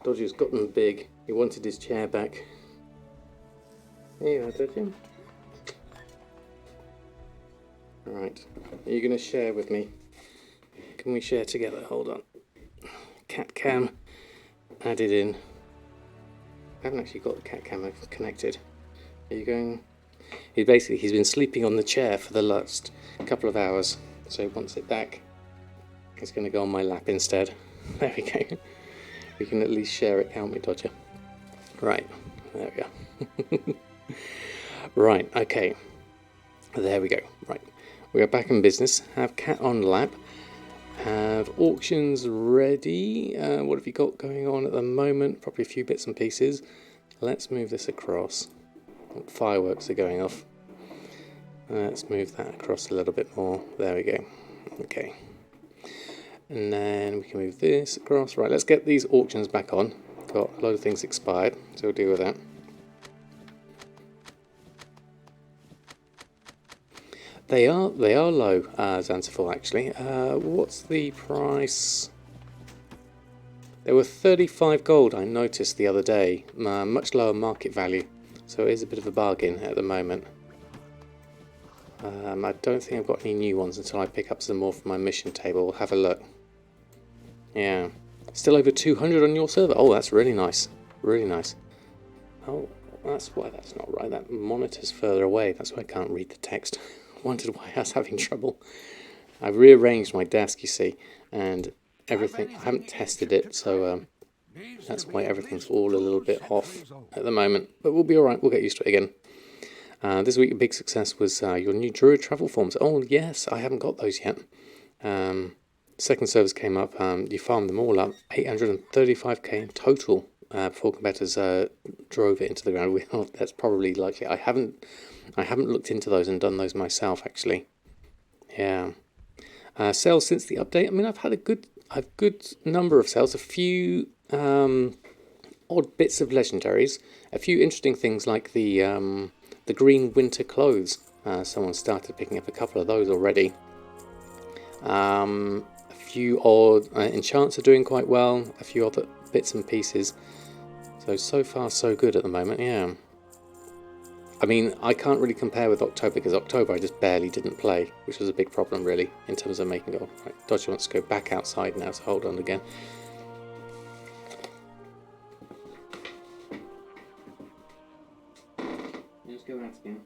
Dodgy's gotten big. He wanted his chair back. Here you are, Dodgy. Right, are you going to share with me? Can we share together? Hold on. Cat cam added in. I haven't actually got the cat cam connected. Are you going? He's been sleeping on the chair for the last couple of hours, so he wants it back. He's going to go on my lap instead. There we go. We can at least share it, can't we, Dodger? Right, there we go. Right, okay. There we go. Right, we are back in business. Have cat on lap. Have auctions ready. What have you got going on at the moment? Probably a few bits and pieces. Let's move this across. Fireworks are going off. Let's move that across a little bit more. There we go. Okay. And then we can move this across. Right, let's get these auctions back on. Got a load of things expired, so we'll deal with that. They are low, Xanthophyll, actually. What's the price? They were 35 gold, I noticed the other day. Much lower market value, so it is a bit of a bargain at the moment. I don't think I've got any new ones until I pick up some more from my mission table. We'll have a look. Yeah, still over 200 on your server. Oh, that's really nice. Really nice. Oh, that's why that's not right. That monitor's further away. That's why I can't read the text. Wondered why I was having trouble. I've rearranged my desk, you see, and everything. I haven't tested it, so that's why everything's all a little bit off at the moment. But we'll be all right. We'll get used to it again. This week, a big success was your new Druid travel forms. Oh yes, I haven't got those yet. Second service came up. You farmed them all up. 835k in total before competitors drove it into the ground. That's probably likely. I haven't looked into those and done those myself, actually. Yeah. Sales since the update. I mean, I've had a good number of sales. A few odd bits of legendaries. A few interesting things like the green winter clothes. Someone started picking up a couple of those already. A few odd enchants are doing quite well. A few other bits and pieces. So far so good at the moment. Yeah. I mean, I can't really compare with October, because October I just barely didn't play, which was a big problem, really, in terms of making gold. Right, Dodger wants to go back outside now, so hold on again. Let's go out again.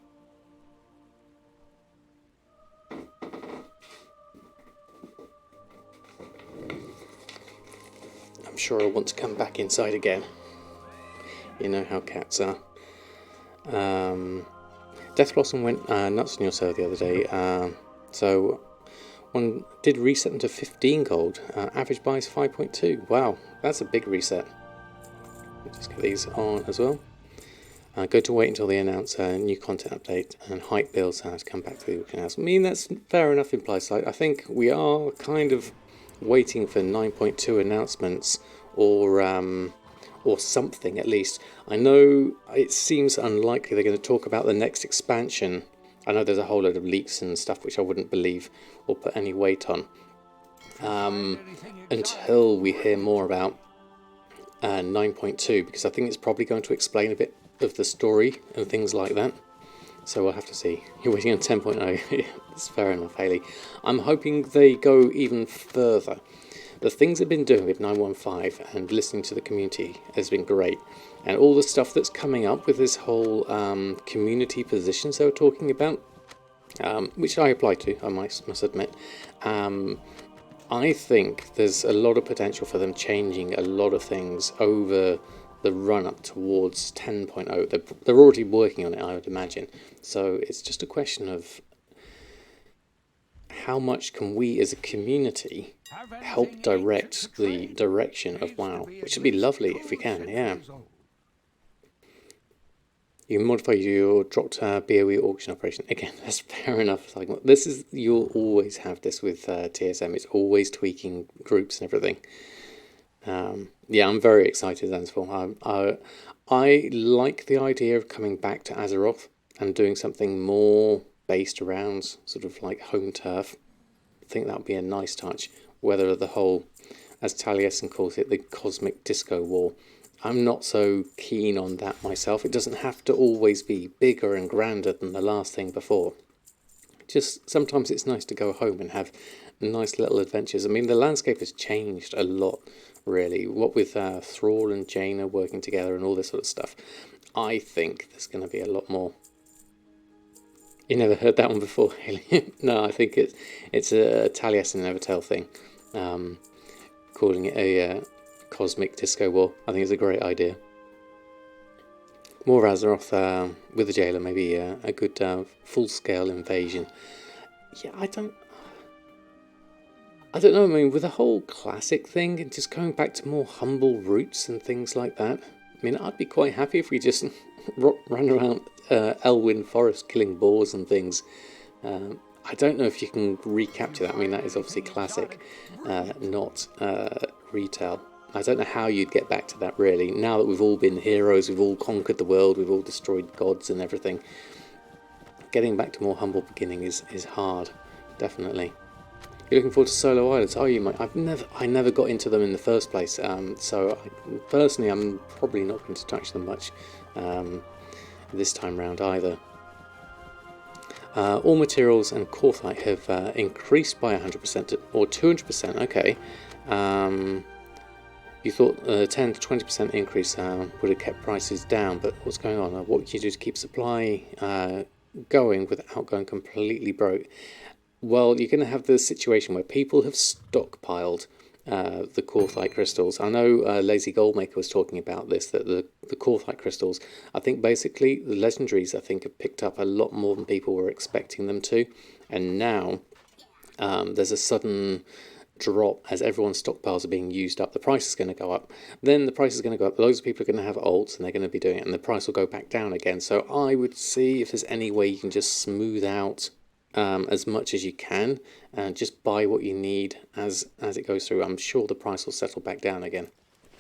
I'm sure I'll want to come back inside again. You know how cats are. Death Blossom went nuts on your server the other day, so one did reset them to 15 gold. Average buy is 5.2. Wow, that's a big reset. Just get these on as well. Go to wait until they announce a new content update, and hype bills to come back to the auction house. I mean, that's fair enough in place. I think we are kind of waiting for 9.2 announcements, or something at least. I know it seems unlikely they're going to talk about the next expansion. I know there's a whole load of leaks and stuff which I wouldn't believe or put any weight on until we hear more about 9.2, because I think it's probably going to explain a bit of the story and things like that. So we'll have to see. You're waiting on 10.0. That's fair enough, Haley. I'm hoping they go even further. The things they've been doing with 915 and listening to the community has been great. And all the stuff that's coming up with this whole community positions they were talking about, which I apply to, I must admit. I think there's a lot of potential for them changing a lot of things over the run-up towards 10.0. They're already working on it, I would imagine. So it's just a question of how much can we as a community help direct the direction of WoW, which would be lovely if we can, yeah. You can modify your dropped BOE auction operation. Again, that's fair enough. Like, this is, you'll always have this with TSM. It's always tweaking groups and everything. Yeah, I'm very excited, Xanthophyll. I like the idea of coming back to Azeroth and doing something more based around sort of like home turf. I think that would be a nice touch. Whether the whole as Taliesin calls it, the cosmic disco war. I'm not so keen on that myself. It doesn't have to always be bigger and grander than the last thing before. Just sometimes it's nice to go home and have nice little adventures. I mean, the landscape has changed a lot, really. What with Thrall and Jaina working together and all this sort of stuff, I think there's going to be a lot more. You never heard that one before, Haley? No, I think it's a Taliesin Evertale thing, calling it a cosmic disco war. I think it's a great idea. More Azeroth with the jailer, maybe a good full-scale invasion. Yeah, I don't know. I mean, with the whole classic thing and just going back to more humble roots and things like that. I mean, I'd be quite happy if we just run around Elwyn Forest killing boars and things. I don't know if you can recapture that. I mean, that is obviously classic, not retail. I don't know how you'd get back to that, really. Now that we've all been heroes, we've all conquered the world, we've all destroyed gods and everything. Getting back to more humble beginning is hard, definitely. You're looking forward to solo islands, are you, mate? I never got into them in the first place, so personally I'm probably not going to touch them much this time round either. All materials and Korthite have increased by 100% or 200%. Okay. You thought a 10 to 20% increase would have kept prices down, but what's going on? What would you do to keep supply going without going completely broke? Well, you're going to have the situation where people have stockpiled the Korthite crystals. I know Lazy Goldmaker was talking about this, that the Korthite crystals, I think basically the legendaries, I think, have picked up a lot more than people were expecting them to. And now there's a sudden drop as everyone's stockpiles are being used up. The price is going to go up. Then the price is going to go up. Loads of people are going to have alts and they're going to be doing it, and the price will go back down again. So I would see if there's any way you can just smooth out as much as you can and just buy what you need as it goes through. I'm sure the price will settle back down again.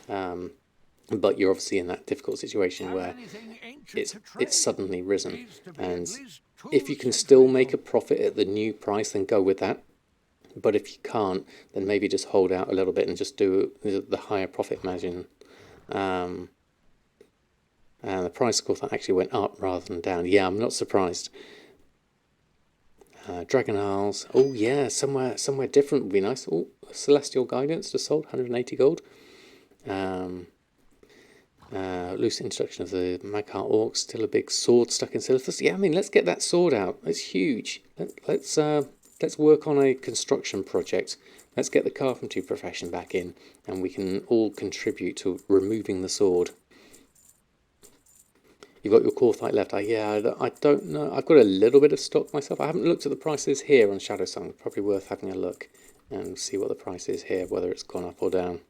But you're obviously in that difficult situation where it's suddenly risen, and if you can still make a profit at the new price, then go with that. But if you can't, then maybe just hold out a little bit and just do the higher profit margin. And the price of course actually went up rather than down. Yeah, I'm not surprised. Dragon Isles. Oh yeah, somewhere different would be nice. Oh, Celestial Guidance just sold, 180 gold. Loose introduction of the Magheart Orcs. Still a big sword stuck in Silithus. Yeah, I mean, let's get that sword out. It's huge. Let's work on a construction project. Let's get the carpentry profession back in, and we can all contribute to removing the sword. You've got your Korthite left. Yeah, I don't know. I've got a little bit of stock myself. I haven't looked at the prices here on Shadowsong. Probably worth having a look and see what the price is here, whether it's gone up or down.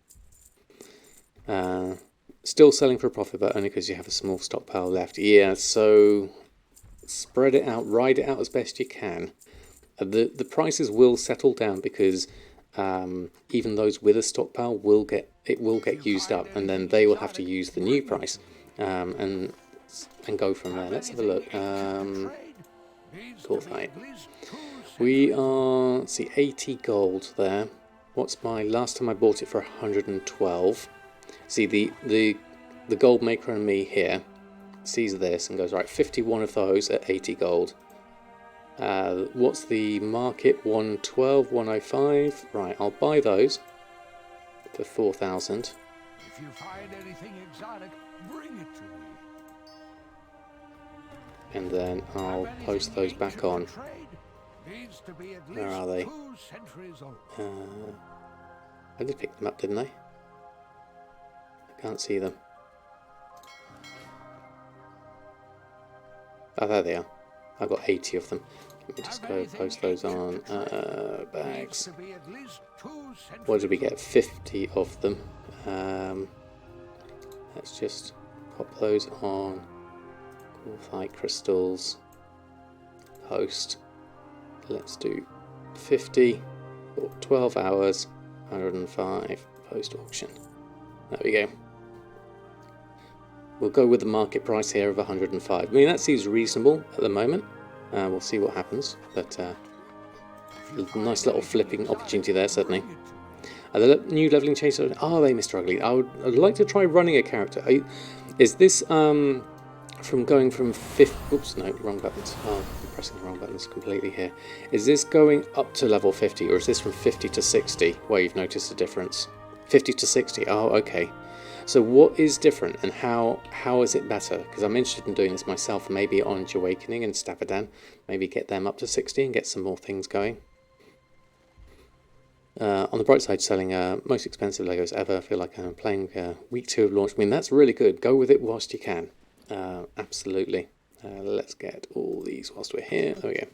Still selling for a profit, but only because you have a small stockpile left. Yeah, so spread it out, ride it out as best you can. The prices will settle down because even those with a stockpile will get used up, and then they will have to use the new price and go from there. Let's have a look. Korthite. We are, let's see, 80 gold there. What's my last time I bought it for 112? See the gold maker and me here sees this and goes, right, 51 of those at 80 gold. What's the market? 112, 105. Right, I'll buy those for 4,000. If you find anything exotic, bring it to me. And then I'll post those back on. Where are they? I did pick them up, didn't I? I can't see them. Oh, there they are. I've got 80 of them. Let me just go post those on bags. What did we get? 50 of them. Let's just pop those on. Korthite crystals. Post. Let's do 50 for 12 hours. 105 post auction. There we go. We'll go with the market price here of 105. I mean, that seems reasonable at the moment. We'll see what happens, but a nice little flipping opportunity there, certainly. Are the new leveling changes? Are they, Mr. Ugly? I'd like to try running a character. Is this from going from 50... Oops, no, wrong buttons. Oh, I'm pressing the wrong buttons completely here. Is this going up to level 50, or is this from 50 to 60 where you've noticed a difference? 50 to 60. Oh, okay. So what is different, and how is it better? Because I'm interested in doing this myself, maybe on Jewelcrafting and Samadan. Maybe get them up to 60 and get some more things going. On the bright side, selling most expensive Legos ever. I feel like I'm playing week 2 of launch. I mean, that's really good. Go with it whilst you can. Absolutely. Let's get all these whilst we're here. There we go.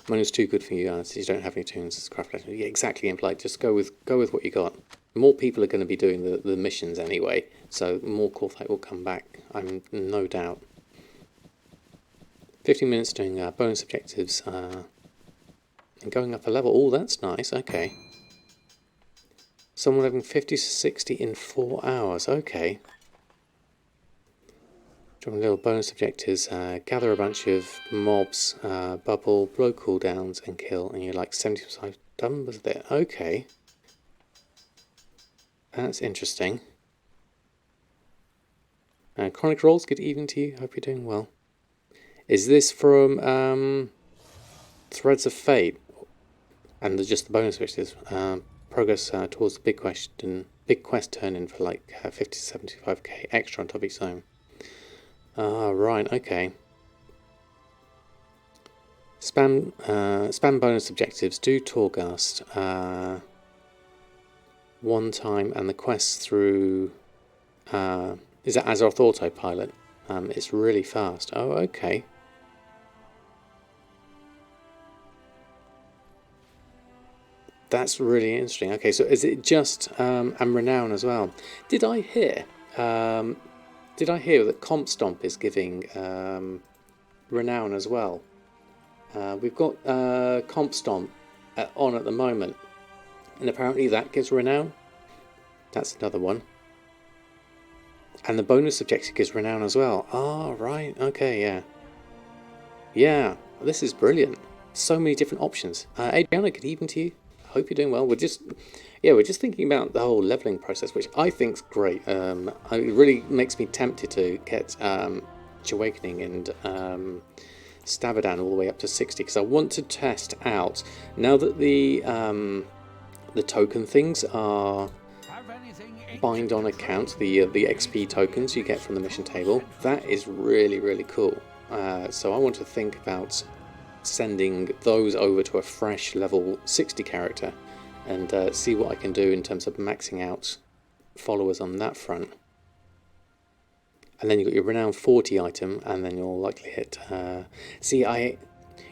Mine is too good for you guys. You don't have any tunes. It's craft legend. Yeah, exactly implied. Just go with what you got. More people are going to be doing the missions anyway, so more Corthite will come back. I'm no doubt. 15 minutes doing bonus objectives and going up a level. Oh, that's nice. Okay. Someone having 50 to 60 in 4 hours. Okay. Doing little bonus objectives. Gather a bunch of mobs, bubble, blow cooldowns, and kill. And you're like 75 done with it. Okay. That's interesting. Chronic Rolls, good evening to you. Hope you're doing well. Is this from Threads of Fate? And just the bonus objectives. Progress towards the big quest turn in for like 50 to 75k extra on top of each zone. Right, okay. Spam bonus objectives. Do Torghast one time, and the quest through is that Azeroth Autopilot. It's really fast. Oh, okay. That's really interesting. Okay, so is it just and Renown as well? Did I hear that Comp Stomp is giving Renown as well? We've got Comp Stomp on at the moment, and apparently that gives Renown. That's another one. And the bonus objective gives Renown as well. Oh, right. Okay, yeah. Yeah, this is brilliant. So many different options. Adriana, good evening to you. Hope you're doing well. We're just thinking about the whole leveling process, which I think's great. It really makes me tempted to get Jewelcrafting and Samadan all the way up to 60, because I want to test out now that the token things are bind on account, the XP tokens you get from the mission table. That is really, really cool. So I want to think about sending those over to a fresh level 60 character and see what I can do in terms of maxing out followers on that front. And then you've got your Renown 40 item, and then you'll likely hit...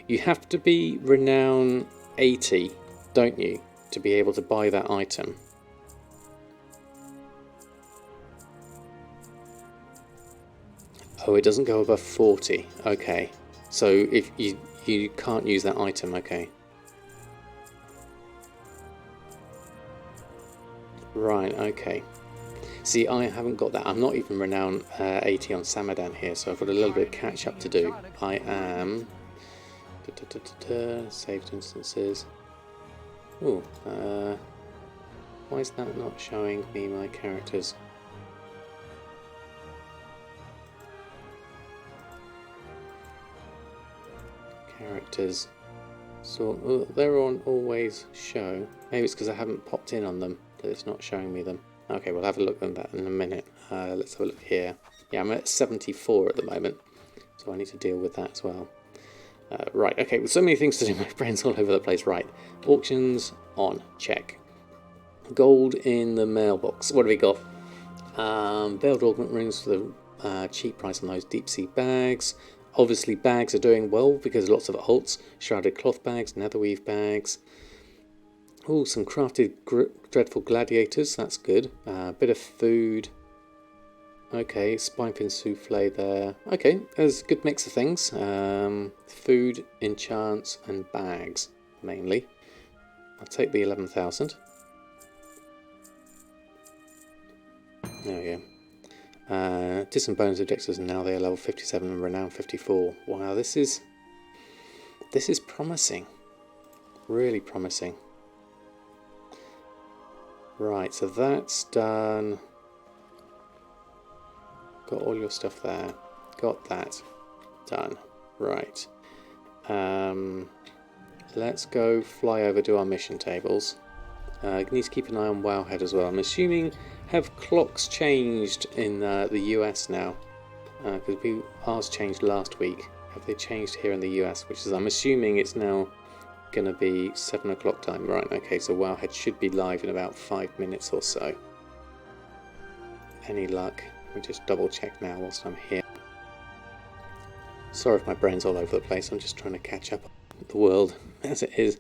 you have to be Renown 80, don't you, to be able to buy that item. Oh, it doesn't go above 40. Okay. So if you can't use that item, okay. Right, okay. See, I haven't got that. I'm not even Renown 80 on Samadan here, so I've got a little bit of catch up to do. I am... saved instances. Ooh, why is that not showing me my characters? Characters. So they're on always show. Maybe it's because I haven't popped in on them that it's not showing me them. Okay, we'll have a look at that in a minute. Let's have a look here. Yeah, I'm at 74 at the moment, so I need to deal with that as well. Right, okay, with so many things to do, my brain's all over the place. Right, auctions on, check. Gold in the mailbox. What have we got? Veiled augment rings for the cheap price on those deep sea bags. Obviously bags are doing well because lots of alts. Shrouded cloth bags, netherweave bags. Oh, some crafted dreadful gladiators, that's good. Bit of food. Okay, spinepin souffle there. Okay, there's a good mix of things. Food, enchants, and bags, mainly. I'll take the 11,000. There we go. Did some bonus objectives, and now they are level 57 and Renown 54. Wow, this is promising. Really promising. Right, so that's done. Got all your stuff there. Got that done. Right. Let's go fly over to our mission tables. Need to keep an eye on Wowhead as well. I'm assuming, have clocks changed in the US now? Because ours changed last week. Have they changed here in the US? Which is, I'm assuming it's now going to be 7 o'clock time. Right, okay, so Wowhead should be live in about 5 minutes or so. Any luck? Let me just double check now whilst I'm here. Sorry if my brain's all over the place. I'm just trying to catch up with the world as it is.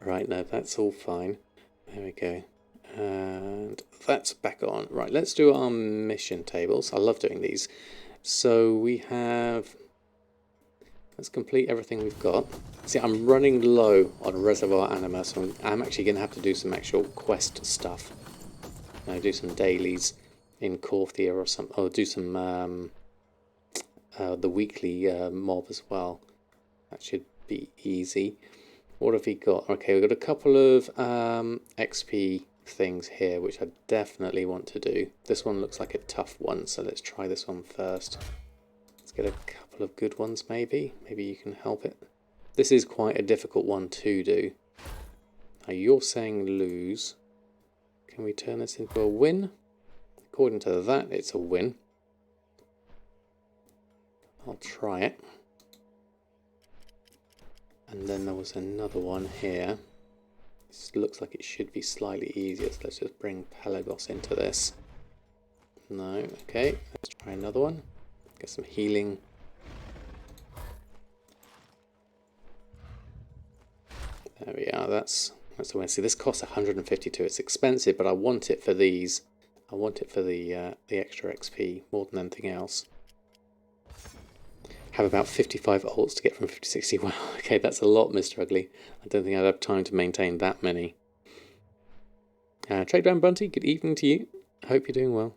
Right, no, that's all fine. There we go. And that's back on. Right, let's do our mission tables. I love doing these. So we have... Let's complete everything we've got. See, I'm running low on reservoir anima, so I'm actually going to have to do some actual quest stuff. Do some dailies in Corthia or some, or do some the weekly mob as well. That should be easy. What have we got? Okay, we've got a couple of XP things here, which I definitely want to do. This one looks like a tough one, so let's try this one first. Let's get a couple of good ones, maybe. Maybe you can help it. This is quite a difficult one to do. Now, you're saying lose. Can we turn this into a win? According to that, it's a win. I'll try it. And then there was another one here. This looks like it should be slightly easier, so let's just bring Pelagos into this. No, okay, let's try another one. Get some healing. There we are, that's the way. See, this costs 152. It's expensive, but I want it for these. I want it for the extra XP more than anything else. Have about 55 ults to get from 50 to 60. Wow, okay, that's a lot, Mr. Ugly. I don't think I'd have time to maintain that many. Trade Down Bunty, good evening to you. I hope you're doing well.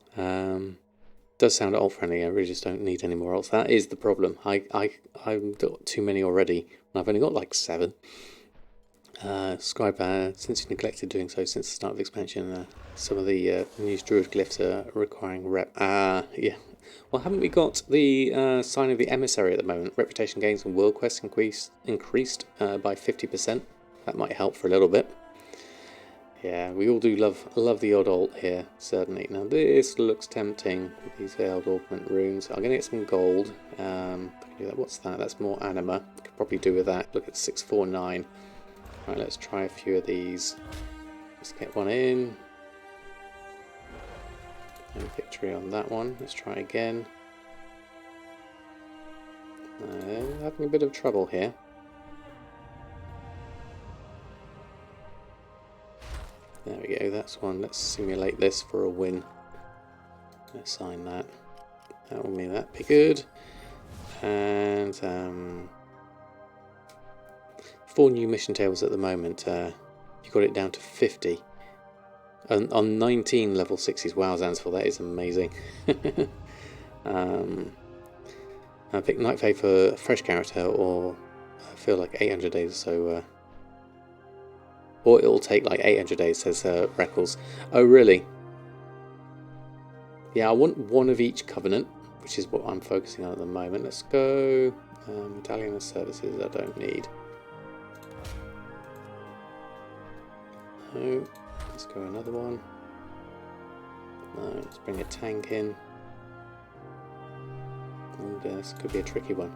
Does sound ult friendly. I really just don't need any more ults. That is the problem. I've got too many already, and I've only got like 7. Scribe, since you neglected doing so since the start of the expansion, some of the new druid glyphs are requiring rep. Yeah. Well, haven't we got the sign of the emissary at the moment? Reputation gains and world quests increased by 50%. That might help for a little bit. Yeah, we all do love the odd ult here, certainly. Now this looks tempting with these veiled augment runes. I'm going to get some gold. What's that? That's more anima. Could probably do with that. Look at 649. Right, let's try a few of these. Let's get one in. No victory on that one. Let's try again. Having a bit of trouble here. There we go, that's one. Let's simulate this for a win. Assign that. That will mean that'd be good. And 4 new mission tables at the moment. You got it down to 50. On 19 level 60s. Wow, Zansful, that is amazing. I picked Night Fae for a fresh character, or I feel like 800 days or so. Or it'll take like 800 days, says Reckles. Oh, really? Yeah, I want one of each covenant, which is what I'm focusing on at the moment. Let's go. Medallion of Services, I don't need. No. Let's go another one. No, let's bring a tank in. And this could be a tricky one.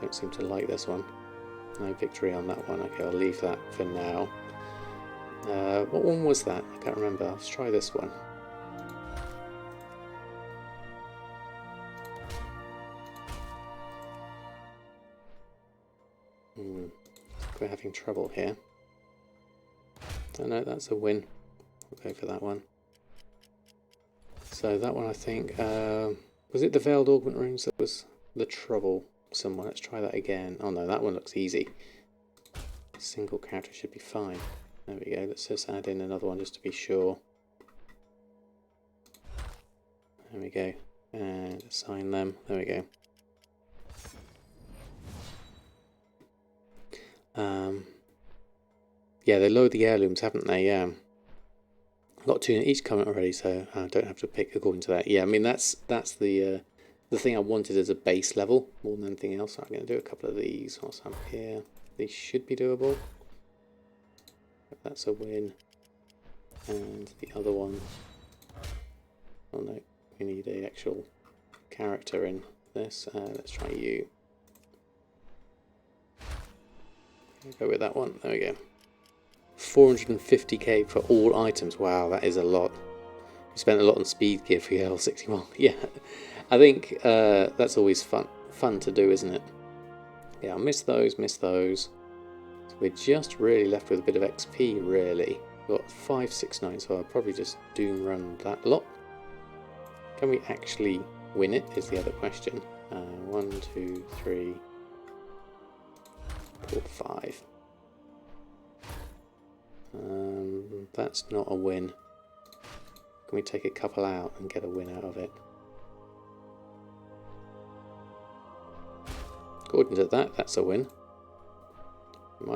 Don't seem to like this one. No victory on that one. Okay, I'll leave that for now. What one was that? I can't remember. Let's try this one. We're having trouble here. Oh no, that's a win. We'll go for that one. So that one, I think, was it the Veiled Augment Runes that was the trouble? Someone, let's try that again. Oh no, that one looks easy. Single character should be fine. There we go. Let's just add in another one just to be sure. There we go. And assign them. There we go. Yeah, they lowered the heirlooms, haven't they? Yeah. Got 2 in each comment already, so I don't have to pick according to that. Yeah, I mean that's the thing I wanted as a base level more than anything else. I'm going to do a couple of these whilst I'm here. These should be doable. That's a win. And the other one. Oh no, we need a actual character in this. Let's try you. Go with that one. There we go. 450k for all items. Wow, that is a lot. We spent a lot on speed gear for your L61. Yeah, I think that's always fun to do, isn't it? Yeah, I'll miss those. So we're just really left with a bit of XP, really. We've got 569, so I'll probably just doom run that lot. Can we actually win it, is the other question. 1, 2, 3, 4, 5. That's not a win. Can we take a couple out and get a win out of it? According to that, that's a win.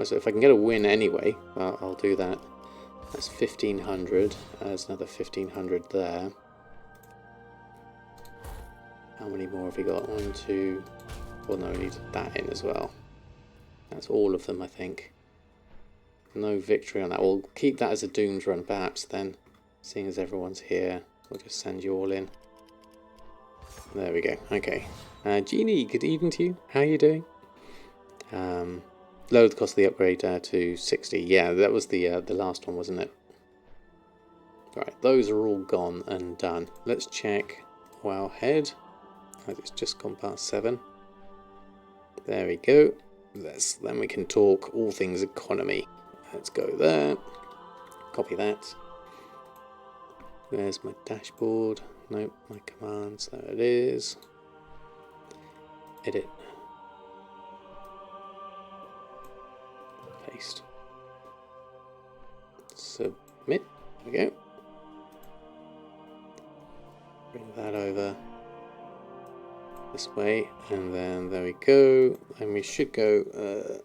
So if I can get a win anyway, I'll do that. That's 1500. There's another 1500 there. How many more have we got? 1, 2. Well, no, we need that in as well. That's all of them, I think. No victory on that. We'll keep that as a doomed run, perhaps, then. Seeing as everyone's here, we'll just send you all in. There we go. Okay. Jeannie, good evening to you. How are you doing? Lower the cost of the upgrade to 60. Yeah, that was the last one, wasn't it? Right, those are all gone and done. Let's check Wowhead. It's just gone past 7. There we go. Then we can talk all things economy. Let's go there. Copy that. There's my dashboard. Nope, my commands. There it is. Edit. Paste. Submit. There we go. Bring that over this way, and then there we go. And we should go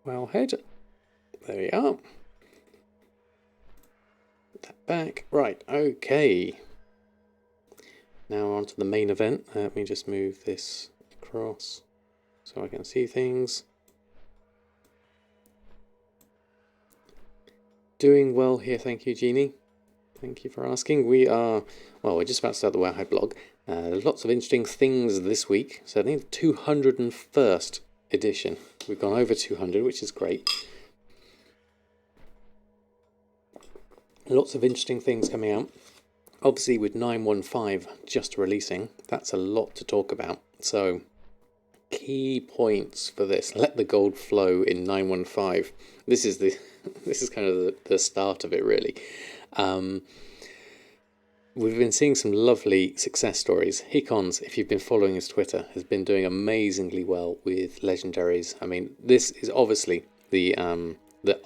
Wowhead. There we are. Put that back. Right, okay. Now on to the main event. Let me just move this across so I can see things. Doing well here, thank you, Jeannie. Thank you for asking. We are, well, we're just about to start the Wowhead blog. Lots of interesting things this week. So I think the 201st edition. We've gone over 200, which is great. Lots of interesting things coming out. Obviously with 915 just releasing, that's a lot to talk about. So key points for this. Let the gold flow in 915. This is kind of the start of it, really. We've been seeing some lovely success stories. Hikons, if you've been following his Twitter, has been doing amazingly well with legendaries. I mean, this is obviously the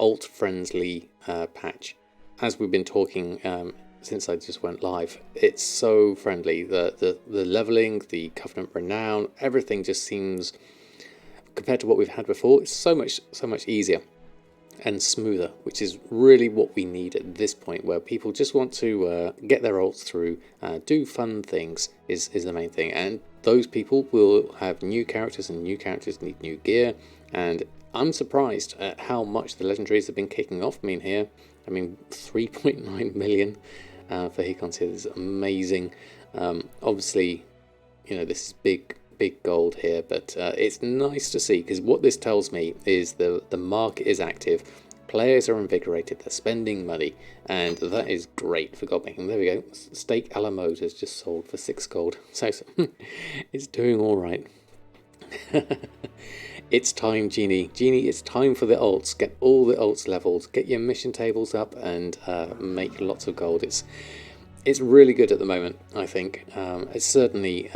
alt-friendly patch. As we've been talking since I just went live, it's so friendly. The leveling, the Covenant Renown, everything just seems, compared to what we've had before, it's so much easier and smoother, which is really what we need at this point, where people just want to get their ults through, do fun things is the main thing. And those people will have new characters, and new characters need new gear. And I'm surprised at how much the legendaries have been kicking off. I mean, 3.9 million for Hikons here is amazing. Obviously, you know, this is big gold here, but it's nice to see, because what this tells me is the market is active, players are invigorated, they're spending money, and that is great for Goldmaking. There we go. Steak a la mode has just sold for 6 gold, so it's doing all right. It's time, Jeannie, it's time for the ults. Get all the ults leveled, get your mission tables up, and make lots of gold. It's really good at the moment, I think. It's certainly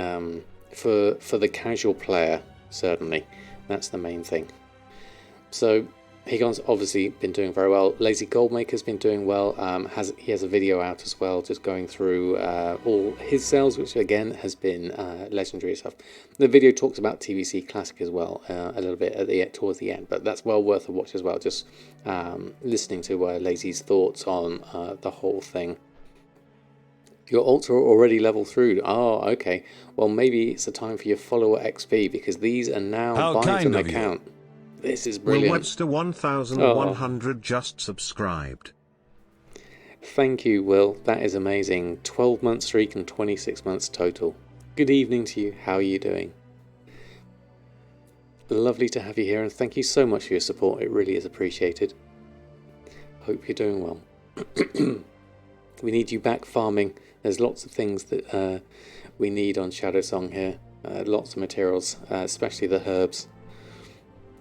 for the casual player, certainly that's the main thing. So Higon's obviously been doing very well. Lazy Goldmaker's been doing well. He has a video out as well, just going through all his sales, which again has been legendary stuff. The video talks about TVC Classic as well, a little bit towards the end, but that's well worth a watch as well. Just listening to Lazy's thoughts on the whole thing. Your alts are already level through. Oh, okay. Well, maybe it's a time for your follower XP, because these are now buying from account. This is brilliant. Will Webster 1100 just subscribed. Thank you, Will. That is amazing. 12-month streak and 26 months total. Good evening to you. How are you doing? Lovely to have you here, and thank you so much for your support. It really is appreciated. Hope you're doing well. We need you back farming. There's lots of things that we need on Shadow Song here. Lots of materials, especially the herbs.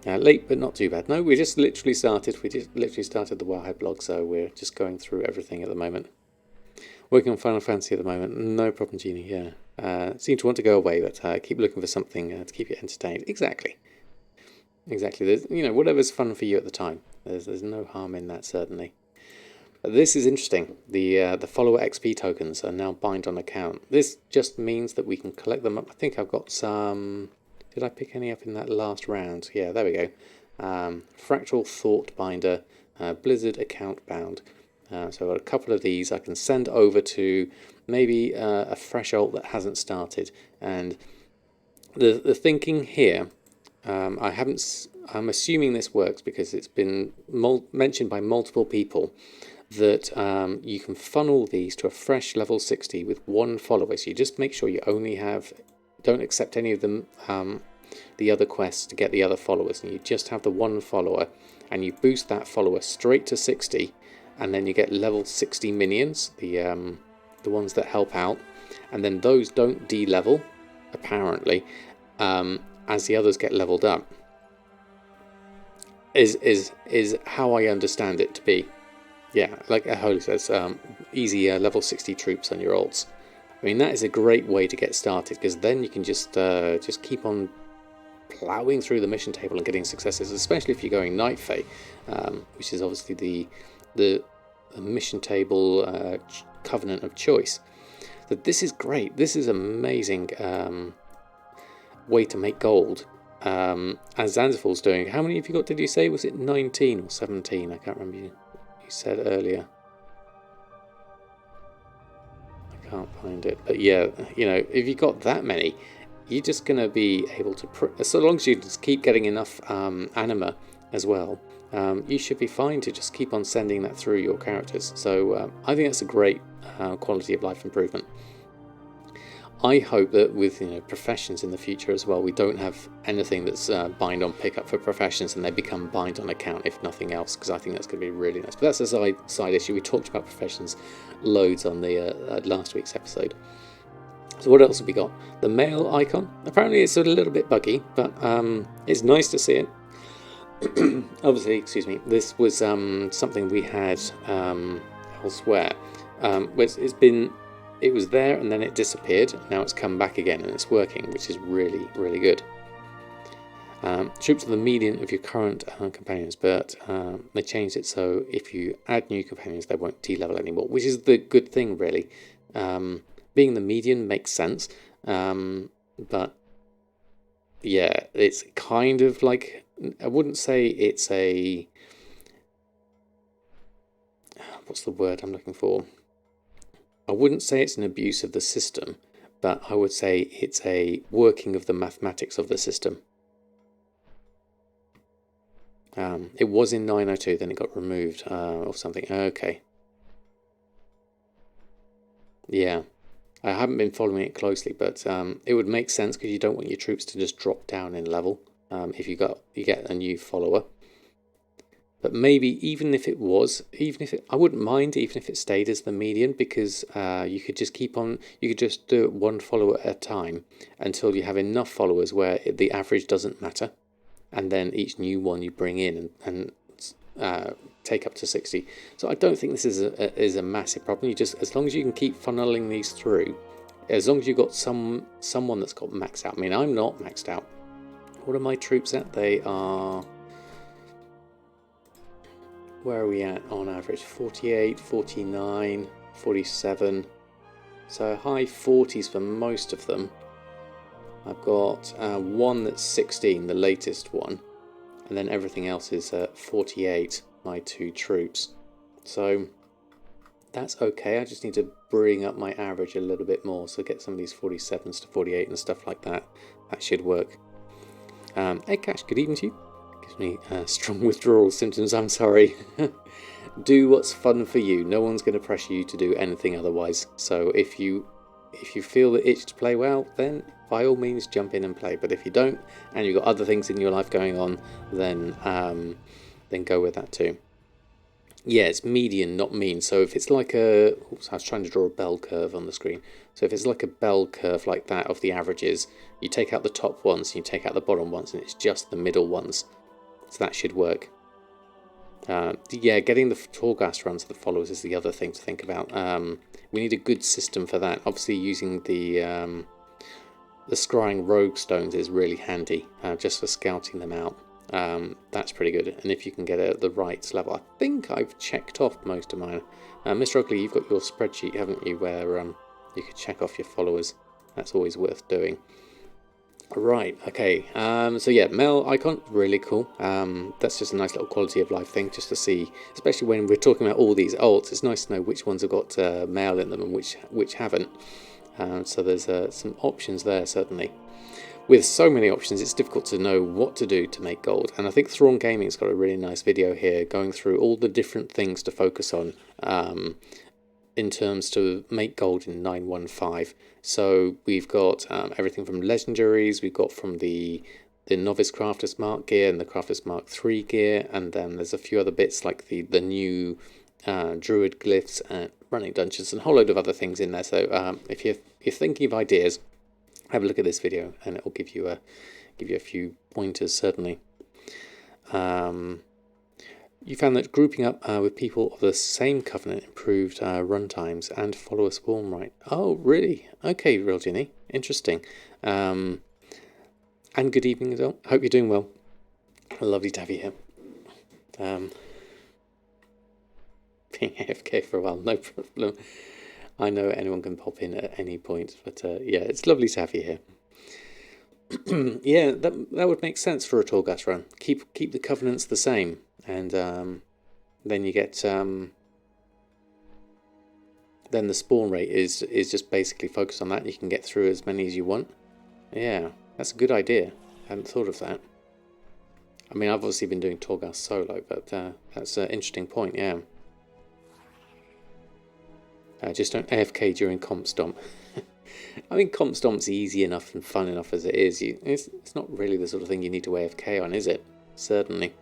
Late, but not too bad. No, we just literally started. We just literally started the Wowhead blog, so we're just going through everything at the moment. Working on Final Fantasy at the moment. No problem, Jeannie. Yeah. Seem to want to go away, but keep looking for something to keep you entertained. Exactly. Exactly. There's, whatever's fun for you at the time. There's no harm in that, certainly. This is interesting. The follower XP tokens are now bind on account. This just means that we can collect them up. I think I've got some. Did I pick any up in that last round? Yeah, there we go. Fractal Thought Binder, Blizzard Account Bound. So I've got a couple of these I can send over to maybe a fresh alt that hasn't started. And the thinking here, I'm assuming this works because it's been mentioned by multiple people that you can funnel these to a fresh level 60 with one follower. So you just make sure you only don't accept any of them, the other quests to get the other followers, and you just have the one follower, and you boost that follower straight to 60, and then you get level 60 minions, the ones that help out, and then those don't de-level, apparently, as the others get leveled up. Is how I understand it to be. Yeah, like Holy says, easy level 60 troops on your alts. I mean, that is a great way to get started, because then you can just keep on ploughing through the mission table and getting successes, especially if you're going Night Fae, which is obviously the mission table covenant of choice. So this is great. This is amazing way to make gold. As Zanzifal's doing. How many have you got, did you say? Was it 19 or 17? I can't remember. You said earlier. Can't find it, but yeah, if you got that many, you're just going to be able to, so long as you just keep getting enough anima as well, you should be fine to just keep on sending that through your characters. So I think that's a great quality of life improvement. I hope that with professions in the future as well, we don't have anything that's bind on pickup for professions and they become bind on account if nothing else, because I think that's going to be really nice. But that's a side issue. We talked about professions loads on the last week's episode. So what else have we got? The mail icon. Apparently it's a little bit buggy, but it's nice to see it. Obviously, excuse me, this was something we had elsewhere. It was there and then it disappeared. Now it's come back again and it's working, which is really, really good. Troops are the median of your current companions, but they changed it so if you add new companions, they won't de-level anymore, which is the good thing, really. Being the median makes sense, but yeah, it's kind of like, I wouldn't say it's a... What's the word I'm looking for? I wouldn't say it's an abuse of the system, but I would say it's a working of the mathematics of the system. It was in 902, then it got removed or something. Okay. Yeah. I haven't been following it closely, but it would make sense because you don't want your troops to just drop down in level if you get a new follower. But maybe I wouldn't mind even if it stayed as the median, because you could just do it one follower at a time until you have enough followers where the average doesn't matter, and then each new one you bring in and take up to 60. So I don't think this is a massive problem. You just, as long as you can keep funneling these through, as long as you've got someone that's got maxed out. I mean, I'm not maxed out. What are my troops at? They are where are we at on average? 48, 49, 47. So high 40s for most of them. I've got one that's 16, the latest one, and then everything else is 48, my 2 troops. So that's okay. I just need to bring up my average a little bit more, so get some of these 47s to 48 and stuff like that. That should work. Hey Cash, good evening to you. Gives me strong withdrawal symptoms, I'm sorry. Do what's fun for you. No one's going to pressure you to do anything otherwise. So if you feel the itch to play well, then by all means jump in and play. But if you don't, and you've got other things in your life going on, then go with that too. Yeah, it's median, not mean. So if it's like a... Oops, I was trying to draw a bell curve on the screen. So if it's like a bell curve like that of the averages, you take out the top ones, and you take out the bottom ones, and it's just the middle ones. So that should work. Yeah, getting the tall gas runs to the followers is the other thing to think about. We need a good system for that. Obviously, using the scrying rogue stones is really handy, just for scouting them out. That's pretty good. And if you can get it at the right level, I think I've checked off most of mine. Mr. Ugly, you've got your spreadsheet, haven't you, where you could check off your followers. That's always worth doing. Right, okay, so yeah, Mel icon, really cool. That's just a nice little quality of life thing, just to see, especially when we're talking about all these alts, it's nice to know which ones have got male in them and which haven't. So there's some options there, certainly. With so many options, it's difficult to know what to do to make gold, and I think Thrawn Gaming's got a really nice video here going through all the different things to focus on in terms to make gold in 915. So we've got everything from legendaries, we've got from the Novice Crafter's Mark gear and the Crafter's Mark 3 gear, and then there's a few other bits like the new Druid glyphs and running dungeons and a whole load of other things in there. So if you're thinking of ideas, have a look at this video and it will give you a few pointers, certainly. You found that grouping up with people of the same covenant improved run times and follower spawn rate. Oh, really? Okay, Real Ginny. Interesting. And good evening as well. Hope you're doing well. Lovely to have you here. Being AFK for a while, no problem. I know anyone can pop in at any point, but yeah, it's lovely to have you here. Yeah, that would make sense for a tall gas run. Keep the covenants the same. And then you get then the spawn rate is just basically focused on that, and you can get through as many as you want. Yeah, that's a good idea. I hadn't thought of that. I mean, I've obviously been doing Torghast solo, but that's an interesting point. Yeah, just don't AFK during comp stomp. I mean, comp stomp's easy enough and fun enough as it is. It's not really the sort of thing you need to AFK on, is it? Certainly.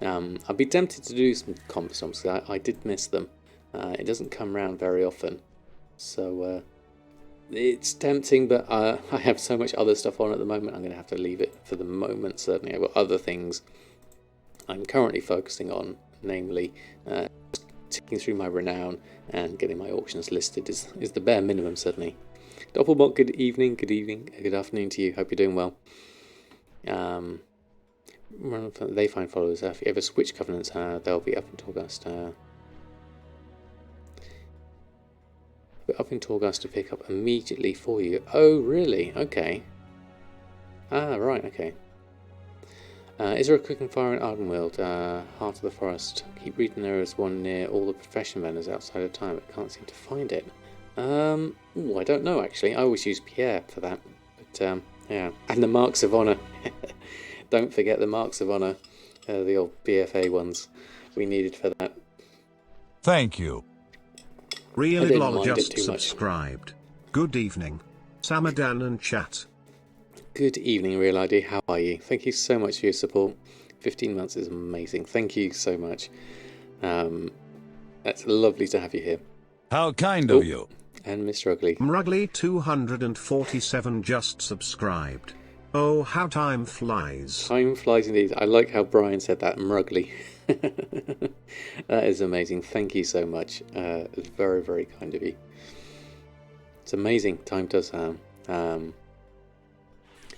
I'd be tempted to do some comp stomps, because I did miss them. It doesn't come around very often, so it's tempting, but I have so much other stuff on at the moment, I'm going to have to leave it for the moment, certainly. I've got other things I'm currently focusing on, namely ticking through my renown and getting my auctions listed is the bare minimum, certainly. Doppelbot, good evening, good afternoon to you, hope you're doing well. They find followers. If you ever switch covenants, they'll be up in Torghast. Up in Torghast to pick up immediately for you. Oh, really? Okay. Ah, right, okay. Is there a cooking fire in Ardenweald? Heart of the Forest. Keep reading there is one near all the profession vendors outside of time, but can't seem to find it. Ooh, I don't know, actually. I always use Pierre for that. But, yeah. And the Marks of Honour. Don't forget the Marks of Honour, the old BFA ones we needed for that. Thank you. Really long just subscribed. Good evening, Samadan and chat. Good evening, Real ID. How are you? Thank you so much for your support. 15 months is amazing. Thank you so much. That's lovely to have you here. How kind of you. And Mr. Ugly. Mrugly 247 just subscribed. Oh, how time flies. Time flies indeed. I like how Brian said that, Mrugly. That is amazing. Thank you so much. It's very, very kind of you. It's amazing. Time does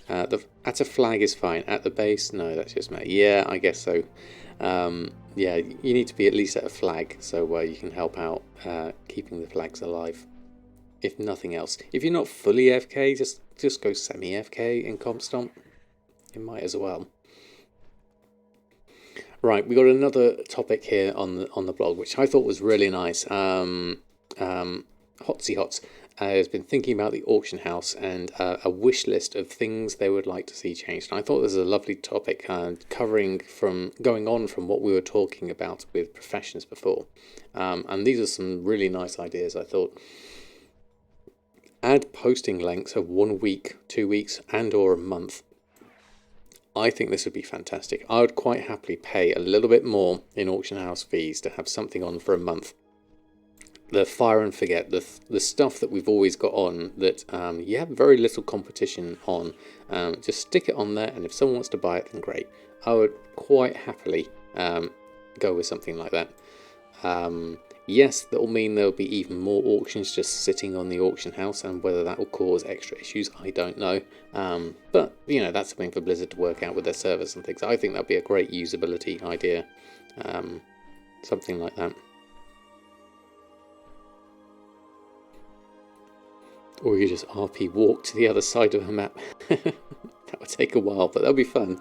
At a flag is fine. At the base, no, that's just me. Yeah, I guess so. Yeah, you need to be at least at a flag so you can help out keeping the flags alive. If nothing else, if you're not fully AFK, just go semi AFK in Comp Stomp. You might as well. Right, we got another topic here on the blog, which I thought was really nice. Hotsy Hots has been thinking about the auction house and a wish list of things they would like to see changed. And I thought this was a lovely topic, going on from what we were talking about with professions before. And these are some really nice ideas, I thought. Add posting lengths of 1 week, 2 weeks, and/or a month. I think this would be fantastic. I would quite happily pay a little bit more in auction house fees to have something on for a month. The fire and forget, the stuff that we've always got on that you have very little competition on, just stick it on there, and if someone wants to buy it, then great. I would quite happily go with something like that. Yes, that will mean there'll be even more auctions just sitting on the auction house, and whether that will cause extra issues, I don't know. But, you know, that's something for Blizzard to work out with their servers and things. I think that'd be a great usability idea. Something like that. Or you just RP walk to the other side of a map. That would take a while, but that'll be fun.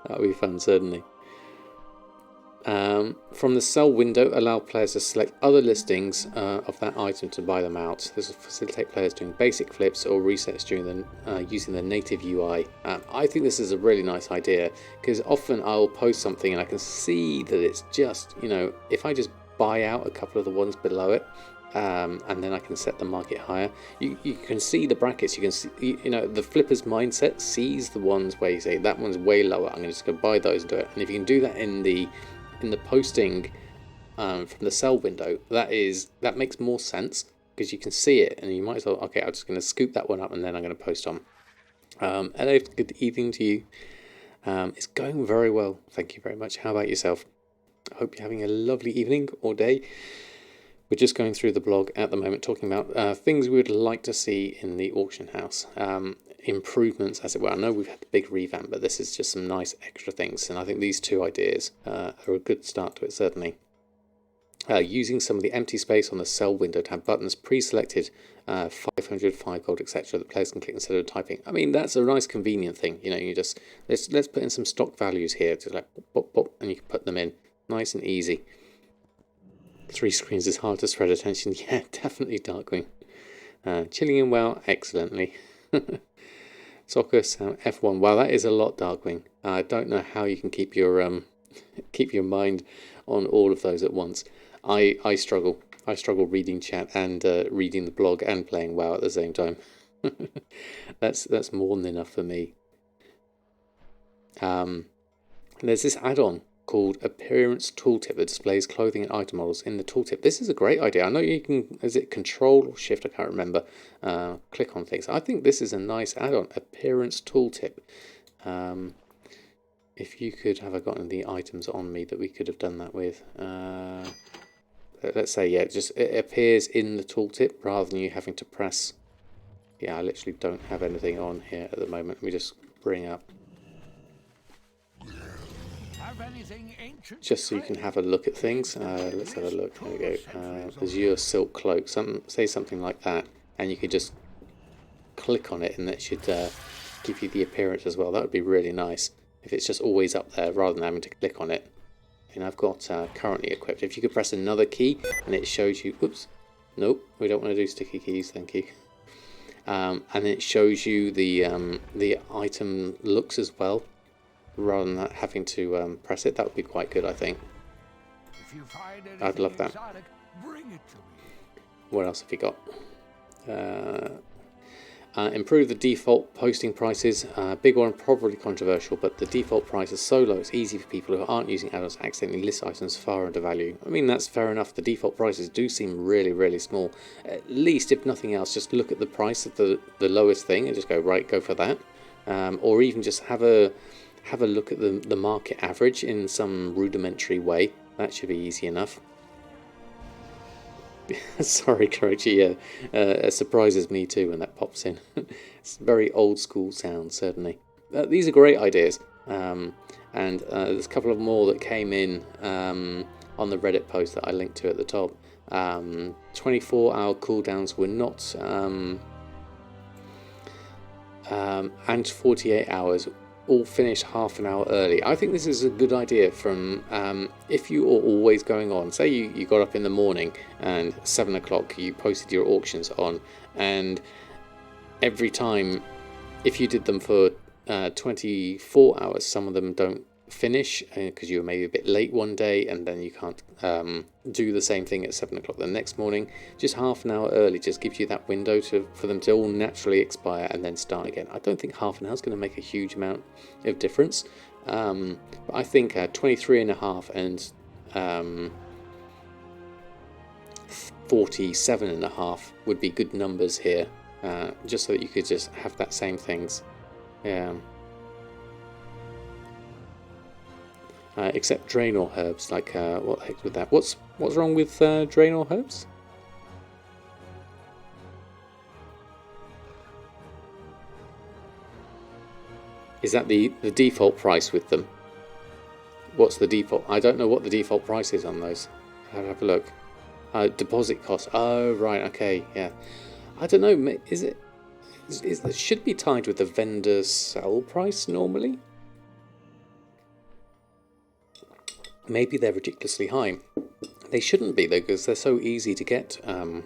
That'll be fun, certainly. From the sell window, allow players to select other listings of that item to buy them out. This will facilitate players doing basic flips or resets during using the native UI. I think this is a really nice idea, because often I'll post something and I can see that it's just, you know, if I just buy out a couple of the ones below it, and then I can set the market higher. You can see the brackets. You can see, you know, the flipper's mindset sees the ones where you say that one's way lower. I'm going to just go buy those and do it. And if you can do that in the posting from the sell window, that makes more sense, because you can see it, and you might as well. Okay, I'm just going to scoop that one up, and then I'm going to post on. Hello, good evening to you. It's going very well. Thank you very much. How about yourself? I hope you're having a lovely evening or day. We're just going through the blog at the moment, talking about things we would like to see in the auction house. Improvements, as it were. I know we've had the big revamp, but this is just some nice extra things, and I think these two ideas are a good start to it, certainly. Using some of the empty space on the sell window to have buttons pre-selected, 500, 5 gold, etc. that players can click instead of typing. I mean, that's a nice convenient thing. You know, you just let's put in some stock values here, just like pop, pop, and you can put them in, nice and easy. 3 screens is hard to spread attention. Yeah, definitely, Darkwing. Chilling in well, excellently. Soccer Sound F1. Wow, that is a lot, Darkwing. I don't know how you can keep your mind on all of those at once. I struggle. I struggle reading chat and reading the blog and playing WoW at the same time. That's more than enough for me. There's this add-on called Appearance Tooltip that displays clothing and item models in the tooltip. This is a great idea. I know you can, is it Control or Shift? I can't remember. Click on things. I think this is a nice add-on, Appearance Tooltip. If you could have gotten the items on me that we could have done that with. Let's say, yeah, it appears in the tooltip rather than you having to press. Yeah, I literally don't have anything on here at the moment. Let me just bring up. Just so you can have a look at things. Let's have a look. There we go. Azure Silk Cloak. Say something like that, and you could just click on it, and that should give you the appearance as well. That would be really nice if it's just always up there rather than having to click on it. And I've got currently equipped. If you could press another key and it shows you. Oops. Nope. We don't want to do sticky keys. Thank you. And it shows you the item looks as well, rather than that having to press it. That would be quite good, I think. I'd love that. Exotic, bring it to me. What else have you got? Improve the default posting prices. Big one, probably controversial, but the default price is so low it's easy for people who aren't using add-ons to accidentally list items far under value. I mean, that's fair enough. The default prices do seem really, really small. At least, if nothing else, just look at the price of the lowest thing and just go, right, go for that. Or even just have a look at the market average in some rudimentary way. That should be easy enough. Sorry, Karachi, it surprises me too when that pops in. It's very old school sound, certainly. These are great ideas, and there's a couple of more that came in on the Reddit post that I linked to at the top. 24-hour cooldowns were not, and 48 hours all finish half an hour early. I think this is a good idea from if you are always going on, say you got up in the morning and 7 o'clock you posted your auctions on, and every time, if you did them for 24 hours, some of them don't finish because you were maybe a bit late one day, and then you can't do the same thing at 7 o'clock the next morning. Just half an hour early just gives you that window for them to all naturally expire and then start again. I don't think half an hour is going to make a huge amount of difference, but I think 23 and a half and 47 and a half would be good numbers here, just so that you could just have that same things. Yeah. Except Draenor herbs, like what the heck with that? What's wrong with Draenor herbs? Is that the default price with them? What's the default? I don't know what the default price is on those. I'll have a look. Deposit cost. Oh right, okay, yeah. I don't know. Is it should be tied with the vendor's sell price normally? Maybe they're ridiculously high. They shouldn't be though, because they're so easy to get on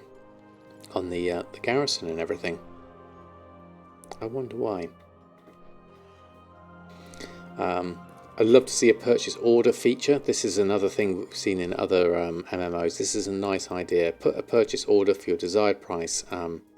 the garrison and everything. I wonder why. I'd love to see a purchase order feature. This is another thing we've seen in other MMOs. This is a nice idea. Put a purchase order for your desired price.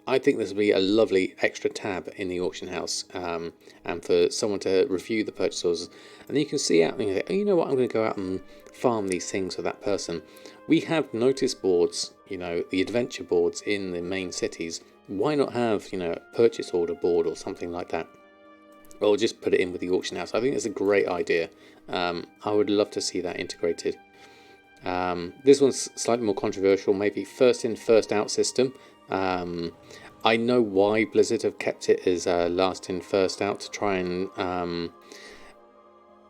I think this would be a lovely extra tab in the auction house, and for someone to review the purchase orders, and then you can see out and you think, oh, you know what, I'm going to go out and farm these things for that person. We have notice boards, you know, the adventure boards in the main cities. Why not have, you know, a purchase order board or something like that? Or just put it in with the auction house. I think it's a great idea. I would love to see that integrated. This one's slightly more controversial, maybe first in, first out system. I know why Blizzard have kept it as last in, first out, to try and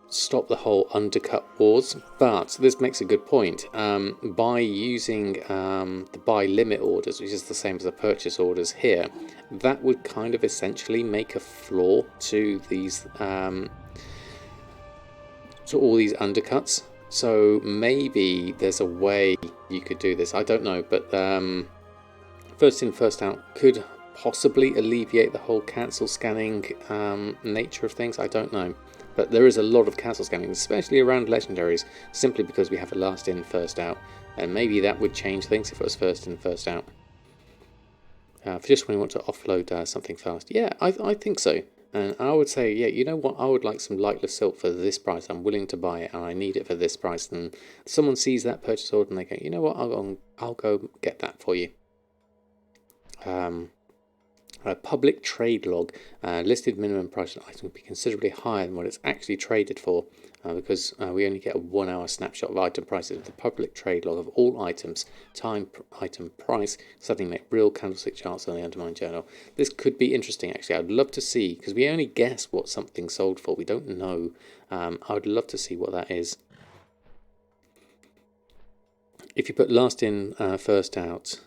stop the whole undercut wars, but this makes a good point. By using the buy limit orders, which is the same as the purchase orders here, that would kind of essentially make a flaw to these to all these undercuts. So maybe there's a way you could do this. I don't know, but first in, first out could possibly alleviate the whole cancel scanning nature of things. I don't know. But there is a lot of cancel scanning, especially around legendaries, simply because we have a last in, first out. And maybe that would change things if it was first in, first out. For just when you want to offload something fast. Yeah, I think so. And I would say, yeah, you know what, I would like some lightless silk for this price. I'm willing to buy it and I need it for this price. And someone sees that purchase order and they go, you know what, I'll go get that for you. A public trade log, listed minimum price of an item will be considerably higher than what it's actually traded for, because we only get a 1 hour snapshot of item prices. The public trade log of all items, time, item, price, suddenly make real candlestick charts on the undermined journal. This could be interesting actually. I'd love to see, because we only guess what something's sold for. We don't know. I would love to see what that is. If you put last in, first out,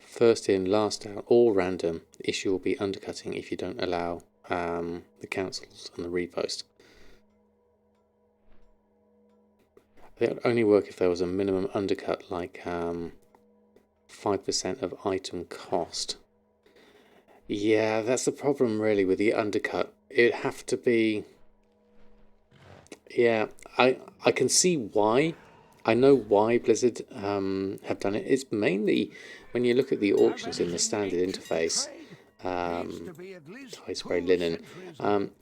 first in, last out, all random, the issue will be undercutting if you don't allow the cancels and the repost. It would only work if there was a minimum undercut, like 5% of item cost. Yeah, that's the problem really with the undercut. It'd have to be... Yeah, I can see why. I know why Blizzard have done it. It's mainly when you look at the auctions in the standard interface, tie spray linen,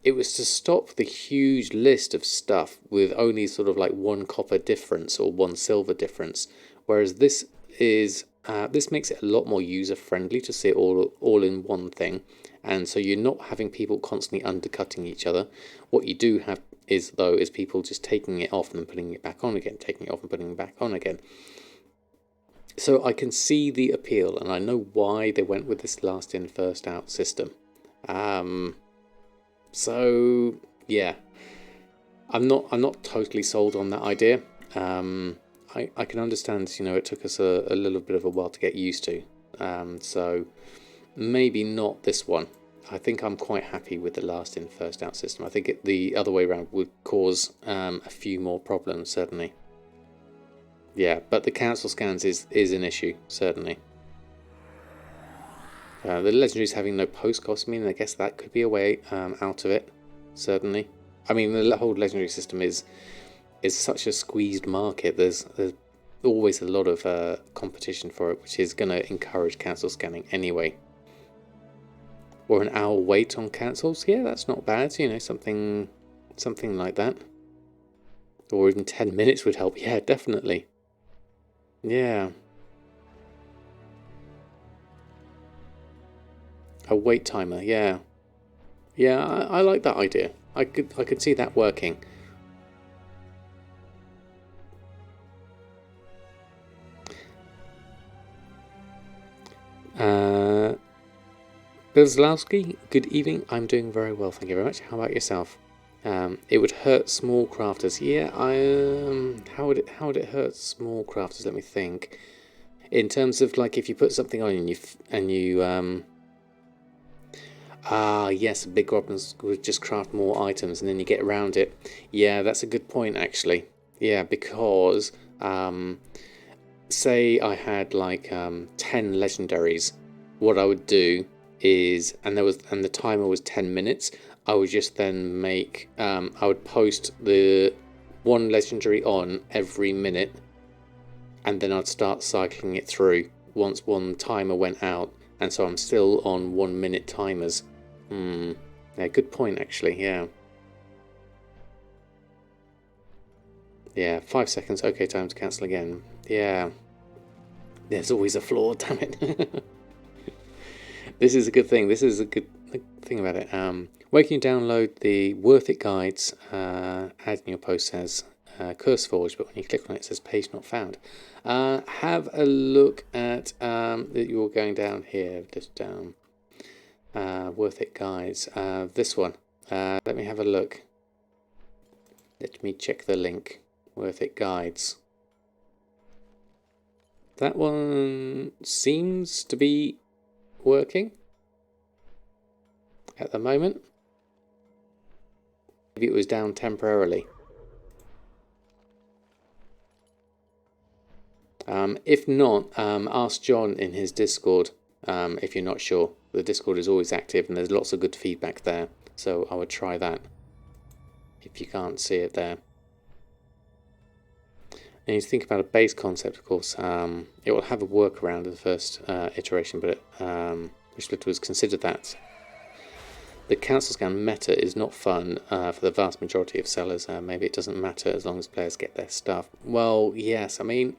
it was to stop the huge list of stuff with only sort of like 1 copper difference or 1 silver difference, whereas this is this makes it a lot more user friendly to see it all in one thing, and so you're not having people constantly undercutting each other. What you do have is people just taking it off and putting it back on again, taking it off and putting it back on again. So I can see the appeal, and I know why they went with this last in, first out system. So yeah, I'm not totally sold on that idea. I can understand, you know, it took us a little bit of a while to get used to. So maybe not this one. I think I'm quite happy with the last in, first out system. I think the other way around would cause a few more problems, certainly. Yeah, but the cancel scans is an issue, certainly. The legendaries having no post cost, I mean, I guess that could be a way out of it, certainly. I mean, the whole legendary system is such a squeezed market. There's always a lot of competition for it, which is going to encourage cancel scanning anyway. Or an hour wait on cancels, yeah, that's not bad. You know, something like that. Or even 10 minutes would help. Yeah, definitely. Yeah. A wait timer, yeah. Yeah, I like that idea. I could see that working. Bill Zalowski, good evening. I'm doing very well, thank you very much. How about yourself? It would hurt small crafters. Yeah, how would it hurt small crafters? Let me think. In terms of like if you put something on and you yes, big goblins would just craft more items and then you get around it. Yeah, that's a good point actually. Yeah, because say I had like 10 legendaries, what I would do is, and the timer was 10 minutes, I would just then make I would post the one legendary on every minute, and then I'd start cycling it through once one timer went out, and so I'm still on 1 minute timers. Yeah, good point actually. Yeah, 5 seconds, okay, time to cancel again. Yeah, there's always a flaw, damn it. This is a good thing. This is a good thing about it. Where can you download the Worth It guides? Ad in your post says CurseForge, but when you click on it, it says page not found. Have a look at that you're going down here, just down. Worth It guides. This one. Let me have a look. Let me check the link. Worth It guides. That one seems to be working at the moment. Maybe it was down temporarily. If not, ask John in his Discord if you're not sure. The Discord is always active and there's lots of good feedback there, so I would try that if you can't see it there. And you think about a base concept, of course. It will have a workaround in the first iteration, but Splitter was considered that. The cancel scan meta is not fun for the vast majority of sellers. Maybe it doesn't matter as long as players get their stuff. Well, yes, I mean,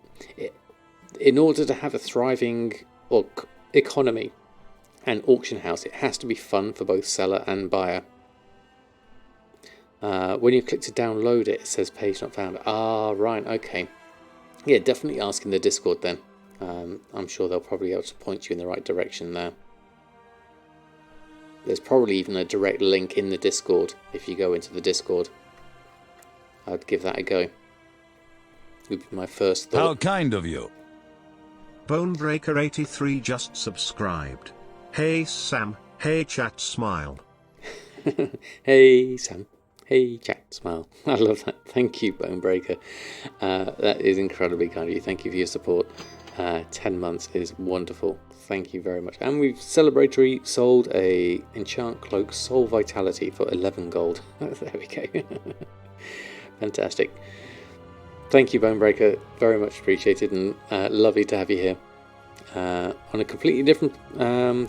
in order to have a thriving economy and auction house, it has to be fun for both seller and buyer. When you click to download it, it says page not found. Ah, right, okay. Yeah, definitely ask in the Discord then. I'm sure they'll probably be able to point you in the right direction there. There's probably even a direct link in the Discord if you go into the Discord. I'd give that a go. Would be my first thought. How kind of you. Bonebreaker83 just subscribed. Hey Sam, hey chat, smile. Hey Sam, hey chat, smile. I love that. Thank you, Bonebreaker. That is incredibly kind of you. Thank you for your support. 10 months is wonderful. Thank you very much. And we've celebratory sold a enchant cloak Soul Vitality for 11 gold. There we go. Fantastic. Thank you, Bonebreaker. Very much appreciated and lovely to have you here. On a completely different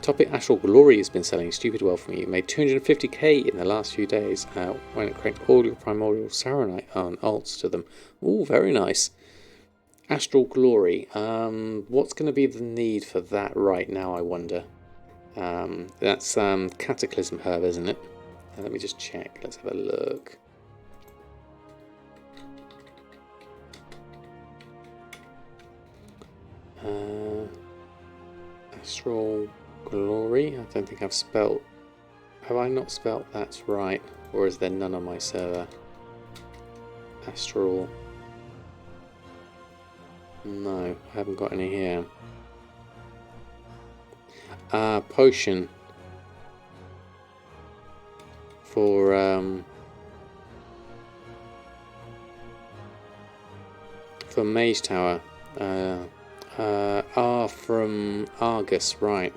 topic, Astral Glory has been selling stupid well for me. You made 250k in the last few days when it cranked all your primordial Saronite on alts to them. Oh, very nice. Astral Glory. What's going to be the need for that right now, I wonder? That's Cataclysm Herb, isn't it? Let me just check. Let's have a look. Astral Glory. I don't think I've spelt. Have I not spelt that's right? Or is there none on my server? Astral. No, I haven't got any here. Potion. For Mage Tower. From Argus, right.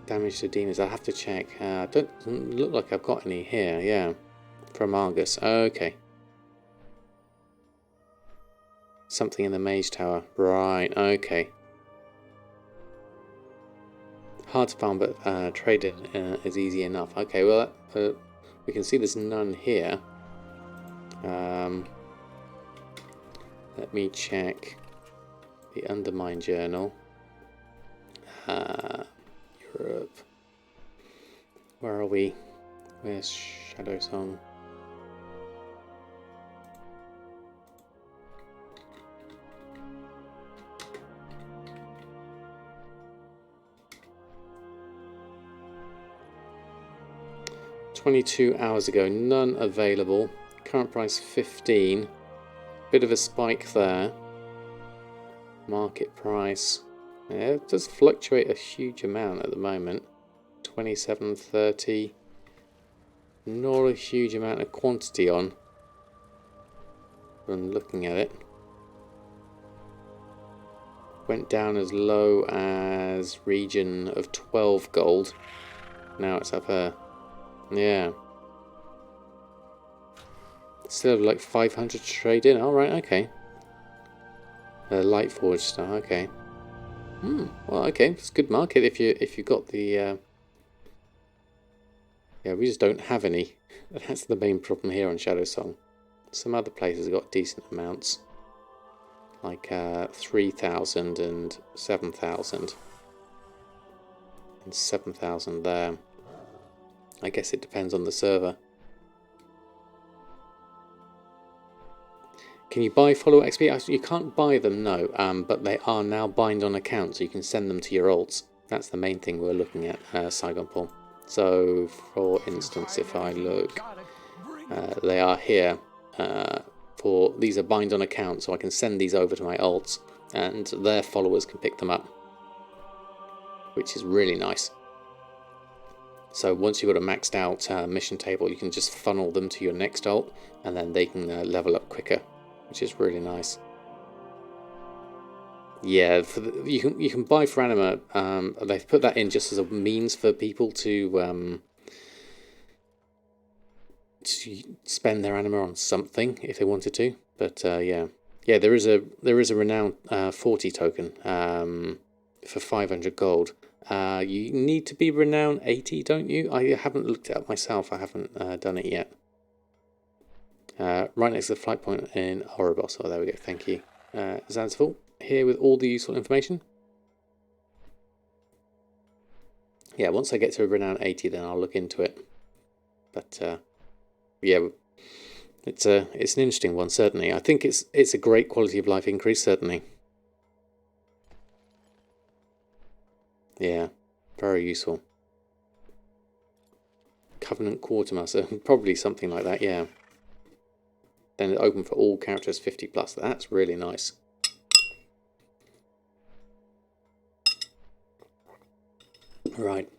Damage to demons. I have to check. Doesn't look like I've got any here. Yeah, from Argus. Okay. Something in the Mage Tower. Right. Okay. Hard to farm, but trading is easy enough. Okay. Well, we can see there's none here. Let me check the Undermine Journal. Europe. Where are we? Where's Shadow Song? $22 hours ago, none available. Current price 15. Bit of a spike there. Market price. Yeah, it does fluctuate a huge amount at the moment. 27.30. Not a huge amount of quantity on. From looking at it. Went down as low as region of 12 gold. Now it's up here. Yeah. Still have like 500 to trade in. Alright, okay. Light Forge stuff, okay. Well, okay, it's a good market if you got the yeah, we just don't have any. That's the main problem here on Shadow Song. Some other places have got decent amounts. Like 3,000 and 7,000. And 7,000 there. I guess it depends on the server. Can you buy follow XP? You can't buy them, no, but they are now bind on account, so you can send them to your alts. That's the main thing we're looking at, Saigon Paul. So, for instance, if I look, they are here. These are bind on account, so I can send these over to my alts, and their followers can pick them up, which is really nice. So once you've got a maxed out mission table, you can just funnel them to your next alt, and then they can level up quicker, which is really nice. Yeah, you can buy for anima. They've put that in just as a means for people to spend their anima on something if they wanted to. But yeah, there is a renown 40 token for 500 gold. You need to be renown 80, don't you? I haven't looked it up myself. I haven't done it yet. Right next to the flight point in Oribos. Oh, there we go. Thank you. Zanzibar, here with all the useful information. Yeah, once I get to a renown 80, then I'll look into it. But yeah, it's an interesting one, certainly. I think it's a great quality of life increase, certainly. Yeah, very useful. Covenant Quartermaster, probably something like that, yeah. Then it's open for all characters 50 plus. That's really nice. Right.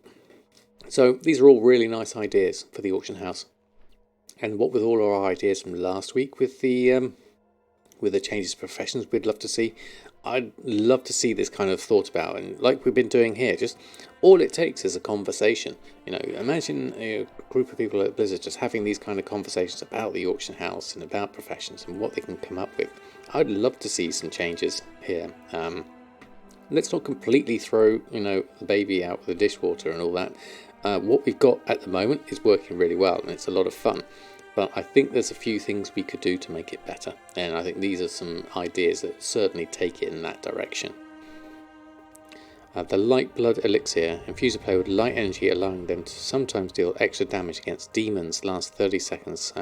So these are all really nice ideas for the auction house. And what with all our ideas from last week with the changes to professions we'd love to see, I'd love to see this kind of thought about, and like we've been doing here, just all it takes is a conversation. You know, imagine a group of people at Blizzard just having these kind of conversations about the auction house and about professions and what they can come up with. I'd love to see some changes here. Let's not completely throw, the baby out with the dishwater and all that. What we've got at the moment is working really well and it's a lot of fun. But I think there's a few things we could do to make it better. And I think these are some ideas that certainly take it in that direction. The Light Blood Elixir. Infuse a player with light energy, allowing them to sometimes deal extra damage against demons. Last 30 seconds.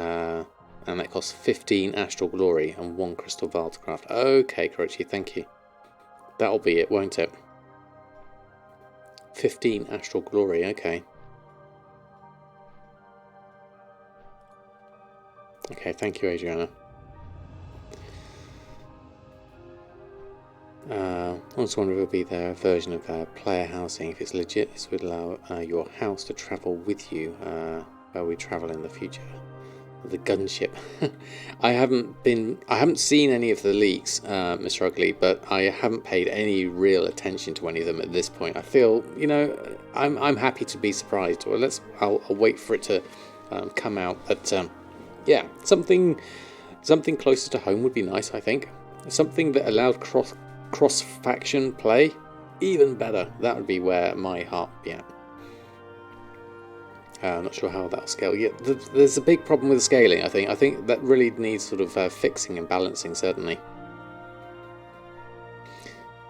And that costs 15 Astral Glory and 1 Crystal Vial to craft. Okay, Korochi, thank you. That'll be it, won't it? 15 Astral Glory, okay. Okay, thank you, Adriana. I was wondering if it would be their version of player housing. If it's legit, this would allow your house to travel with you while we travel in the future. The gunship. I haven't seen any of the leaks, Mr. Ugly, but I haven't paid any real attention to any of them at this point. I feel, you know, I'm happy to be surprised. Well, I'll wait for it to come out. But yeah, something closer to home would be nice. I think something that allowed cross-faction play, even better. That would be where my heart would be at. I'm not sure how that'll scale. Yeah, there's a big problem with the scaling, I think. I think that really needs sort of fixing and balancing, certainly.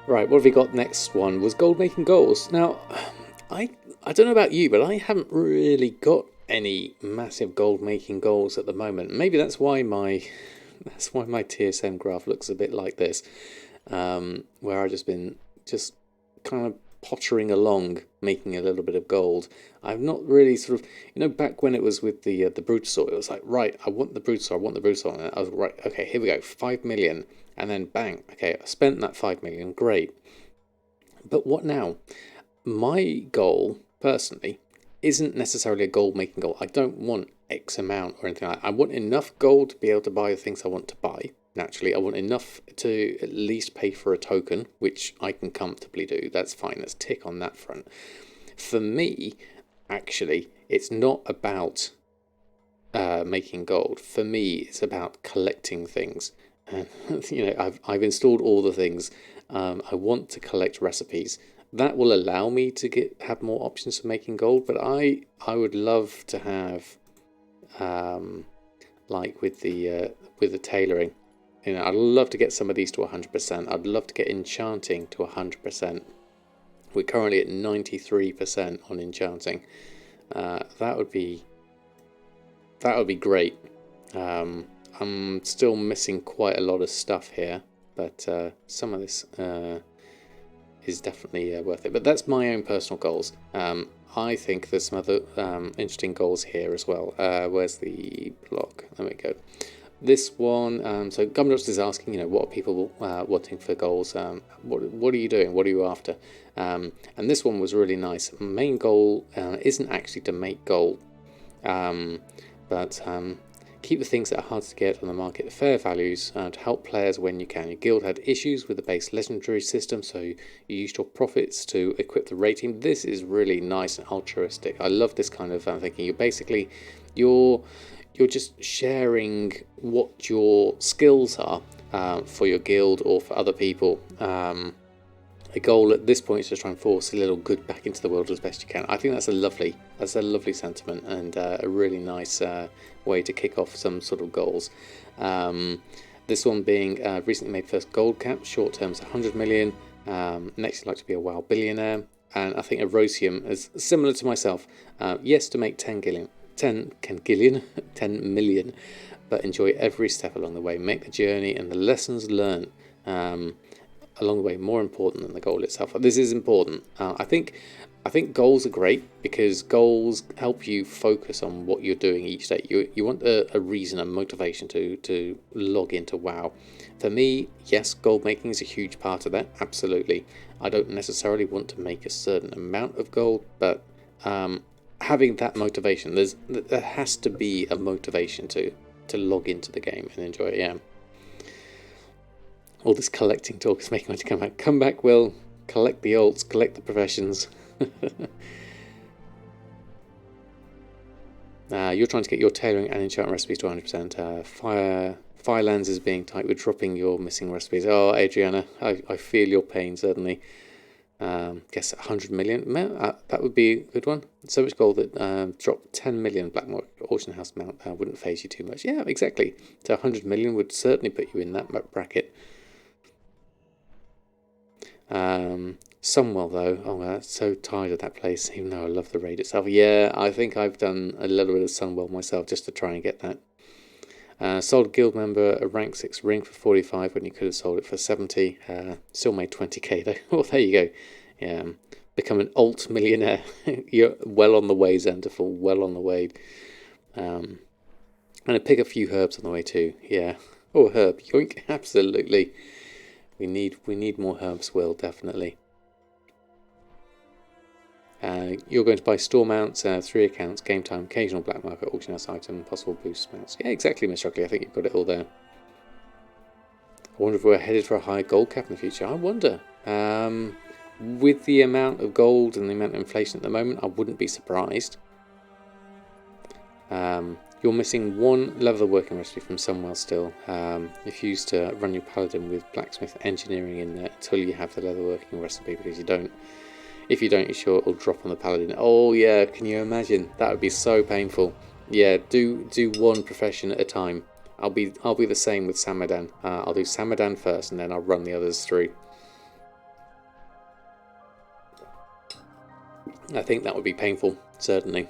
Right, what have we got next one? Was gold making goals. Now, I don't know about you, but I haven't really got any massive gold making goals at the moment. Maybe that's why my TSM graph looks a bit like this, where I've just been kind of pottering along, making a little bit of gold. I've not really sort of, you know, back when it was with the Brutosaur, it was like, right, I want the Brutosaur, and I was right, okay, here we go, 5 million, and then bang, okay, I spent that 5 million, great. But what now? My goal, personally, isn't necessarily a gold making goal. I don't want X amount or anything like that. I want enough gold to be able to buy the things I want to buy. Naturally, I want enough to at least pay for a token, which I can comfortably do. That's fine. Let's tick on that front. For me, actually, it's not about making gold. For me, it's about collecting things. And you know, I've installed all the things. I want to collect recipes. That will allow me to have more options for making gold. But I would love to have, like with the tailoring. You know, I'd love to get some of these to 100%. I'd love to get enchanting to 100%. We're currently at 93% on enchanting. That would be great. I'm still missing quite a lot of stuff here, but some of this is definitely worth it. But that's my own personal goals. I think there's some other interesting goals here as well. Where's the block? There we go. This one, so Gumdrops is asking, you know, what are people wanting for goals? What are you doing? What are you after? And this one was really nice. Main goal isn't actually to make gold, but keep the things that are hard to get on the market at fair values to help players when you can. Your guild had issues with the base legendary system, so you used your profits to equip the rating. This is really nice and altruistic. I love this kind of thinking. You're just sharing what your skills are for your guild or for other people. A goal at this point is to try and force a little good back into the world as best you can. I think that's a lovely sentiment and a really nice way to kick off some sort of goals. This one being recently made first gold cap, short terms 100 million. Next, you'd like to be a WoW billionaire. And I think Erosium is similar to myself. Yes, to make 10 million, but enjoy every step along the way. Make the journey and the lessons learned along the way more important than the goal itself. This is important. I think goals are great because goals help you focus on what you're doing each day. You want a reason, a motivation to log into WoW. For me, yes, gold making is a huge part of that. Absolutely. I don't necessarily want to make a certain amount of gold, but having that motivation, there has to be a motivation to log into the game and enjoy it. Yeah. All this collecting talk is making me come back. Come back, Will. Collect the alts, collect the professions. You're trying to get your tailoring and enchantment recipes to 100%. Firelands is being tight. We're dropping your missing recipes. Oh, Adriana, I feel your pain, certainly. Guess 100 million. That would be a good one. So much gold that dropped 10 million Blackmore Auction House mount wouldn't phase you too much. Yeah, exactly. So 100 million would certainly put you in that bracket. Sunwell though, oh, I'm so tired of that place, even though I love the raid itself. Yeah, I think I've done a little bit of Sunwell myself just to try and get that. Sold a guild member a rank 6 ring for 45 when you could have sold it for 70. Still made 20k though. Well, there you go. Yeah, become an alt millionaire. You're well on the way, Xanderful. Well on the way. And I pick a few herbs on the way too. Yeah. Oh, herb. Yoink. Absolutely. We need more herbs, Will, definitely. You're going to buy store mounts, 3 accounts, game time, occasional black market, auction house item, possible boost mounts. Yeah, exactly, Miss Shockley. I think you've got it all there. I wonder if we're headed for a high gold cap in the future. I wonder. With the amount of gold and the amount of inflation at the moment, I wouldn't be surprised. You're missing one leatherworking recipe from somewhere still. If you used to run your paladin with blacksmith engineering in there until you have the leatherworking recipe, because you don't. If you don't, you're sure it'll drop on the paladin. Oh yeah, can you imagine? That would be so painful. Yeah, do one profession at a time. I'll be the same with Samadan. I'll do Samadan first, and then I'll run the others through. I think that would be painful, certainly.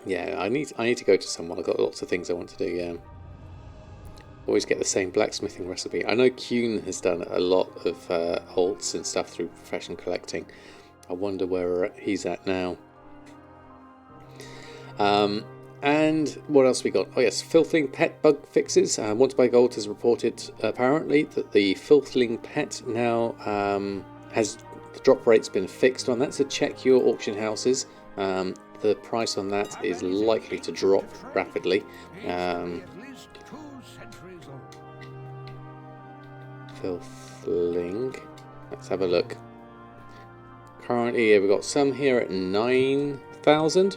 Yeah, I need to go to someone. I've got lots of things I want to do. Yeah. Always get the same blacksmithing recipe. I know Kuhn has done a lot of alts and stuff through profession collecting. I wonder where he's at now. And what else we got? Oh yes, Filthling Pet bug fixes. Want to Buy Gold has reported apparently that the Filthling Pet now has the drop rate's been fixed on that. So check your auction houses. The price on that is likely to drop rapidly. Filthling. Let's have a look. Currently, we've got some here at 9,000.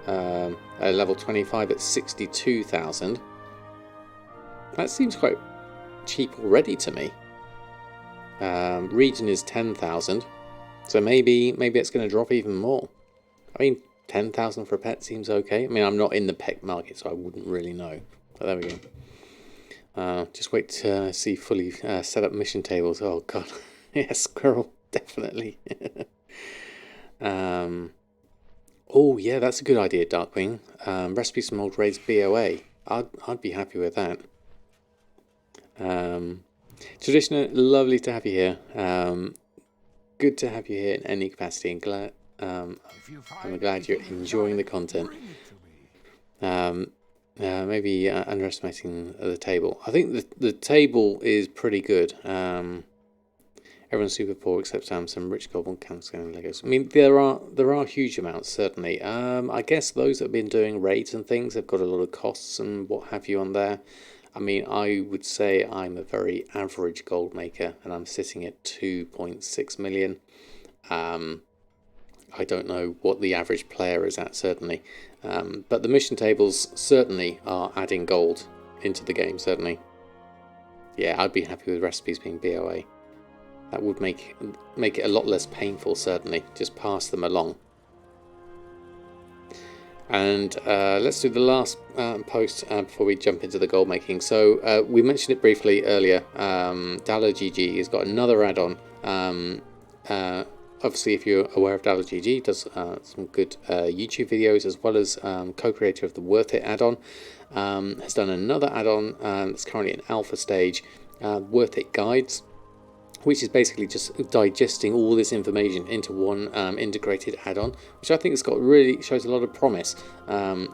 At level 25 at 62,000. That seems quite cheap already to me. Region is 10,000. So maybe it's going to drop even more. I mean, 10,000 for a pet seems okay. I mean, I'm not in the pet market, so I wouldn't really know. But there we go. Just wait to see fully set up mission tables. Oh god, yeah, squirrel, definitely. Oh yeah, that's a good idea, Darkwing. Recipes from old raids BOA. I'd be happy with that. Traditioner, lovely to have you here. Good to have you here in any capacity, and glad I'm glad you're enjoying the content. Maybe underestimating the table. I think the table is pretty good. Everyone's super poor except some rich goblin camps going Legos. I mean, there are huge amounts certainly. I guess those that have been doing raids and things have got a lot of costs and what have you on there. I mean, I would say I'm a very average gold maker, and I'm sitting at 2.6 million. I don't know what the average player is at, certainly. But the mission tables certainly are adding gold into the game, certainly. Yeah, I'd be happy with recipes being BOA. That would make it a lot less painful, certainly. Just pass them along. And let's do the last post before we jump into the gold making. So we mentioned it briefly earlier. Dollar GG has got another add-on. Obviously, if you're aware of Dollar GG, does some good YouTube videos, as well as co-creator of the Worth It add-on. Has done another add-on that's currently in alpha stage, Worth It Guides, which is basically just digesting all this information into one integrated add-on, which I think has got really shows a lot of promise.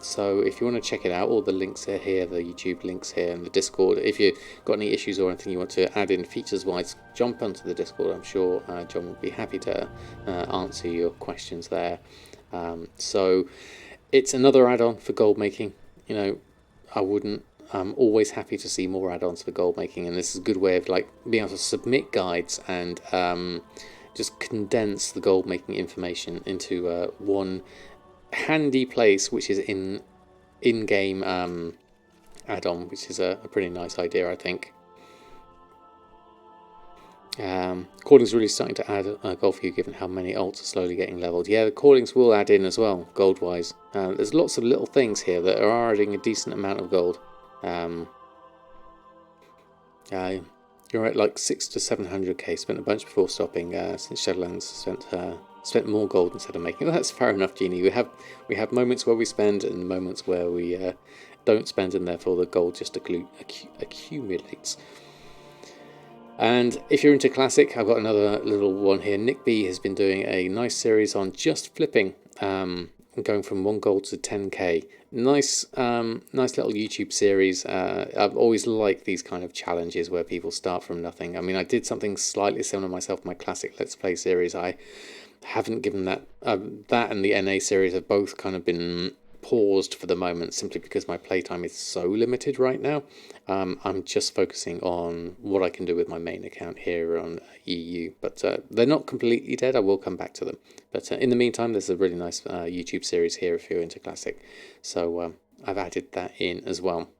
So if you want to check it out, all the links are here, the YouTube links here, and the Discord. If you've got any issues or anything you want to add in features-wise, jump onto the Discord. I'm sure John will be happy to answer your questions there. So it's another add-on for gold making. You know, I'm always happy to see more add-ons for gold making, and this is a good way of like being able to submit guides and just condense the gold making information into one handy place, which is in-game add-on, which is a pretty nice idea, I think. Calling's really starting to add gold for you, given how many alts are slowly getting leveled. Yeah, the callings will add in as well, gold-wise. There's lots of little things here that are adding a decent amount of gold. You're at like 600 to 700k. Spent a bunch before stopping since Shadowlands spent spent more gold instead of making. Well, that's fair enough, Jeannie. We have moments where we spend and moments where we don't spend, and therefore the gold just accumulates. And if you're into classic, I've got another little one here. Nick B has been doing a nice series on just flipping, going from 1 gold to 10k. Nice little YouTube series. I've always liked these kind of challenges where people start from nothing. I mean, I did something slightly similar myself, my classic Let's Play series. I haven't given that, that and the NA series have both kind of been paused for the moment, simply because my playtime is so limited right now. I'm just focusing on what I can do with my main account here on EU, but they're not completely dead. I will come back to them, but in the meantime there's a really nice YouTube series here if you're into classic, so I've added that in as well.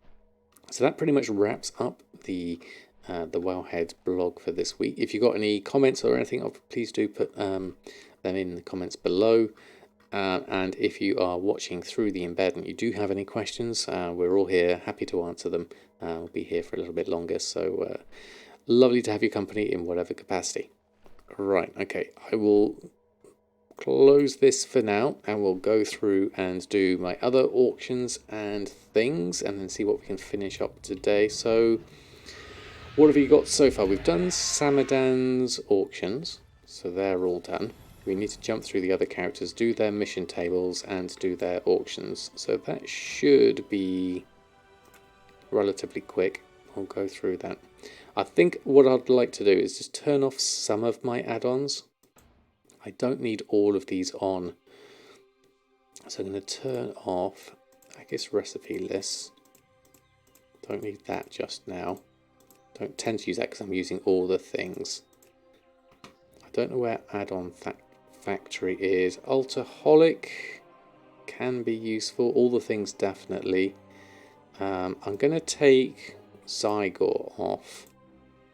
So that pretty much wraps up the Wowhead blog for this week. If you've got any comments or anything, please do put them in the comments below. And if you are watching through the embed and you do have any questions, we're all here, happy to answer them. We'll be here for a little bit longer, so lovely to have your company in whatever capacity. Right, okay, I will close this for now, and we'll go through and do my other auctions and things, and then see what we can finish up today. So, what have you got so far? We've done Samadan's auctions, so they're all done. We need to jump through the other characters, do their mission tables, and do their auctions. So that should be relatively quick. I'll go through that. I think what I'd like to do is just turn off some of my add-ons. I don't need all of these on. So I'm going to turn off, I guess, recipe lists. Don't need that just now. Don't tend to use that because I'm using all the things. I don't know where add-on factory is. Altaholic can be useful. All the things definitely. I'm going to take Zygor off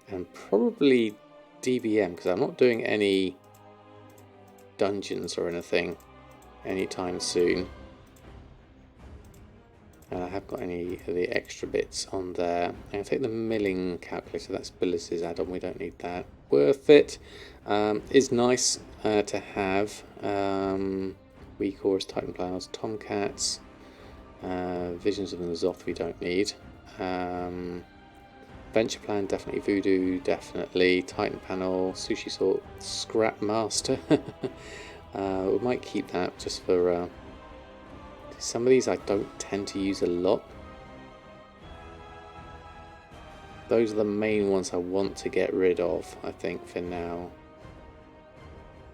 and probably DBM because I'm not doing any dungeons or anything anytime soon. And I haven't got any of the extra bits on there. I'm going to take the milling calculator. That's Billis's add-on. We don't need that. Worth it. Is nice to have. Weak Ores, Titan Plows, Tomcats, Visions of the Zoth we don't need. Venture Plan, definitely. Voodoo, definitely. Titan Panel, Sushi Sort, Scrap Master. We might keep that just for... some of these I don't tend to use a lot. Those are the main ones I want to get rid of, I think, for now.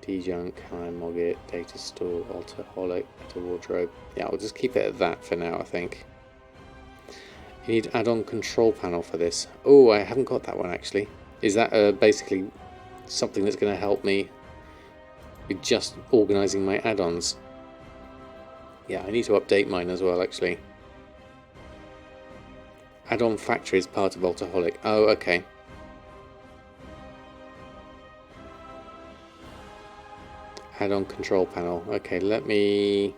D-Junk, High Mogget, Data Store, Altaholic, Better Wardrobe. Yeah, I'll just keep it at that for now, I think. You need add-on control panel for this. Oh, I haven't got that one actually. Is that basically something that's going to help me with just organising my add-ons? Yeah, I need to update mine as well actually. Add-on factory is part of Altaholic. Oh, okay. Add-on control panel. Okay, let me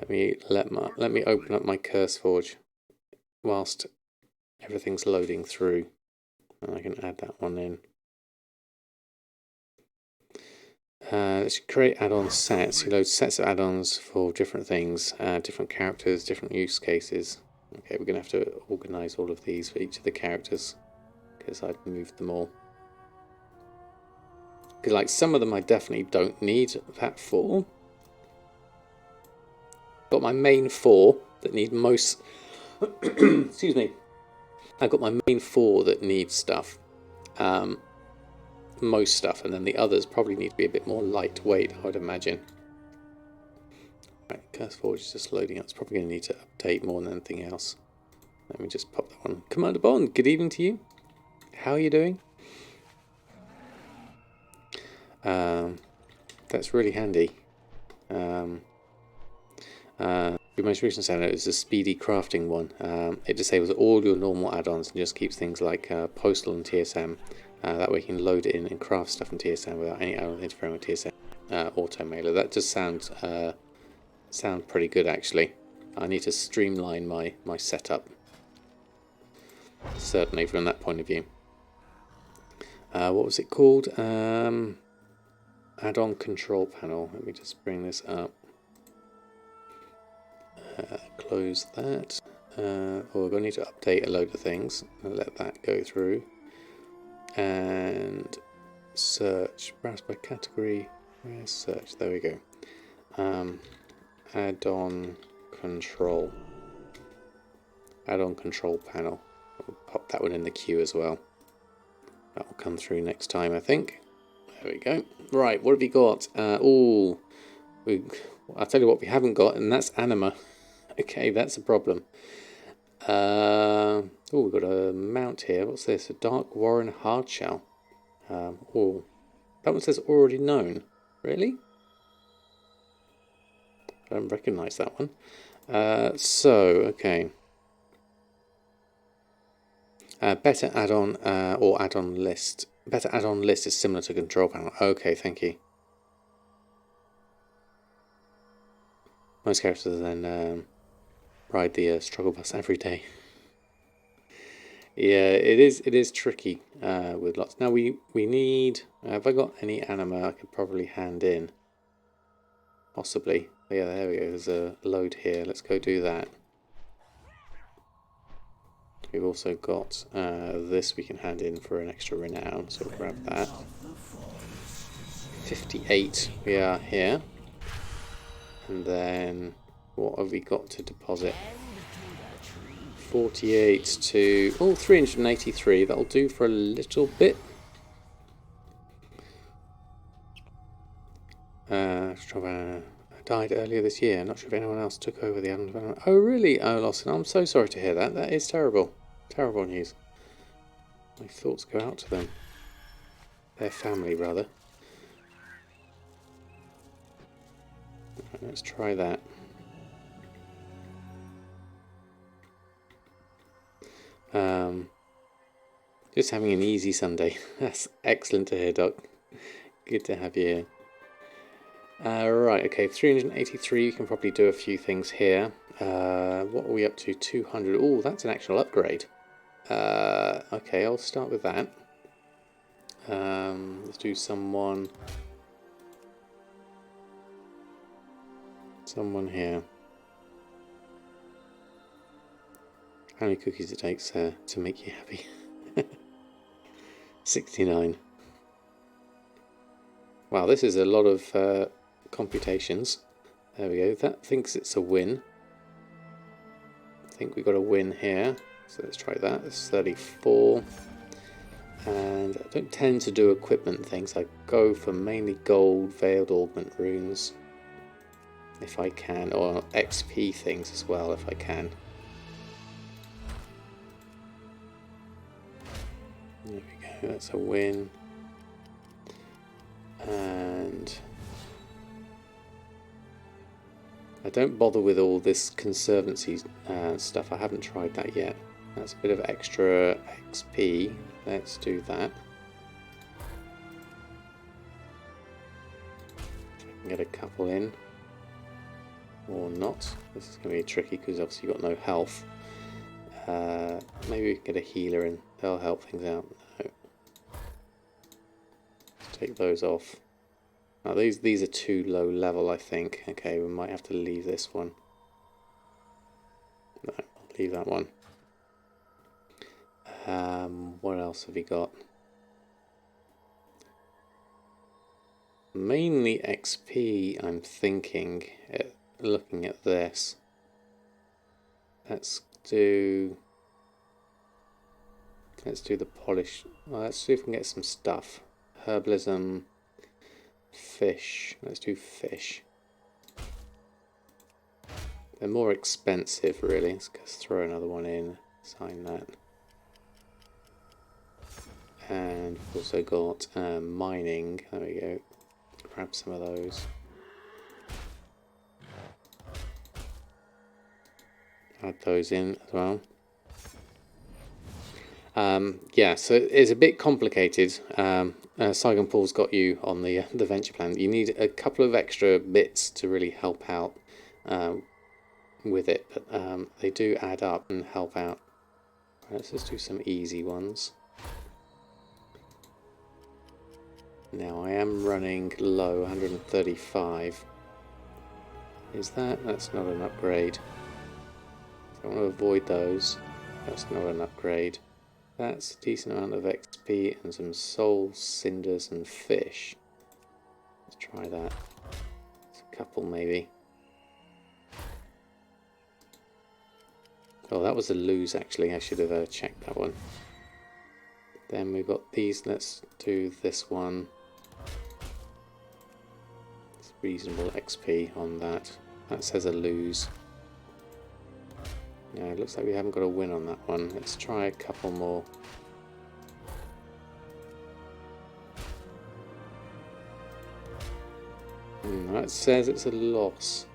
let me open up my Curse Forge whilst everything's loading through, and I can add that one in. Let's create add-on sets. You load sets of add-ons for different things, different characters, different use cases. Okay, we're going to have to organise all of these for each of the characters because I've moved them all. Because like some of them I definitely don't need that for. Got my main 4 that need most... excuse me. I've got my main 4 that need stuff. Most stuff, and then the others probably need to be a bit more lightweight, I would imagine. Right, Curse Forge is just loading up. It's probably going to need to update more than anything else. Let me just pop that one. Commander Bond, good evening to you. How are you doing? That's really handy. Your most recent standard is the speedy crafting one. It disables all your normal add-ons and just keeps things like postal and TSM. That way you can load it in and craft stuff in TSM without any add-on interfering with TSM auto mailer. That does sound pretty good actually. I need to streamline my setup, certainly from that point of view. What was it called? Add-on control panel. Let me just bring this up. Close that. We're going to need to update a load of things. I'll let that go through. And search. Browse by category. Where's search? There we go. Add-on control. Add-on control panel. We'll pop that one in the queue as well. That will come through next time, I think. There we go. Right, what have we got? I'll tell you what we haven't got, and that's anima. Okay, that's a problem. We've got a mount here. What's this? A Dark Warren Hardshell. That one says already known. Really? I don't recognise that one. Okay. Better add-on or add-on list. Better add-on list is similar to control panel. Okay, thank you. Most characters then ride the struggle bus every day. Yeah, it is tricky with lots. Now we need. Have I got any anima I could probably hand in? Possibly. Yeah, there we go. There's a load here. Let's go do that. We've also got this we can hand in for an extra renown, so we'll grab that. 58 we are here. And then what have we got to deposit? 48 to 383. That'll do for a little bit. Died earlier this year. Not sure if anyone else took over the island development. Oh really? Oh, Lawson, I'm so sorry to hear that. That is terrible. Terrible news. My thoughts go out to them. Their family, rather. Right, let's try that. Just having an easy Sunday. That's excellent to hear, Doc. Good to have you here. Right, okay, 383. You can probably do a few things here. What are we up to? 200. Oh, that's an actual upgrade. Okay, I'll start with that. Let's do someone here. How many cookies it takes to make you happy? 69. Wow, this is a lot of computations. There we go. That thinks it's a win. I think we got a win here. So let's try that. It's 34. And I don't tend to do equipment things. I go for mainly gold, veiled augment runes, if I can, or XP things as well, if I can. There we go. That's a win. And I don't bother with all this conservancy stuff. I haven't tried that yet. That's a bit of extra XP. Let's do that. If I can get a couple in. Or not. This is going to be tricky because obviously you've got no health. Maybe we can get a healer in. They'll help things out. No. Let's take those off. Now these are too low level, I think. Okay, we might have to leave this one. No, I'll leave that one. What else have we got? Mainly XP, I'm thinking, looking at this. Let's do the polish. Well, let's see if we can get some stuff. Herbalism, fish. Let's do fish. They're more expensive, really. Let's just throw another one in. Sign that. And we've also got mining. There we go. Grab some of those. Add those in as well. Yeah, so it's a bit complicated. Saigon Paul's got you on the venture plan. You need a couple of extra bits to really help out with it, but they do add up and help out. Let's just do some easy ones. Now I am running low, 135. Is that? That's not an upgrade. I want to avoid those. That's not an upgrade. That's a decent amount of XP and some soul cinders and fish. Let's try that. It's a couple maybe. Oh, that was a lose actually. I should have checked that one. Then we've got these. Let's do this one. It's reasonable XP on that. That says a lose. Yeah, it looks like we haven't got a win on that one. Let's try a couple more. That says it's a loss.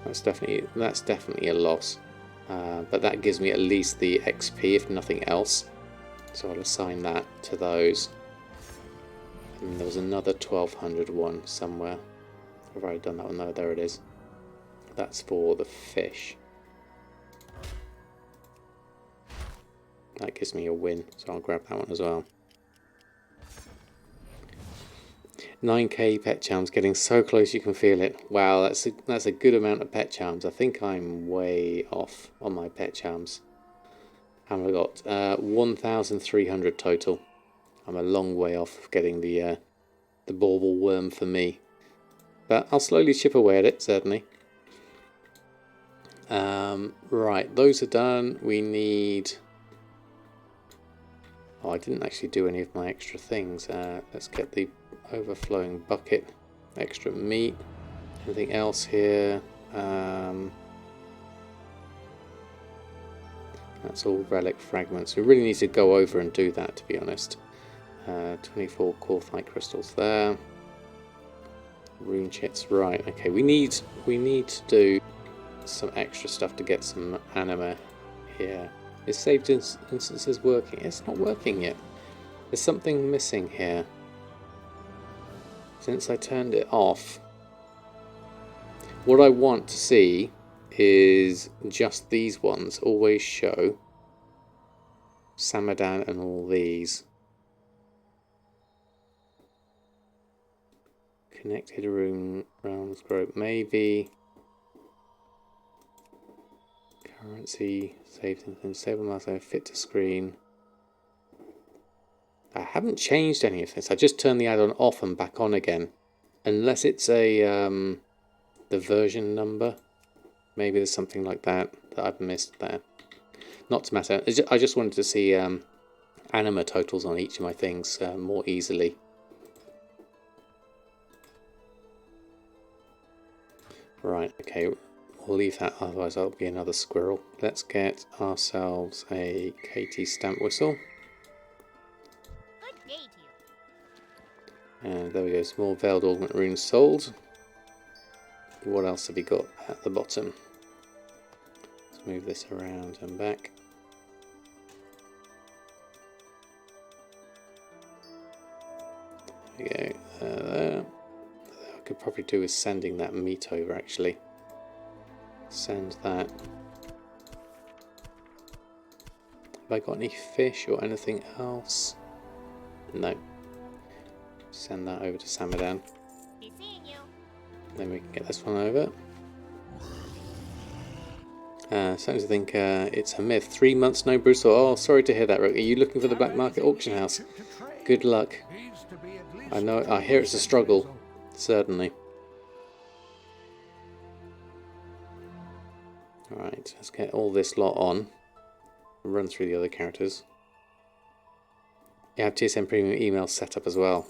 That's definitely a loss. But that gives me at least the XP, if nothing else. So I'll assign that to those. And there was another 1200 one somewhere. I've already done that one. No, there it is. That's for the fish. That gives me a win, so I'll grab that one as well. 9k pet charms, getting so close you can feel it. Wow, that's a good amount of pet charms. I think I'm way off on my pet charms. And we've got 1,300 total. I'm a long way off of getting the bauble worm for me. But I'll slowly chip away at it, certainly. Right, those are done. We need... Oh, I didn't actually do any of my extra things. Let's get the overflowing bucket. Extra meat. Anything else here? That's all relic fragments. We really need to go over and do that, to be honest. 24 quartzite crystals there. Rune chits, right? Okay, we need to do some extra stuff to get some anima here. Is saved instances working? It's not working yet. There's something missing here. Since I turned it off, what I want to see is just these ones always show Samadan and all these. Connected room rounds group, maybe. Currency, saved and stable mouse, fit to screen. I haven't changed any of this. I just turned the add-on off and back on again. Unless it's a the version number. Maybe there's something like that I've missed there. Not to matter. I just wanted to see anima totals on each of my things more easily. Right, okay. We'll leave that, otherwise that'll be another squirrel. Let's get ourselves a Katie stamp whistle. Good day to you. And there we go, some more veiled augment runes sold. What else have we got at the bottom? Let's move this around and back. There we go, there. I could probably do with sending that meat over actually. Send that. Have I got any fish or anything else? No. Send that over to Samadan. Be seeing you. Then we can get this one over. Starting to think it's a myth. 3 months no Bruce. Oh, sorry to hear that, Rook. Are you looking for the black market auction house? Good luck. I know. I hear it's a struggle. Certainly. Alright, let's get all this lot on. Run through the other characters. You have TSM Premium email set up as well.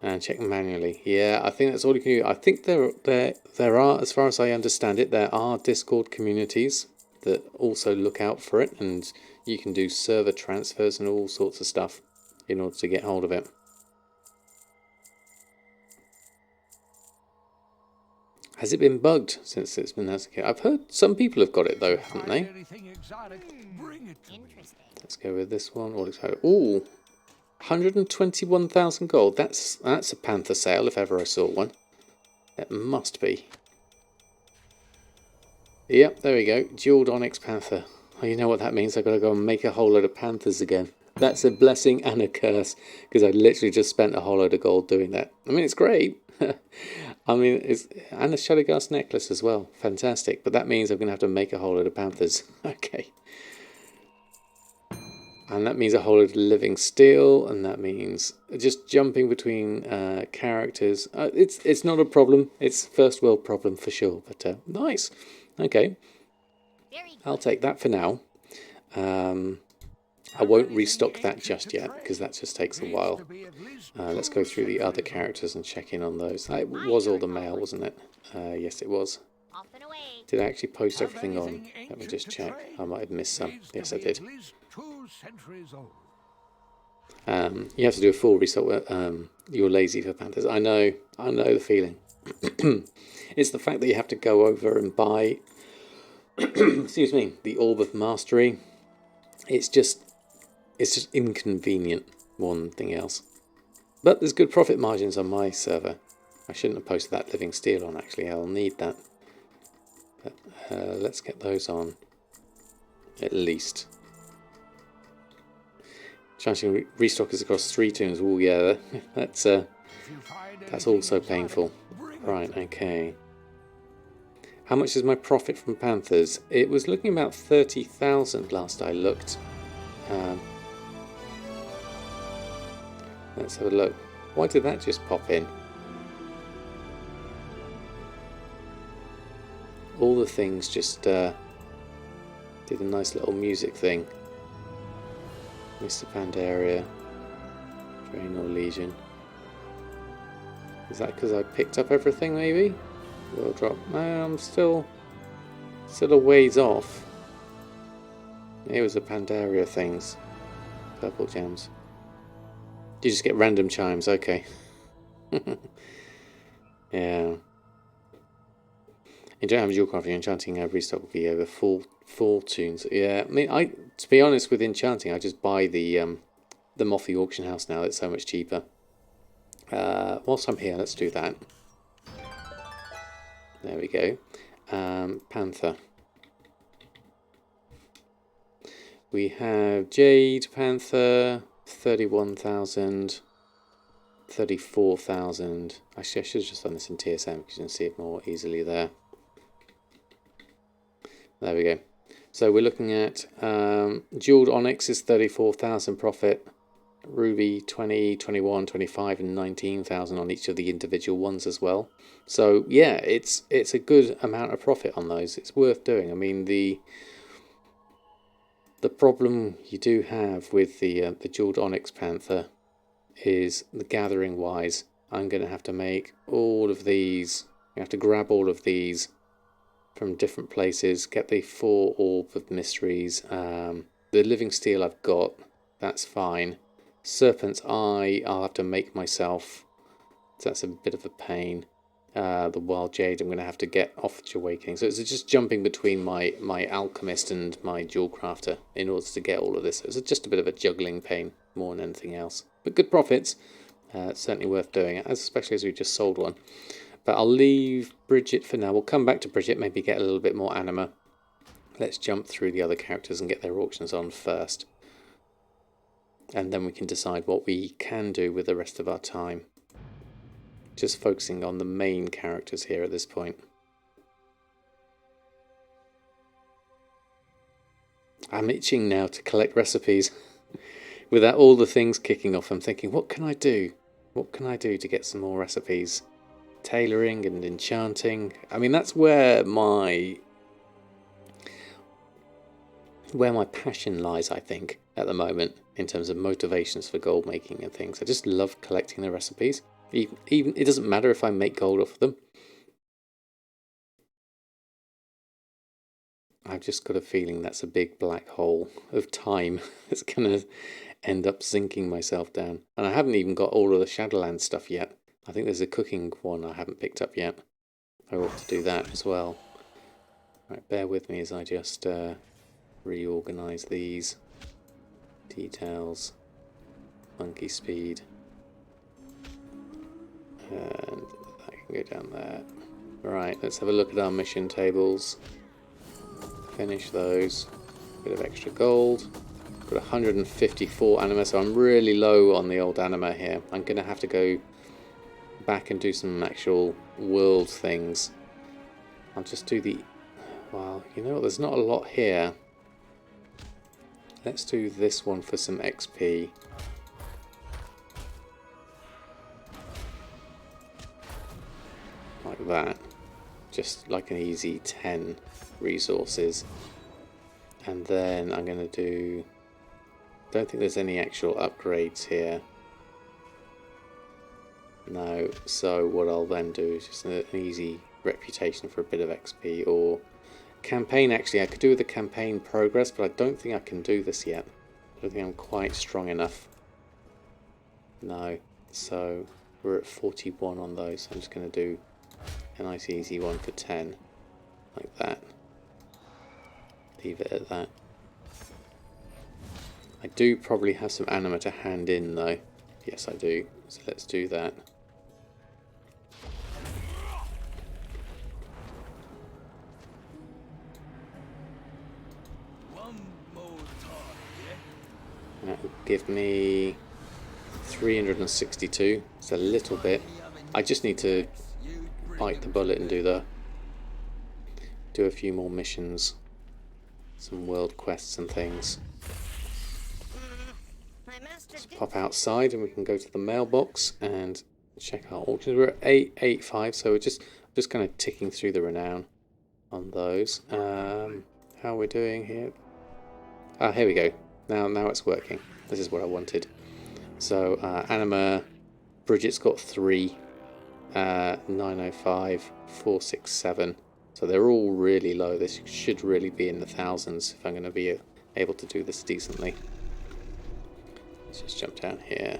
And check manually. Yeah, I think that's all you can do. I think there are, as far as I understand it, there are Discord communities that also look out for it. And you can do server transfers and all sorts of stuff in order to get hold of it. Has it been bugged since it's been executed? I've heard some people have got it though, haven't they? Let's go with this one. Ooh, 121,000 gold. That's a Panther sale if ever I saw one. It must be. Yep, there we go. Jeweled Onyx Panther. Oh, you know what that means? I've got to go and make a whole load of panthers again. That's a blessing and a curse, because I literally just spent a whole load of gold doing that. I mean, it's great. I mean, and a Shadowgast necklace as well. Fantastic. But that means I'm going to have to make a whole load of panthers. Okay. And that means a whole load of living steel, and that means just jumping between characters. It's not a problem. It's first world problem for sure. But nice. Okay. I'll take that for now. I won't restock that just yet, because that just takes a while. Let's go through the other characters and check in on those. It was all the mail, wasn't it? Yes, it was. Did I actually post everything on? Let me just check. I might have missed some. Yes, I did. You have to do a full restock. You're lazy for Panthers. I know the feeling. It's the fact that you have to go over and buy, excuse me, the Orb of Mastery. It's just inconvenient more than anything else. But there's good profit margins on my server. I shouldn't have posted that living steel on, actually. I'll need that. But let's get those on, at least. Charging restockers across 3 tombs. Oh yeah, that's also painful. Right, okay. How much is my profit from Panthers? It was looking about 30,000 last I looked. Let's have a look. Why did that just pop in? All the things just did a nice little music thing. Mr. Pandaria, Draenor Legion. Is that because I picked up everything, maybe? Will drop. No, I'm still a ways off. Here was the Pandaria things. Purple gems. You just get random chimes, okay. Yeah. You don't have Jewelcrafting. Enchanting restock will be over full tunes. Yeah, I mean, to be honest, with Enchanting, I just buy the Mothy auction house now. It's so much cheaper. Whilst I'm here, let's do that. There we go. Panther. We have Jade Panther, 31,000, 34,000. Actually, I should have just done this in TSM because you can see it more easily there. There we go. So we're looking at Jeweled Onyx is 34,000 profit. Ruby 20, 21, 25 and 19,000 on each of the individual ones as well. So yeah, it's a good amount of profit on those. It's worth doing. I mean, the problem you do have with the Jeweled Onyx Panther is the gathering wise. I'm going to have to make all of these. You have to grab all of these from different places. Get the 4 Orb of Mysteries. The living steel I've got. That's fine. Serpent's Eye I'll have to make myself, so that's a bit of a pain. The Wild Jade I'm going to have to get off Jewelcrafting. So it's just jumping between my Alchemist and my Jewelcrafter in order to get all of this. It's just a bit of a juggling pain more than anything else. But good profits, certainly worth doing, especially as we just sold one. But I'll leave Bridget for now. We'll come back to Bridget, maybe get a little bit more anima. Let's jump through the other characters and get their auctions on first. And then we can decide what we can do with the rest of our time. Just focusing on the main characters here at this point. I'm itching now to collect recipes. Without all the things kicking off, I'm thinking, what can I do? What can I do to get some more recipes? Tailoring and enchanting. I mean, that's where my passion lies, I think, at the moment, in terms of motivations for gold making and things. I just love collecting the recipes. Even it doesn't matter if I make gold off of them. I've just got a feeling that's a big black hole of time that's going to end up sinking myself down. And I haven't even got all of the Shadowlands stuff yet. I think there's a cooking one I haven't picked up yet. I ought to do that as well. Right, bear with me as I just reorganize these details. Monkey speed. And that can go down there. Right, let's have a look at our mission tables. finish those. Bit of extra gold. Got 154 anima, so I'm really low on the old anima here. I'm going to have to go back and do some actual world things. I'll just do the... Well, you know what, there's not a lot here. Let's do this one for some XP. Like that. Just like an easy 10 resources. And then I'm going to do... Don't think there's any actual upgrades here. No, so what I'll then do is just an easy reputation for a bit of XP, or campaign. Actually, I could do with the campaign progress, but I don't think I can do this yet. I don't think I'm quite strong enough. No, so we're at 41 on those. I'm just going to do a nice easy one for 10, like that. Leave it at that. I do probably have some anima to hand in though. Yes, I do. So let's do that. One more time, yeah? That will give me 362. It's a little bit. I just need to bite the bullet and do a few more missions. Some world quests and things. Let's pop outside and we can go to the mailbox and check our auctions. We're at 885, so we're just kind of ticking through the renown on those. How are we doing here? Ah, here we go. Now it's working. This is what I wanted. So anima, Bridget's got 3, 905, 467. So they're all really low. This should really be in the thousands if I'm going to be able to do this decently. Let's just jump down here.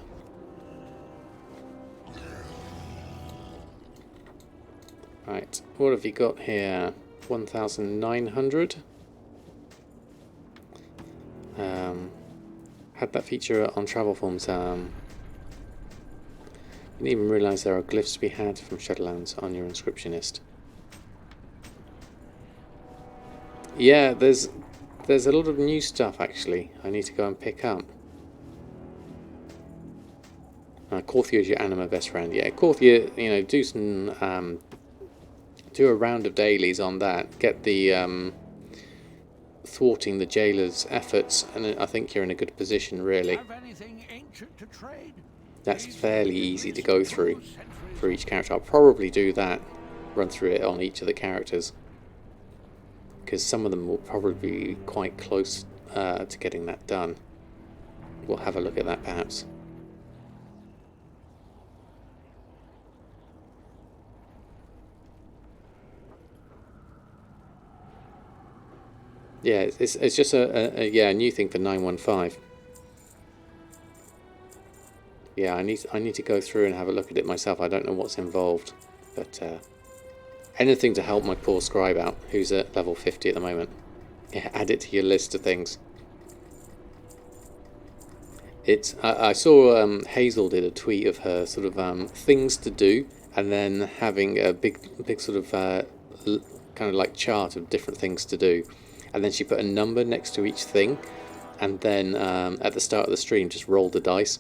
Right, what have you got here? 1,900. Had that feature on travel forms. Didn't even realise there are glyphs to be had from Shadowlands on your inscriptionist. Yeah, there's a lot of new stuff actually. I need to go and pick up. Korthia is your anima best friend. Yeah, Korthia, you know, do some do a round of dailies on that. Get the thwarting the jailer's efforts, and I think you're in a good position really. Have anything ancient to trade? That's fairly easy to go through for each character. I'll probably do that, run through it on each of the characters, because some of them will probably be quite close to getting that done. We'll have a look at that perhaps. Yeah, it's just a new thing for 915. Yeah, I need to go through and have a look at it myself. I don't know what's involved, but anything to help my poor scribe out, who's at level 50 at the moment. Yeah, add it to your list of things. It's I saw Hazel did a tweet of her sort of things to do, and then having a big sort of kind of like chart of different things to do. And then she put a number next to each thing, and then at the start of the stream just rolled the dice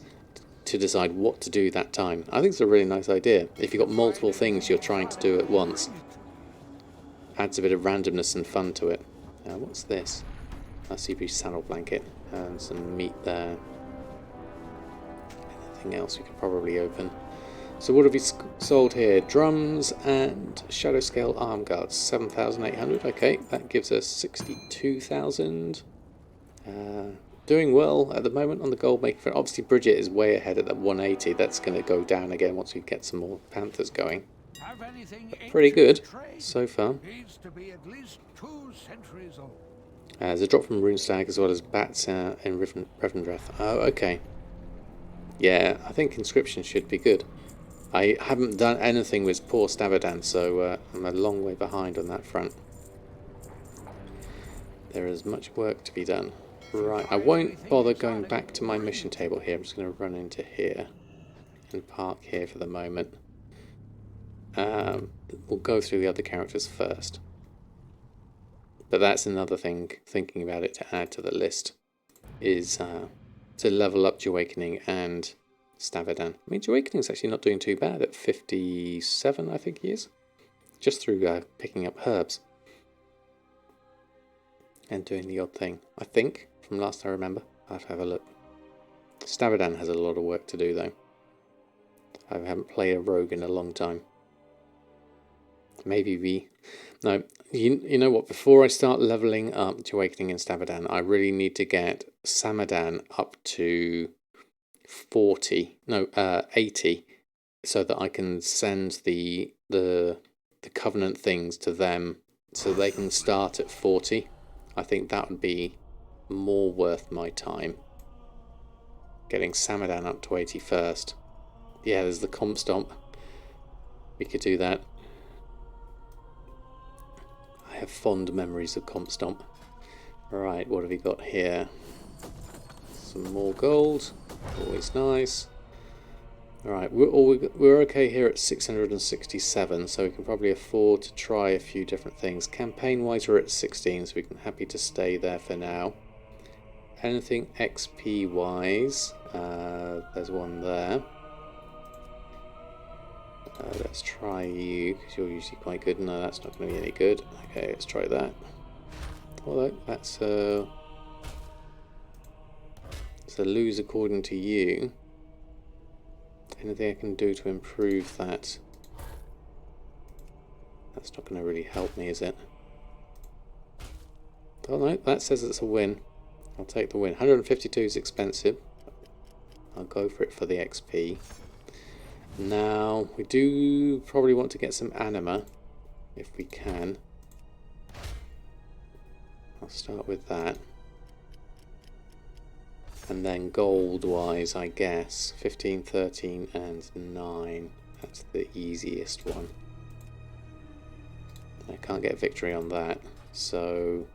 to decide what to do that time. I think it's a really nice idea. If you've got multiple things you're trying to do at once, adds a bit of randomness and fun to it. What's this? A CP saddle blanket and some meat there. Anything else we could probably open? So what have we sold here? Drums and shadow scale arm guards, 7,800. Okay, that gives us 62,000. Doing well at the moment on the Goldmaking front. Obviously Bridget is way ahead at that 180. That's going to go down again once we get some more Panthers going. Have anything Pretty good ancient to trade? so far. Needs to be at least 2 centuries old. There's a drop from Runestag as well as bats in Revendreth. Oh, okay. Yeah, I think inscription should be good. I haven't done anything with poor Samadan, so I'm a long way behind on that front. There is much work to be done. Right, I won't bother going back to my mission table here. I'm just going to run into here and park here for the moment. We'll go through the other characters first. But that's another thing, thinking about it to add to the list, is to level up Jewelcrafting and Samadan. I mean, Jewelcrafting's actually not doing too bad at 57, I think he is. Just through picking up herbs. And doing the odd thing, I think, from last I remember. I'll have to have a look. Samadan has a lot of work to do, though. I haven't played a rogue in a long time. Maybe we... No, you know what? Before I start leveling up Jewelcrafting and Samadan, I really need to get Samadan up to 40, no, 80, so that I can send the Covenant things to them, so they can start at 40. I think that would be more worth my time. Getting Samadan up to 80 first. Yeah, there's the comp stomp. We could do that. I have fond memories of comp stomp. Right, what have we got here? Some more gold. Always nice. Alright, we're okay here at 667, so we can probably afford to try a few different things. Campaign-wise, we're at 16, so we can happy to stay there for now. Anything XP-wise, there's one there. Let's try you, because you're usually quite good. No, that's not going to be any good. Okay, let's try that. Although, that's a lose according to you. Anything I can do to improve that? That's not going to really help me, is it? Oh no, that says it's a win. I'll take the win. 152 is expensive. I'll go for it for the XP. Now, we do probably want to get some anima, if we can. I'll start with that. And then gold-wise, I guess, 15, 13, and 9. That's the easiest one. I can't get a victory on that, so...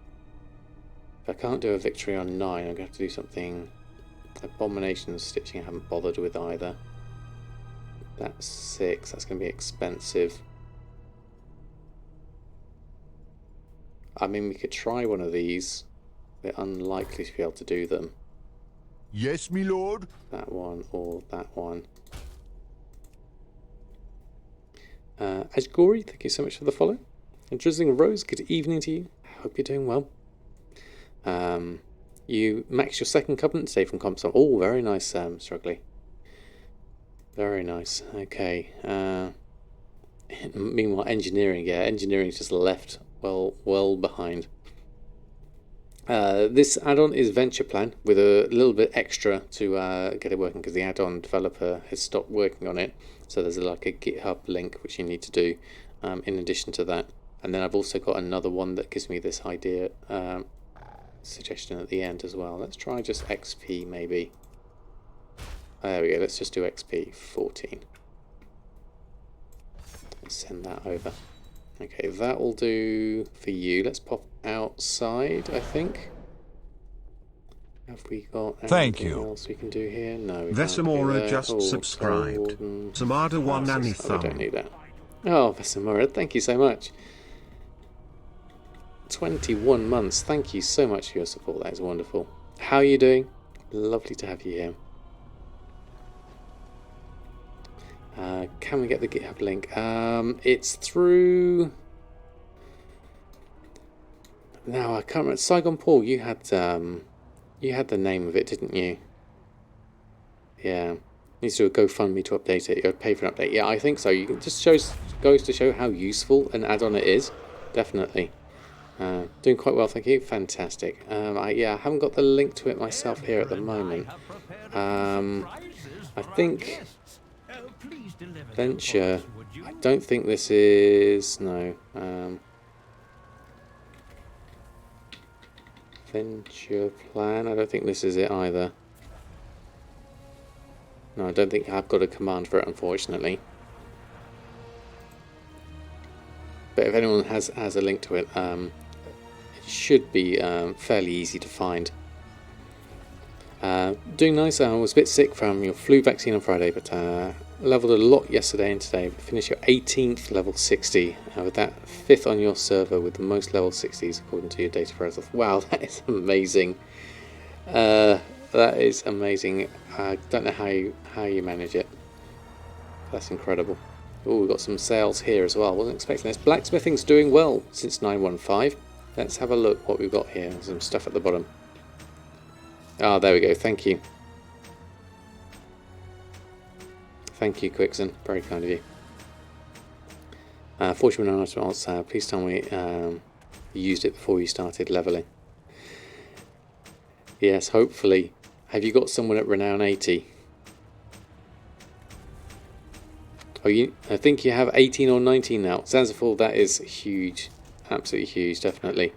If I can't do a victory on 9, I'm going to have to do something... Abomination stitching I haven't bothered with either. That's 6, that's going to be expensive. I mean, we could try one of these. We're unlikely to be able to do them. Yes, me lord. That one or that one. Ajgori, thank you so much for the follow. And Drizzling Rose, good evening to you. Hope you're doing well. You maxed your second covenant today from Compsol. Oh, very nice, Struggly. Very nice. Okay. Meanwhile, engineering, yeah, engineering's just left well behind. This add-on is Venture Plan with a little bit extra to get it working, because the add-on developer has stopped working on it. So there's like a GitHub link which you need to do in addition to that. And then I've also got another one that gives me this idea suggestion at the end as well. Let's try just XP maybe. There we go, let's just do XP 14. Let's send that over. Okay, that will do for you. Let's pop outside, I think. Have we got anything else we can do here? No, we can't. Vesamora just subscribed. Samada one nanny thumb. I don't need that. Oh, Vesamora, thank you so much. 21 months. Thank you so much for your support. That is wonderful. How are you doing? Lovely to have you here. Can we get the GitHub link? It's through... Now I can't remember. Saigon Paul, you had the name of it, didn't you? Yeah. Needs to do a GoFundMe to update it. You pay for an update. Yeah, I think so. You can just goes to show how useful an add-on it is. Definitely. Doing quite well, thank you. Fantastic. I haven't got the link to it myself here at the moment. I think Venture. I don't think this is no. Venture Plan. I don't think this is it either. No, I don't think I've got a command for it, unfortunately. But if anyone has a link to it, it should be fairly easy to find. Doing nice. I was a bit sick from your flu vaccine on Friday, but leveled a lot yesterday and today. Finish your 18th level 60 with that 5th on your server with the most level 60s according to your data process. Wow, that is amazing. That is amazing. I don't know how you manage it. That's incredible. Oh, we've got some sales here as well. Wasn't expecting this. Blacksmithing's doing well since 915. Let's have a look what we've got here. There's some stuff at the bottom. Ah, there we go. Thank you. Thank you, Quixon. Very kind of you. 41 response. Please tell me you used it before you started leveling. Yes, hopefully. Have you got someone at Renown 80? Oh, I think you have 18 or 19 now. Zanzibar, that is huge. Absolutely huge, definitely.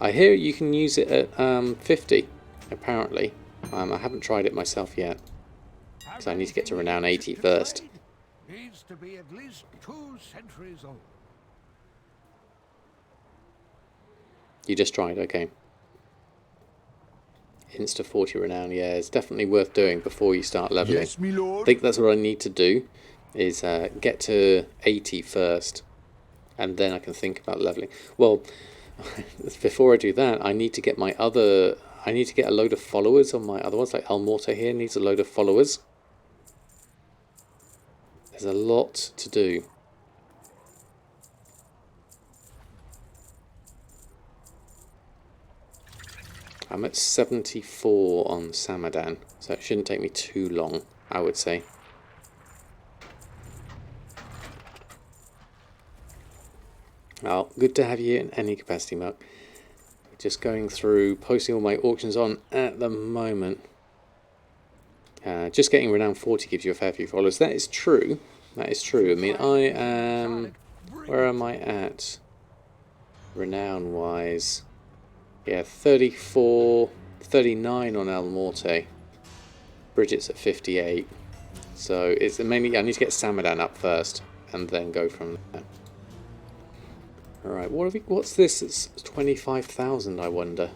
I hear you can use it at 50, apparently. I haven't tried it myself yet. So I need to get to Renown 80 first. Needs to be at least 2 centuries old. You just tried, okay. Insta 40 Renown, yeah, it's definitely worth doing before you start leveling. Yes, my lord. I think that's what I need to do, is get to 80 first, and then I can think about leveling. Well, before I do that, I need to get my other... I need to get a load of followers on my other ones, like El Morto here needs a load of followers. There's a lot to do. I'm at 74 on Samadan, so it shouldn't take me too long, I would say. Oh, good to have you in any capacity, Mark. Just going through, posting all my auctions on at the moment. Just getting Renown 40 gives you a fair few followers. That is true. That is true. I mean, I am... Where am I at? Renown-wise... Yeah, 34, 39 on El Morte. Bridget's at 58. So it's mainly I need to get Samadan up first and then go from there. Alright, what's this? It's 25,000, I wonder.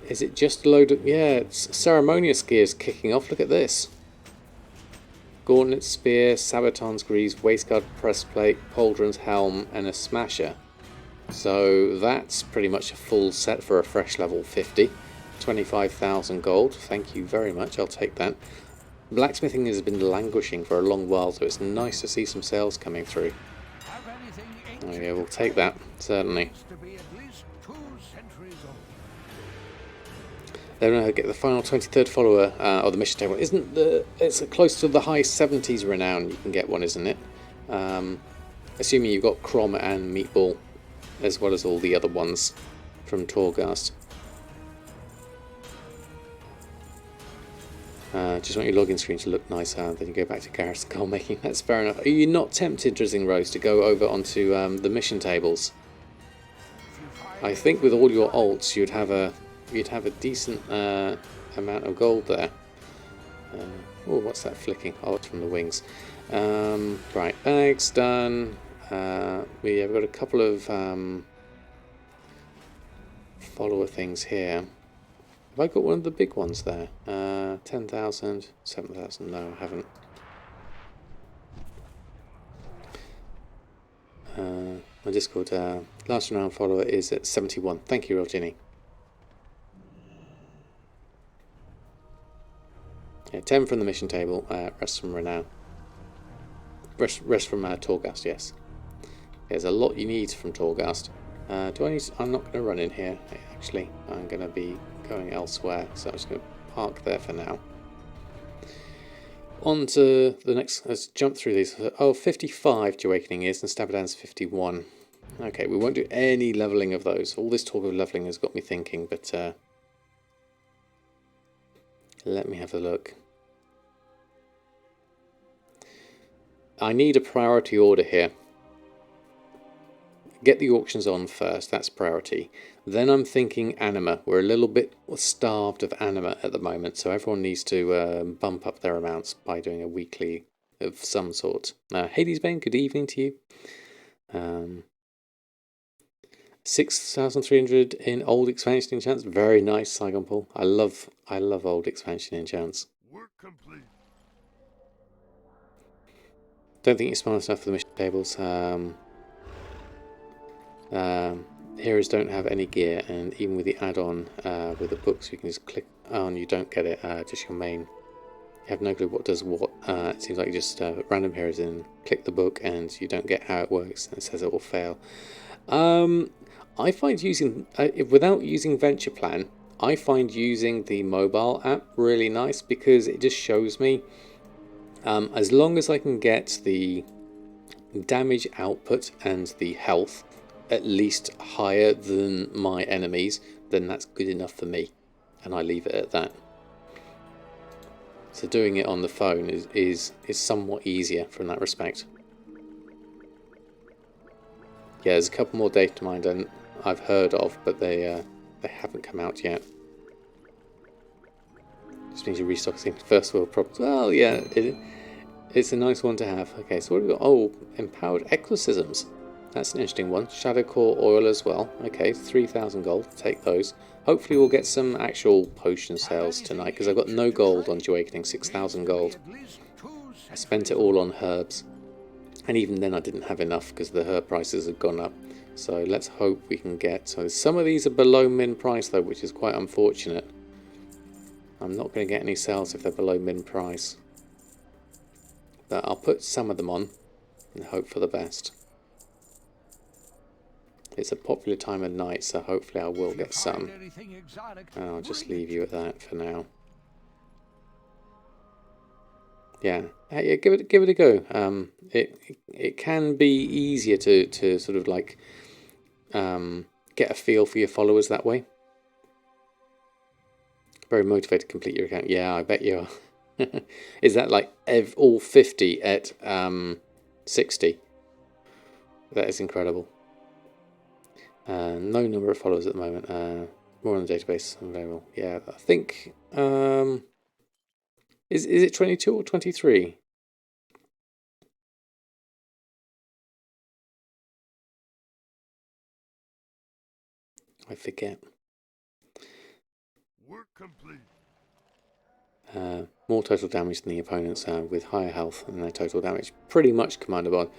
Is it just a load of... Yeah, it's ceremonious gears kicking off. Look at this. Gauntlet, spear, Sabaton's greaves, waistguard, breastplate, pauldron's helm, and a smasher. So that's pretty much a full set for a fresh level 50. 25,000 gold. Thank you very much. I'll take that. Blacksmithing has been languishing for a long while, so it's nice to see some sales coming through. Oh yeah, we'll take that, certainly. Then I get the final 23rd follower of the mission table. It's close to the high 70s renown you can get one, isn't it? Assuming you've got Crom and Meatball, as well as all the other ones from Torghast. Just want your login screen to look nice, then you go back to Garrison Goldmaking. That's fair enough. Are you not tempted, Drizzling Rose, to go over onto the mission tables? I think with all your alts, you'd have a decent amount of gold there. Oh, what's that flicking? Oh, it's from the wings. Right, bags done. We've got a couple of follower things here. Have I got one of the big ones there? 10,000, 7,000. No, I haven't. My Discord last round follower is at 71. Thank you, Rogini. Yeah, 10 from the mission table. Rest from Renown. Rest from Torghast. Yes. There's a lot you need from Torghast. Do I need? I'm not going to run in here. Actually, I'm going to be going elsewhere. So I'm just going to park there for now. On to the next. Let's jump through these. Oh, 55 Jewelcrafting is, and Samadan's 51. Okay, we won't do any leveling of those. All this talk of leveling has got me thinking, but let me have a look. I need a priority order here. Get the auctions on first, that's priority. Then I'm thinking anima. We're a little bit starved of anima at the moment, so everyone needs to bump up their amounts by doing a weekly of some sort. Hadesbane, good evening to you. 6,300 in old expansion enchants. Very nice, Saigon Paul. I love old expansion enchants. Work complete. Don't think you're smart enough for the mission tables. Heroes don't have any gear, and even with the add-on with the books, you can just click on. You don't get it. Just your main. You have no clue what does what. It seems like just random heroes in. Click the book, and you don't get how it works. And it says it will fail. I find using without using Venture Plan, I find using the mobile app really nice because it just shows me as long as I can get the damage output and the health at least higher than my enemies, then that's good enough for me, and I leave it at that. So doing it on the phone is somewhat easier from that respect. Yeah, there's a couple more data mined and I've heard of, but they haven't come out yet. Just means you're restocking first world problems. Well, yeah, it's a nice one to have. Okay, so what have we got? Oh, empowered exorcisms. That's an interesting one. Shadow Core oil as well. Okay, 3,000 gold. Take those. Hopefully we'll get some actual potion sales tonight because I've got no gold on Jewelcrafting. 6,000 gold. I spent it all on herbs. And even then I didn't have enough because the herb prices have gone up. So let's hope we can get... So some of these are below min price though, which is quite unfortunate. I'm not going to get any sales if they're below min price. But I'll put some of them on and hope for the best. It's a popular time of night, so hopefully I will get some. And I'll just leave you at that for now. Yeah, give it a go. It can be easier to sort of like get a feel for your followers that way. Very motivated to complete your account. Yeah, I bet you are. Is that like all 50 at 60? That is incredible. No number of followers at the moment. More on the database available. Yeah, I think is it 22 or 23? I forget. Work complete. More total damage than the opponents with higher health than their total damage. Pretty much Commander Bod.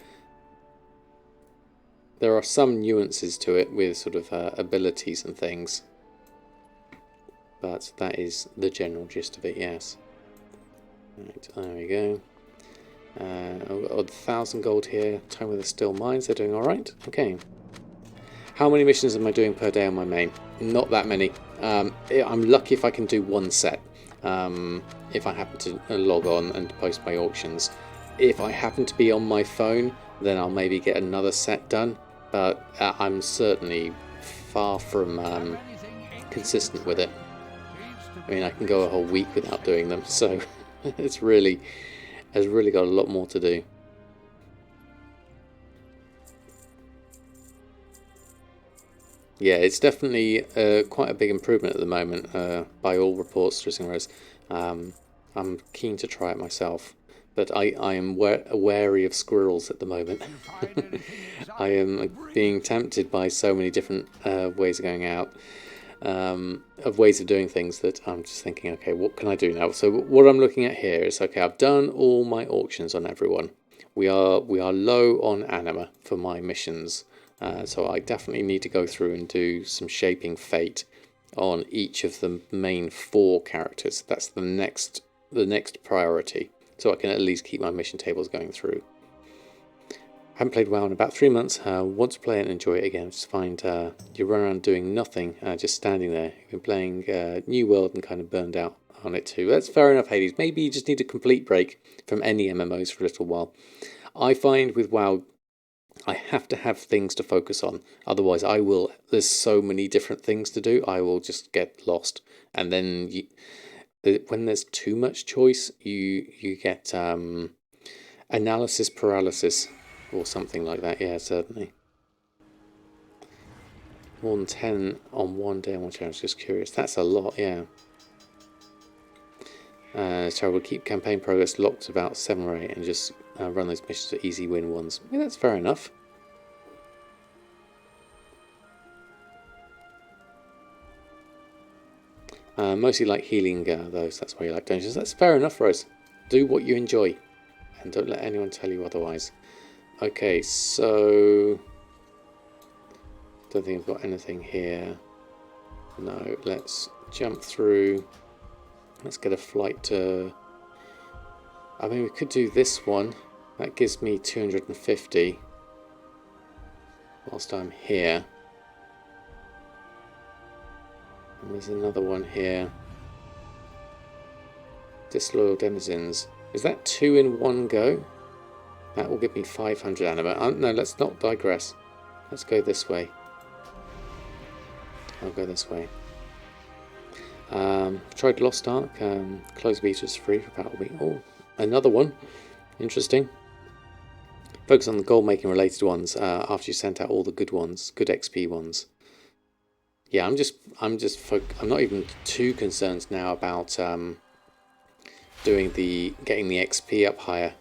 There are some nuances to it with sort of abilities and things. But that is the general gist of it, yes. Right, there we go. I've got 1,000 gold here. Time with the still mines, they're doing alright. Okay. How many missions am I doing per day on my main? Not that many. I'm lucky if I can do one set. If I happen to log on and post my auctions. If I happen to be on my phone, then I'll maybe get another set done. But I'm certainly far from consistent with it. I mean, I can go a whole week without doing them, so it's really has really got a lot more to do. Yeah, it's definitely quite a big improvement at the moment, by all reports, Dressing Rose. I'm keen to try it myself, but I am wary of squirrels at the moment. I am being tempted by so many different ways of going out, of ways of doing things that I'm just thinking, okay, what can I do now? So what I'm looking at here is, okay, I've done all my auctions on everyone. We are low on anima for my missions. So I definitely need to go through and do some shaping fate on each of the main 4 characters. That's the next priority. So I can at least keep my mission tables going through. Haven't played WoW in about 3 months. Want to play it and enjoy it again. Just find you run around doing nothing, just standing there. You've been playing New World and kind of burned out on it too. That's fair enough, Hades. Maybe you just need a complete break from any MMOs for a little while. I find with WoW, I have to have things to focus on. Otherwise, there's so many different things to do, I will just get lost. And then when there's too much choice, you get analysis paralysis or something like that. Yeah, certainly. More than 10 on one day on one challenge, just curious. That's a lot, yeah. So we'll keep campaign progress locked about 7 or 8 and just run those missions for easy win ones. Yeah, that's fair enough. Mostly like healing those. That's why you like dungeons. That's fair enough, Rose. Do what you enjoy, and don't let anyone tell you otherwise. Okay, so don't think I've got anything here. No, let's jump through. Let's get a flight to... I mean, we could do this one. That gives me 250 whilst I'm here. And there's another one here. Disloyal denizens. Is that 2 in one go? That will give me 500 anima. No, let's not digress. Let's go this way. I'll go this way. Tried Lost Ark. Closed beta is free for Battle Week. Oh, another one. Interesting. Focus on the gold making related ones after you sent out all the good ones, good XP ones. Yeah, I'm not even too concerned now about getting the XP up higher.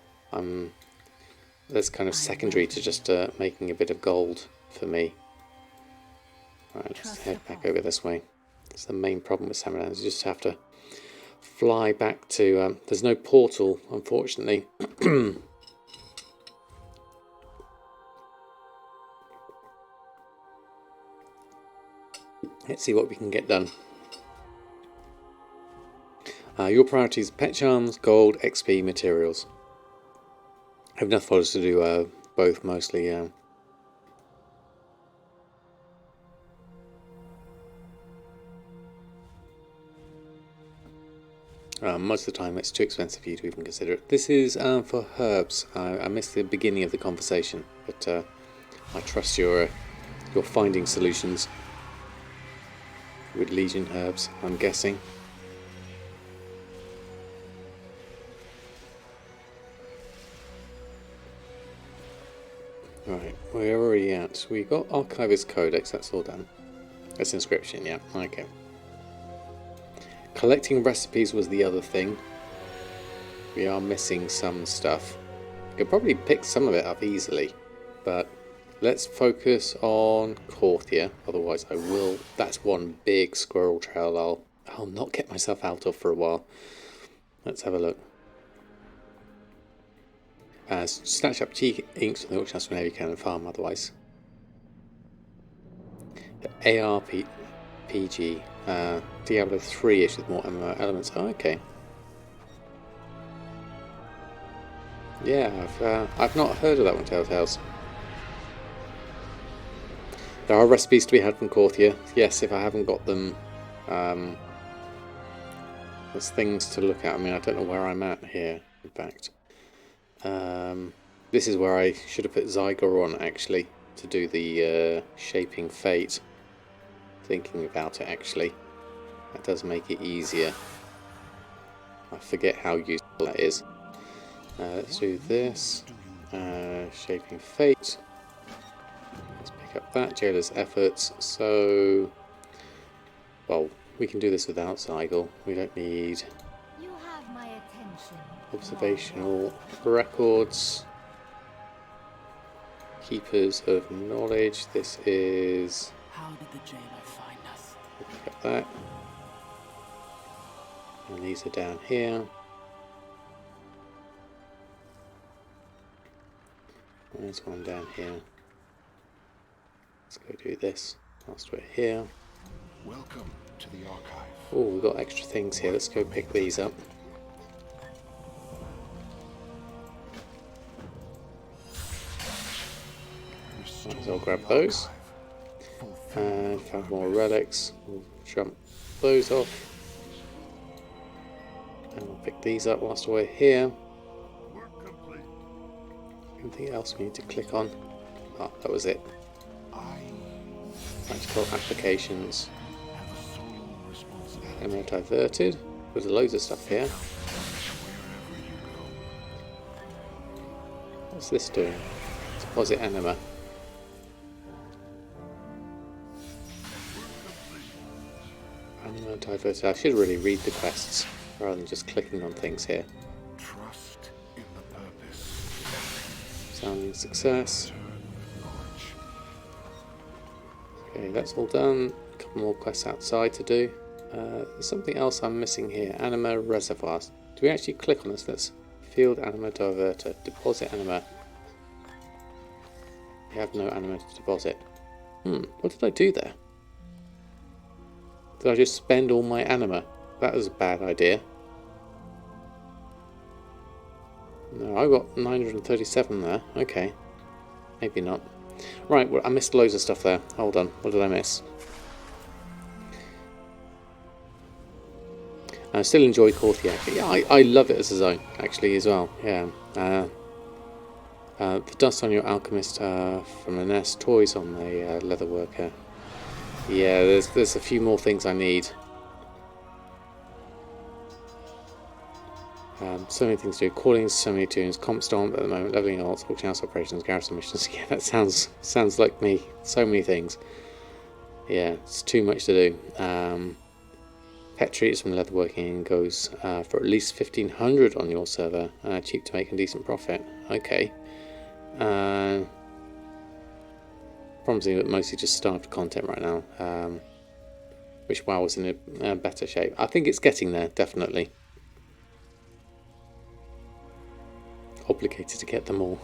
That's kind of secondary to just making a bit of gold for me. Right, let's head back over this way. That's the main problem with Samadan, is you just have to fly back to... there's no portal, unfortunately. Let's see what we can get done. Your priorities: pet charms, gold, XP, materials. I have enough followers to do both, mostly. Most of the time it's too expensive for you to even consider it. This is for herbs. I missed the beginning of the conversation, but I trust you're finding solutions with Legion herbs, I'm guessing. Right, where are we at? We got Archivist Codex, that's all done. That's inscription, yeah, okay. Collecting recipes was the other thing. We are missing some stuff. I could probably pick some of it up easily, but let's focus on Korthia, otherwise I will... That's one big squirrel trail I'll not get myself out of for a while. Let's have a look. Snatch up tea inks from the auction house whenever you can and farm otherwise. The ARPG, Diablo 3-ish with more MMO elements. Oh, okay. Yeah, I've not heard of that one, Telltales. There are recipes to be had from Korthia. Yes, if I haven't got them, there's things to look at. I mean, I don't know where I'm at here, in fact. This is where I should have put Zygor on, actually, to do the Shaping Fate. Thinking about it, actually. That does make it easier. I forget how useful that is. Let's do this. Shaping Fate. Let's pick up that. Jailer's Efforts. So... Well, we can do this without Zygor. We don't need... You have my attention. Observational records. Keepers of knowledge. This is... How did the jailer find us? We'll pick up that. And these are down here. There's one down here. Let's go do this whilst we're here. Welcome to the archive. Oh, we've got extra things here. Let's go pick these up. Might as well grab those. And found more relics. We'll jump those off. And we'll pick these up whilst we're here. Anything else we need to click on? Oh, that was it. Practical applications. Ammo diverted. There's loads of stuff here. What's this doing? Deposit anima. Anima diverted. I should really read the quests rather than just clicking on things here. Trust in the purpose. Sounding success. Okay, that's all done. A couple more quests outside to do. There's something else I'm missing here. Anima reservoirs. Do we actually click on this? Let's field anima diverter. Deposit anima. We have no anima to deposit. What did I do there? Did I just spend all my anima? That was a bad idea. No, I got 937 there. Okay. Maybe not. Right, well, I missed loads of stuff there. Hold on. What did I miss? I still enjoy Corthi, actually. Yeah, I love it as a zone, actually, as well. Yeah. The dust on your alchemist from a nest, toys on the leather worker. Yeah, there's a few more things I need. So many things to do. Callings, so many tunes. Comp stomp at the moment. Leveling alts, auction house operations, garrison missions. Yeah, that sounds like me. So many things. Yeah, it's too much to do. Pet treats from leatherworking goes for at least 1,500 on your server. Cheap to make a decent profit. Okay. Promising, but mostly just starved content right now. Wish WoW was in a better shape. I think it's getting there, definitely. Obligated to get them all.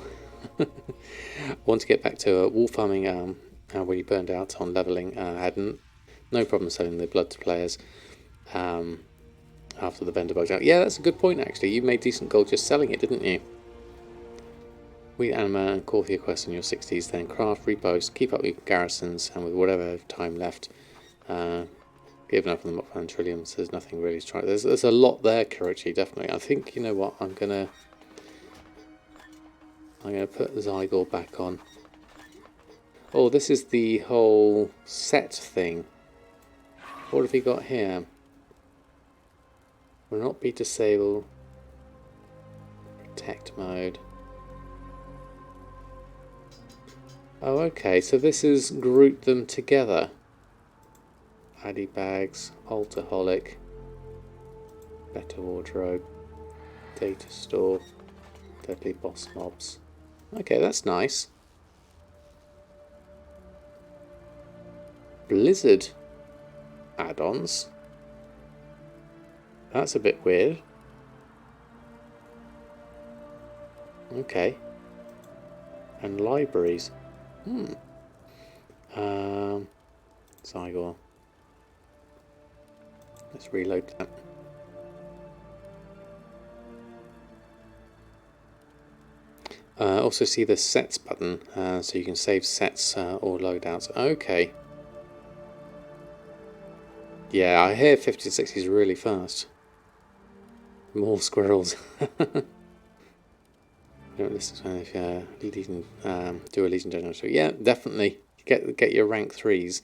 I want to get back to wall farming where you burned out on leveling. I had no problem selling the blood to players after the vendor bugged out. Yeah, that's a good point actually. You made decent gold just selling it, didn't you? Wheat anima and Corthia quest on your 60s, then craft, repost, keep up with garrisons, and with whatever time left, giving up on the Mokvan Trilliums. There's nothing really to try. There's a lot there, Kirichi, definitely. I think, you know what, I'm gonna put Zygor back on. Oh, this is the whole set thing. What have we got here? Will not be disabled. Protect mode. Oh, okay, so this is grouped them together. Addy bags, alcoholic, better wardrobe, data store, deadly boss mobs. Okay, that's nice. Blizzard add-ons. That's a bit weird. Okay. And libraries. Zygor. Let's reload that. Also see the sets button, so you can save sets or loadouts. Okay. Yeah, I hear 50 to 60 is really fast. More squirrels. This is when do a Legion General. So yeah, definitely get your rank 3s.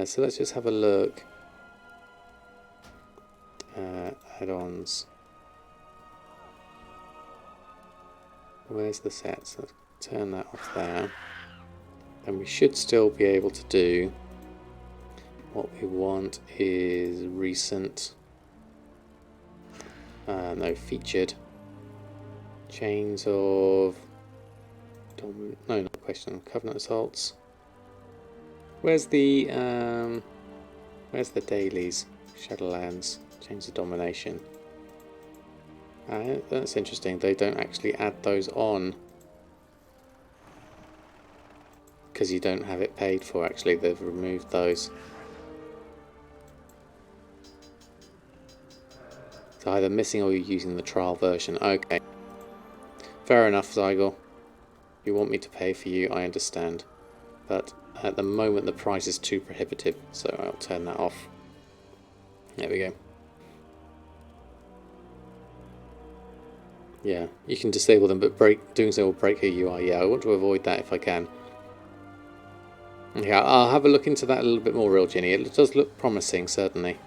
So let's just have a look. Add-ons. Where's the sets? Let's turn that off there. And we should still be able to do what we want is recent. No, featured. Chains of... No, not question. Covenant assaults. Where's the dailies? Shadowlands. Chains of domination. That's interesting. They don't actually add those on because you don't have it paid for. Actually, they've removed those. It's either missing or you're using the trial version. Okay. Fair enough, Zygor. You want me to pay for you, I understand. But at the moment the price is too prohibitive, so I'll turn that off. There we go. Yeah, you can disable them, but doing so will break who you are. Yeah, I want to avoid that if I can. Yeah, I'll have a look into that a little bit more, Real Ginny. It does look promising, certainly.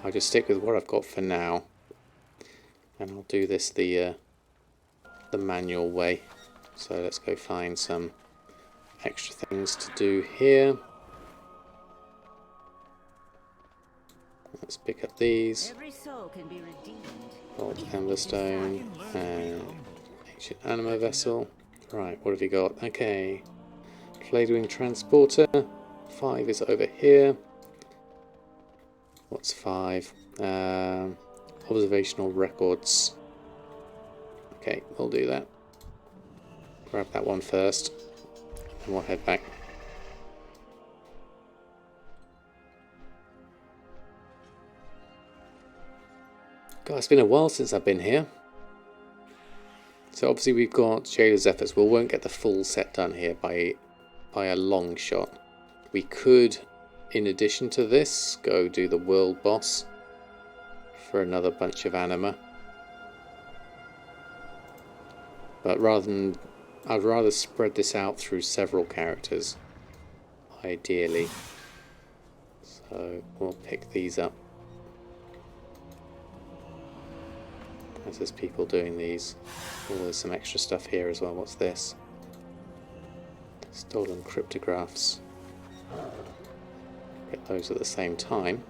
I'll just stick with what I've got for now. And I'll do this the manual way. So let's go find some extra things to do here. Let's pick up these. Every soul can be redeemed. Old Amberstone and ancient anima vessel. Right, what have you got? Okay. Flayed wing transporter. 5 is over here. What's 5? Observational records. Okay, we'll do that. Grab that one first, and we'll head back. God, it's been a while since I've been here. So obviously we've got Jailer's Efforts. We won't get the full set done here by a long shot. We could, in addition to this, go do the world boss for another bunch of anima. But I'd rather spread this out through several characters, ideally. So we'll pick these up. As there's people doing these. Oh, there's some extra stuff here as well. What's this? Stolen cryptographs. Get those at the same time.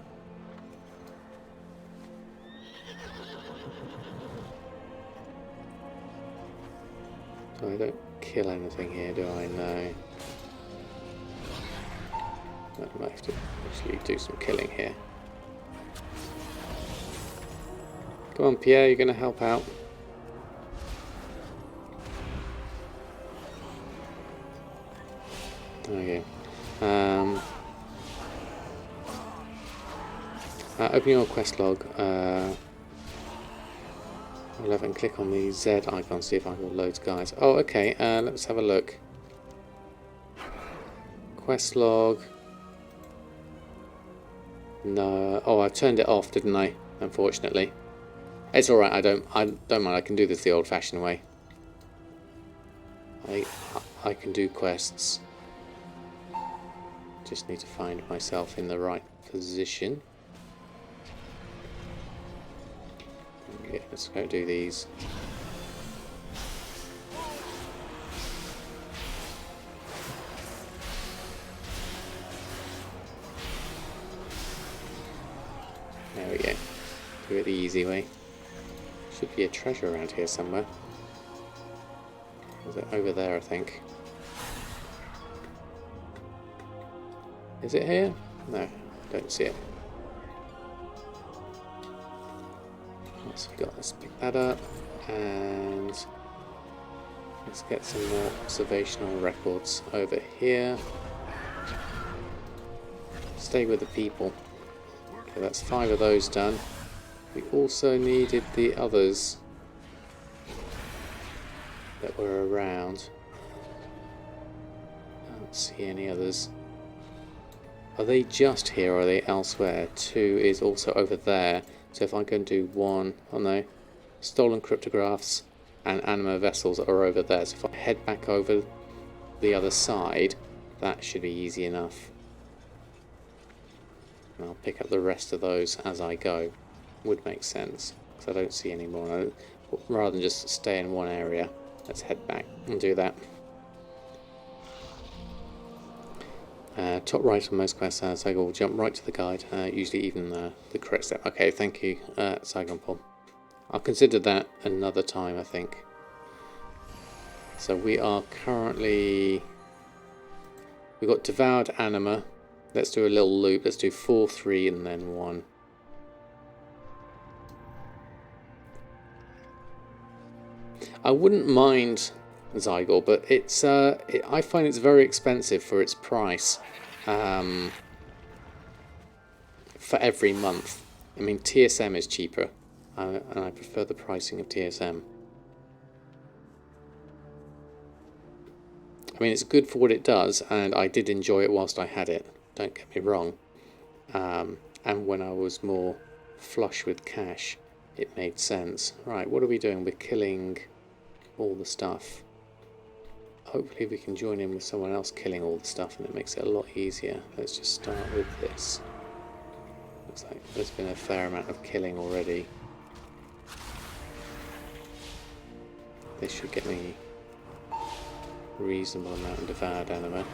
So I don't kill anything here, do I? No. I might have to actually do some killing here. Come on, Pierre, you're going to help out. Okay. Open your quest log. 11. Click on the Z icon. See if I've got loads, guys. Oh, okay. Let's have a look. Quest log. No. Oh, I turned it off, didn't I? Unfortunately. It's all right. I don't mind. I can do this the old-fashioned way. I can do quests. Just need to find myself in the right position. Yeah, let's go do these. There we go. Do it the easy way. Should be a treasure around here somewhere. Is it over there, I think? Is it here? No, I don't see it. What's we got? Let's pick that up and let's get some more observational records over here. Stay with the people. Okay, that's 5 of those done. We also needed the others that were around. I don't see any others. Are they just here or are they elsewhere? 2 is also over there. So if I go and do 1, oh no, stolen cryptographs and anima vessels are over there. So if I head back over the other side, that should be easy enough. And I'll pick up the rest of those as I go. Would make sense, because I don't see any more. Rather than just stay in one area, let's head back and do that. Top right on most quests, Saigon will jump right to the guide, usually even the correct step. Okay, thank you, Saigon Paul. I'll consider that another time, I think. So we are currently... We've got Devoured Anima. Let's do a little loop. Let's do 4, 3, and then 1. I wouldn't mind Zygor, but it's I find it's very expensive for its price for every month. I mean, TSM is cheaper, and I prefer the pricing of TSM. I mean, it's good for what it does, and I did enjoy it whilst I had it. Don't get me wrong. And when I was more flush with cash, it made sense. Right, what are we doing? We're killing all the stuff. Hopefully we can join in with someone else killing all the stuff and it makes it a lot easier. Let's just start with this. Looks like there's been a fair amount of killing already. This should get me a reasonable amount of devoured anima.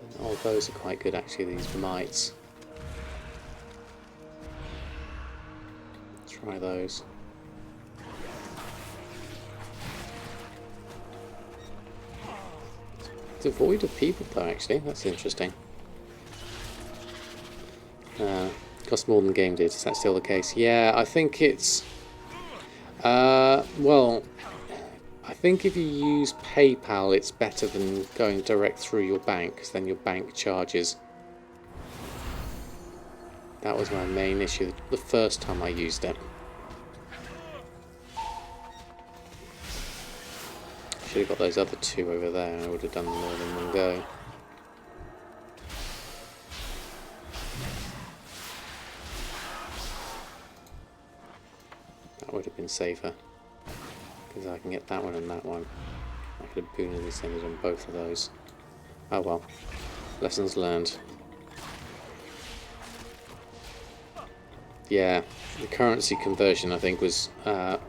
And all those are quite good actually, these mites. Try those. devoid of people though, actually. That's interesting. Cost more than the game did. Is that still the case? Yeah, I think it's... well, I think if you use PayPal, it's better than going direct through your bank, because then your bank charges. That was my main issue the first time I used it. Should have got those other two over there. I would have done them all in one go. That would have been safer, because I can get that one and that one. I could have booned these things on both of those. Oh well. Lessons learned. Yeah, the currency conversion I think was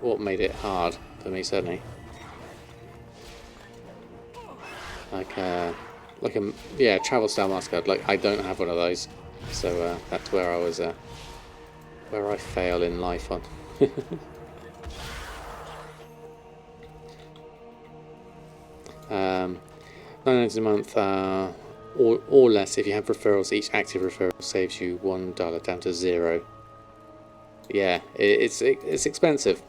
what made it hard for me, certainly. Like a yeah, travel style MasterCard. Like I don't have one of those, so that's where I was where I fail in life on. $9.90 a month, or less if you have referrals. Each active referral saves you $1 down to 0. Yeah, it's expensive.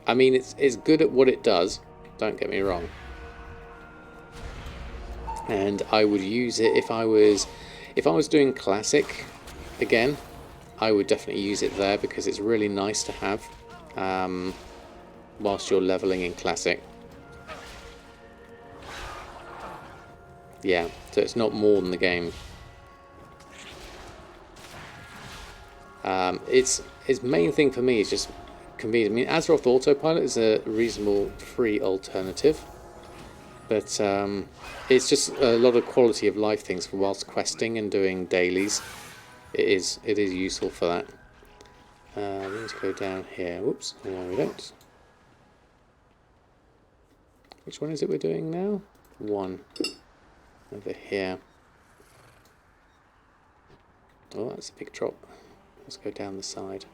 I mean, it's good at what it does. Don't get me wrong. And I would use it if I was doing classic again. I would definitely use it there because it's really nice to have whilst you're leveling in classic. Yeah, so it's not more than the game. Its main thing for me is just convenient. I mean, Azeroth Autopilot is a reasonable free alternative, but it's just a lot of quality of life things for whilst questing and doing dailies. It is useful for that. We need to go down here. Whoops, no we don't. Which one is it we're doing now? One. Over here. Oh, that's a big drop. Let's go down the side.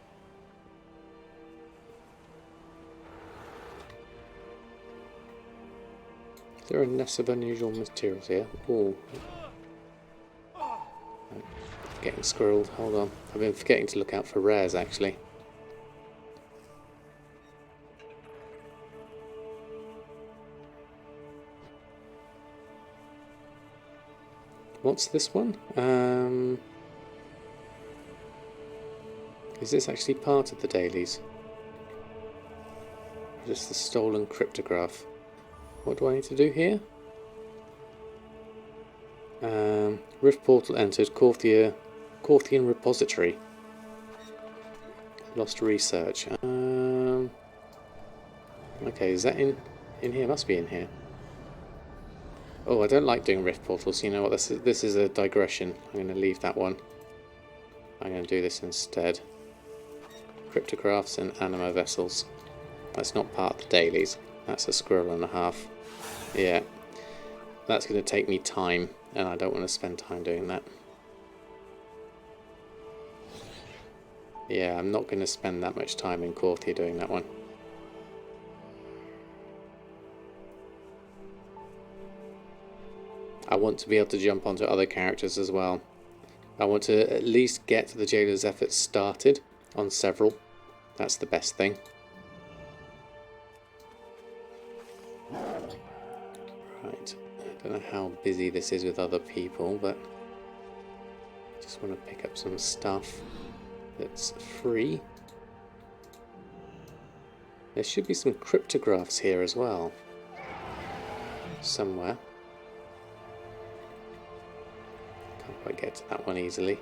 Is there a nest of unusual materials here? Oh. Getting squirreled. Hold on. I've been forgetting to look out for rares, actually. What's this one? Is this actually part of the dailies? Just the stolen cryptograph. What do I need to do here? Rift portal entered. Corthian repository. Lost research. Okay, is that in here? Must be in here. Oh, I don't like doing rift portals. You know what? This is a digression. I'm going to leave that one. I'm going to do this instead. Cryptographs and anima vessels. That's not part of the dailies. That's a squirrel and a half. Yeah. That's going to take me time, and I don't want to spend time doing that. Yeah, I'm not going to spend that much time in Corthia doing that one. I want to be able to jump onto other characters as well. I want to at least get the Jailer's efforts started on several. That's the best thing. Right, I don't know how busy this is with other people, but I just want to pick up some stuff that's free. There should be some cryptographs here as well. Somewhere. Can't quite get to that one easily.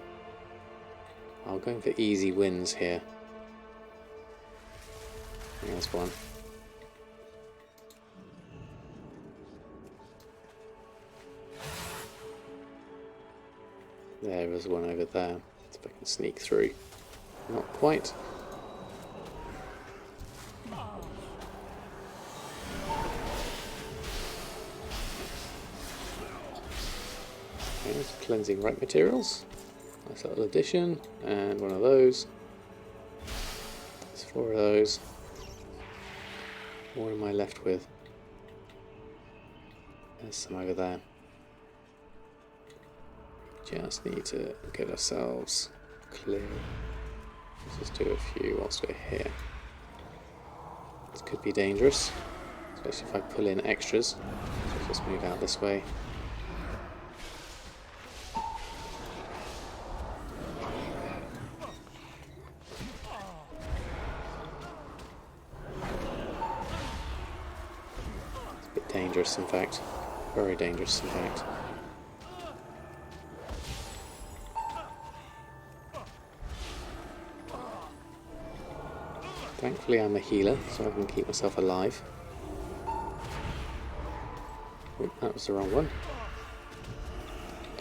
I'm going for easy wins here. There's one. There is one over there. See if I can sneak through. Not quite. There's cleansing right materials. Nice little addition. And one of those. There's 4 of those. What am I left with? There's some over there. Just need to get ourselves clear. Let's just do a few whilst we're here. This could be dangerous, especially if I pull in extras. So let's just move out this way. It's a bit dangerous, in fact. Very dangerous, in fact. Thankfully I'm a healer, so I can keep myself alive. Oh, that was the wrong one.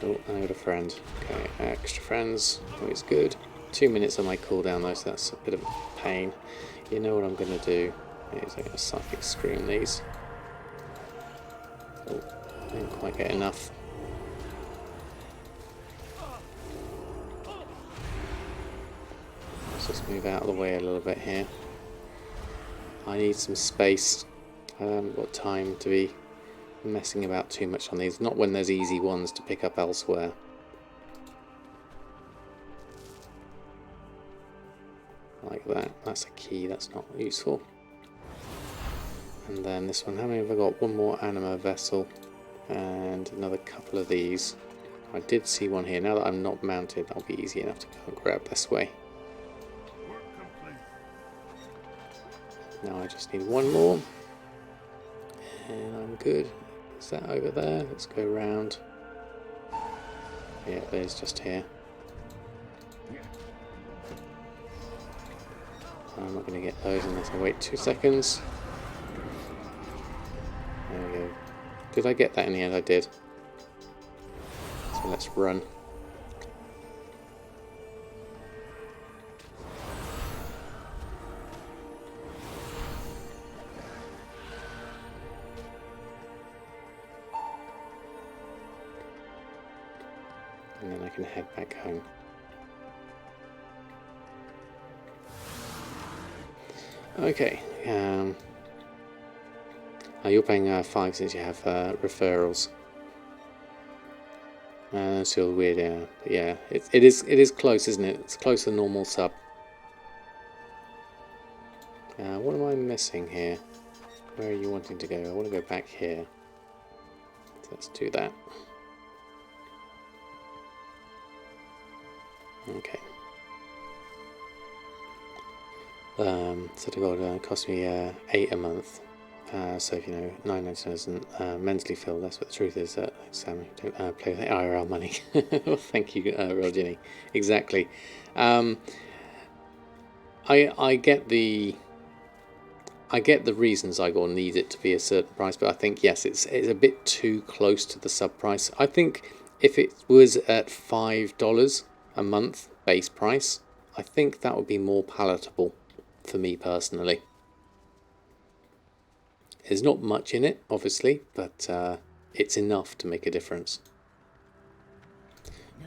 Oh, I got a friend. Okay, extra friends, always good. 2 minutes on my cooldown though, so that's a bit of a pain. You know what I'm going to do is I'm going to psychic scream these. Oh, I didn't quite get enough. Let's just move out of the way a little bit here. I need some space. I haven't got time to be messing about too much on these. Not when there's easy ones to pick up elsewhere. Like that. That's a key. That's not useful. And then this one. How many have I got? One more anima vessel. And another couple of these. I did see one here. Now that I'm not mounted, that'll be easy enough to go and grab this way. Now I just need one more, and I'm good. Is that over there? Let's go around. Yeah, there's just here. I'm not going to get those unless I wait 2 seconds. There we go. Did I get that in the end? I did. So let's run. And then I can head back home. Okay. You're paying 5 since you have referrals. That's all weird, yeah. But yeah, it is close, isn't it? It's close to normal sub. What am I missing here? Where are you wanting to go? I want to go back here. So let's do that. Okay. So the gold cost me 8 a month. So if you know 9.99 isn't mentally filled, that's what the truth is. Sam, don't play with IRL money. Well, thank you, Rogini. Exactly. I get the reasons Igor needs it to be a certain price, but I think yes, it's a bit too close to the sub price. I think if it was at $5 a month base price, I think that would be more palatable for me personally. There's not much in it, obviously, but it's enough to make a difference.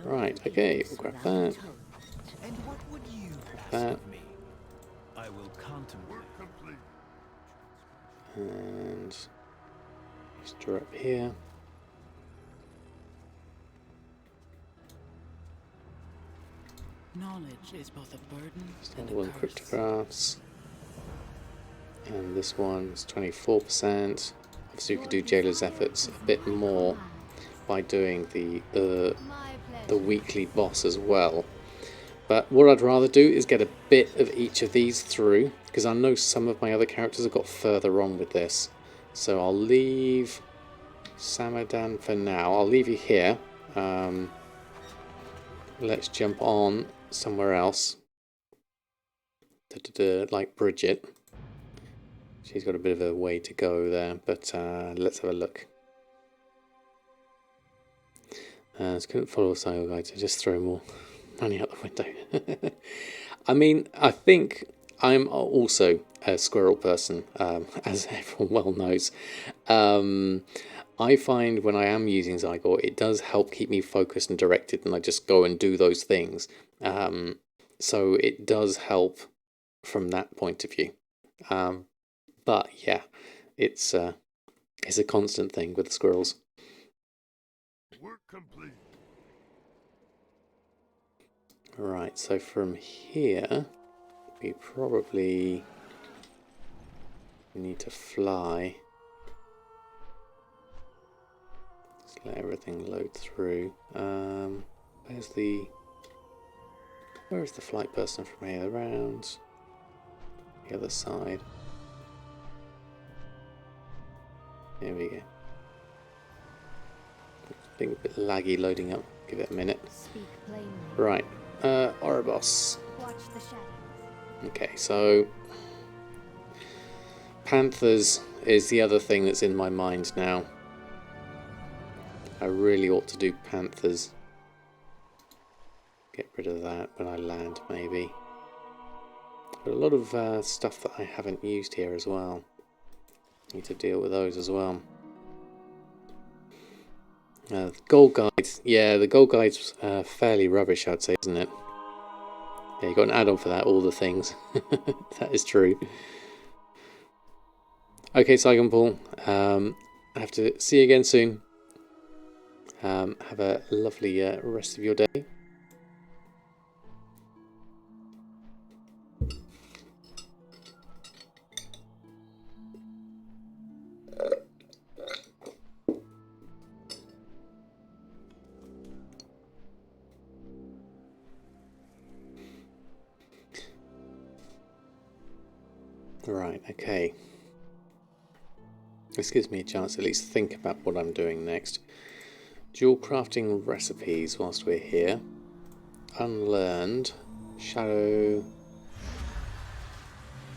Right, okay, we'll grab that. And what would you ask That. of me? I will contemplate. And just draw up here. Knowledge is both a burden and One a curse. cryptographs. And this one's 24%. Obviously, we could do Jailer's Efforts a bit more by doing the weekly boss as well. But what I'd rather do is get a bit of each of these through, because I know some of my other characters have got further on with this. So I'll leave Samadan for now. I'll leave you here. Let's jump on somewhere else. Like Bridget. She's got a bit of a way to go there, but let's have a look. Just couldn't follow a cycle guide, so just throw more money out the window. I mean, I think I'm also a squirrel person, as everyone well knows. I find when I am using Zygor, it does help keep me focused and directed, and I just go and do those things. So it does help from that point of view. But yeah, it's a constant thing with the squirrels. Work complete. Right, so from here, we probably need to fly. Just let everything load through. Where's the flight person from here? Around the other side. There we go. It's being a bit laggy loading up. Give it a minute. Speak plainly. Right, Ouroboros. Watch the shadows. Okay, so Panthers is the other thing that's in my mind now. I really ought to do Panthers. Get rid of that when I land, maybe. But a lot of stuff that I haven't used here as well. Need to deal with those as well. The gold guide. Yeah, the gold guide's fairly rubbish, I'd say, isn't it? Yeah, you got an add-on for that, all the things. That is true. Okay, Saigon Paul. I have to see you again soon. Have a lovely rest of your day. Right, okay. This gives me a chance to at least think about what I'm doing next. Jewelcrafting Recipes whilst we're here. Unlearned. Shadow.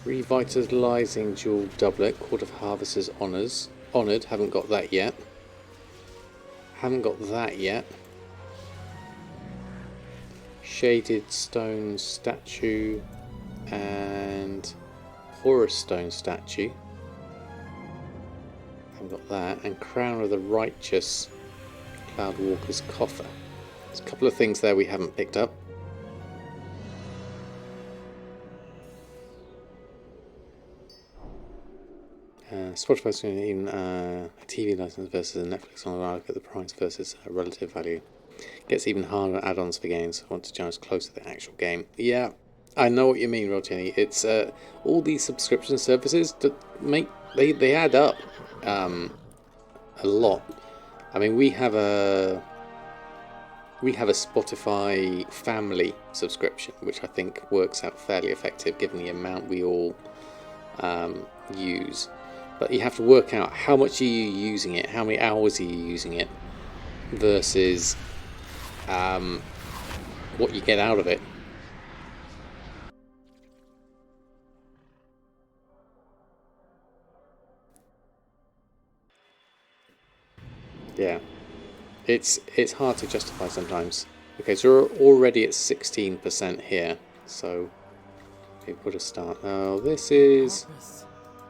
Revitalizing Jewel Doublet. Court of Harvesters Honours. Honoured. Haven't got that yet. Haven't got that yet. Shaded Stone Statue. And Horus Stone Statue. Haven't got that. And Crown of the Righteous. Cloudwalker's Coffer. There's a couple of things there we haven't picked up. Spotify's going to even a TV license versus a Netflix on. I look at the price versus relative value. Gets even harder add-ons for games. I want to judge close to the actual game. Yeah, I know what you mean, Rotini. It's all these subscription services that they add up a lot. I mean, we have a Spotify family subscription, which I think works out fairly effective given the amount we all use. But you have to work out how much are you using it, how many hours are you using it, versus what you get out of it. Yeah, it's hard to justify sometimes. Okay, so we're already at 16% here, so we put a start. Now this is Purpose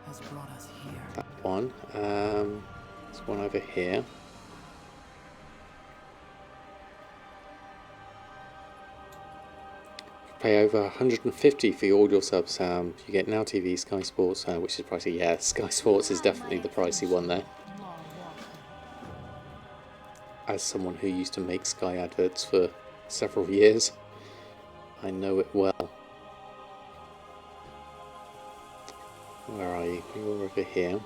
has brought us here. that one. There's one over here. Pay over 150 for your audio subs. You get Now TV, Sky Sports, which is pricey. Yeah, Sky Sports is definitely the pricey one there. As someone who used to make Sky adverts for several years, I know it well. Where are you? You're over here.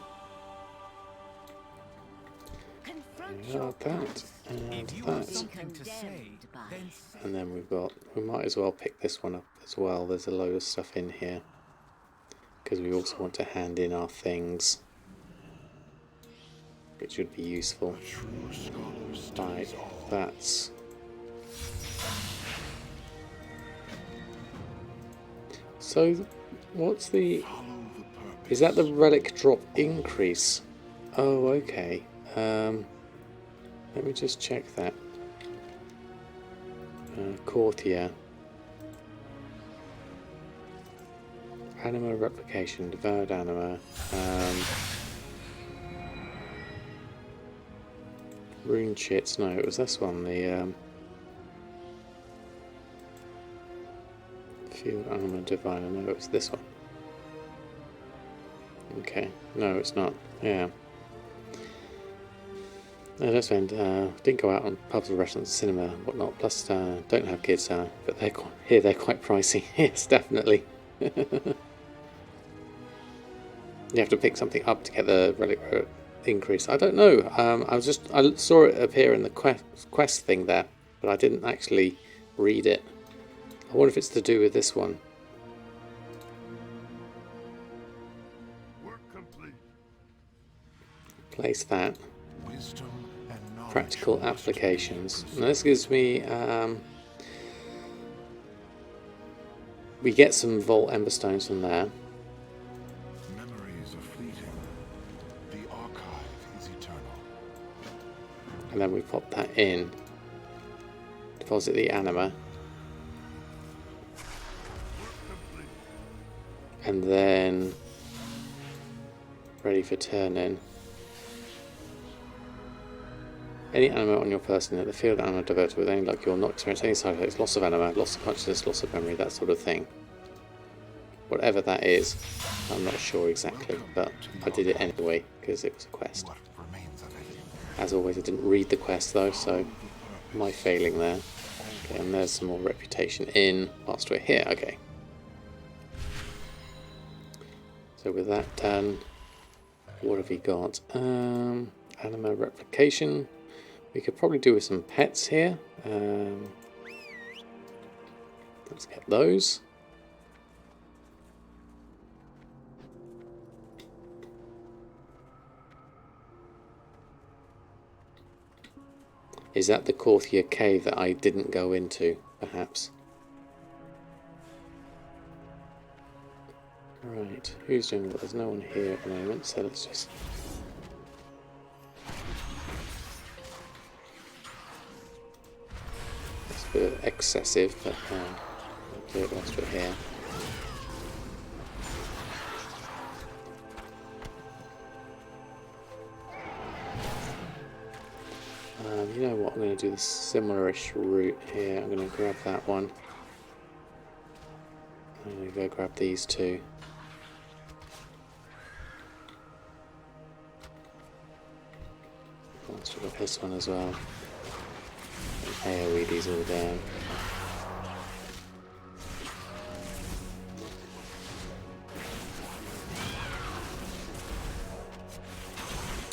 That and that. And then we might as well pick this one up as well. There's a load of stuff in here because we also want to hand in our things, which would be useful. Right, that's so. What's the? Is that the relic drop increase? Oh, okay. Let me just check that. Courtier. Anima replication, devoured anima. Rune chits, no, it was this one, the field anima diviner, no, it was this one. Okay, no, it's not, yeah. No, that's fine. Didn't go out on pubs or restaurants, cinema, and whatnot. Plus, don't have kids, but they're they're quite pricey. Yes, definitely. You have to pick something up to get the relic increase. I don't know. I saw it appear in the quest thing there, but I didn't actually read it. I wonder if it's to do with this one. Work complete. Place that. Wisdom and knowledge. Practical applications. Now this gives me. We get some Vault Emberstones from there. Memories are fleeting. The archive is eternal. And then we pop that in. Deposit the anima. And then ready for turn in. Any anima on your person at the field anima diverted with any luck, you will not experience any side effects, loss of anima, loss of consciousness, loss of memory, that sort of thing. Whatever that is, I'm not sure exactly, but I did it anyway because it was a quest. What remains of it? As always, I didn't read the quest though, so my failing there. Okay, and there's some more reputation in whilst we're here. Okay. So with that done, what have we got? Anima replication. We could probably do with some pets here. Let's get those. Is that the Korthia cave that I didn't go into, perhaps? Right, who's doing what? There's no one here at the moment, so let's just... It's a bit excessive, but we'll do it whilst we're here. You know what, I'm going to do the similar-ish route here. I'm going to grab that one. I'm going to go grab these two. Let's look at this one as well. AoE these all down.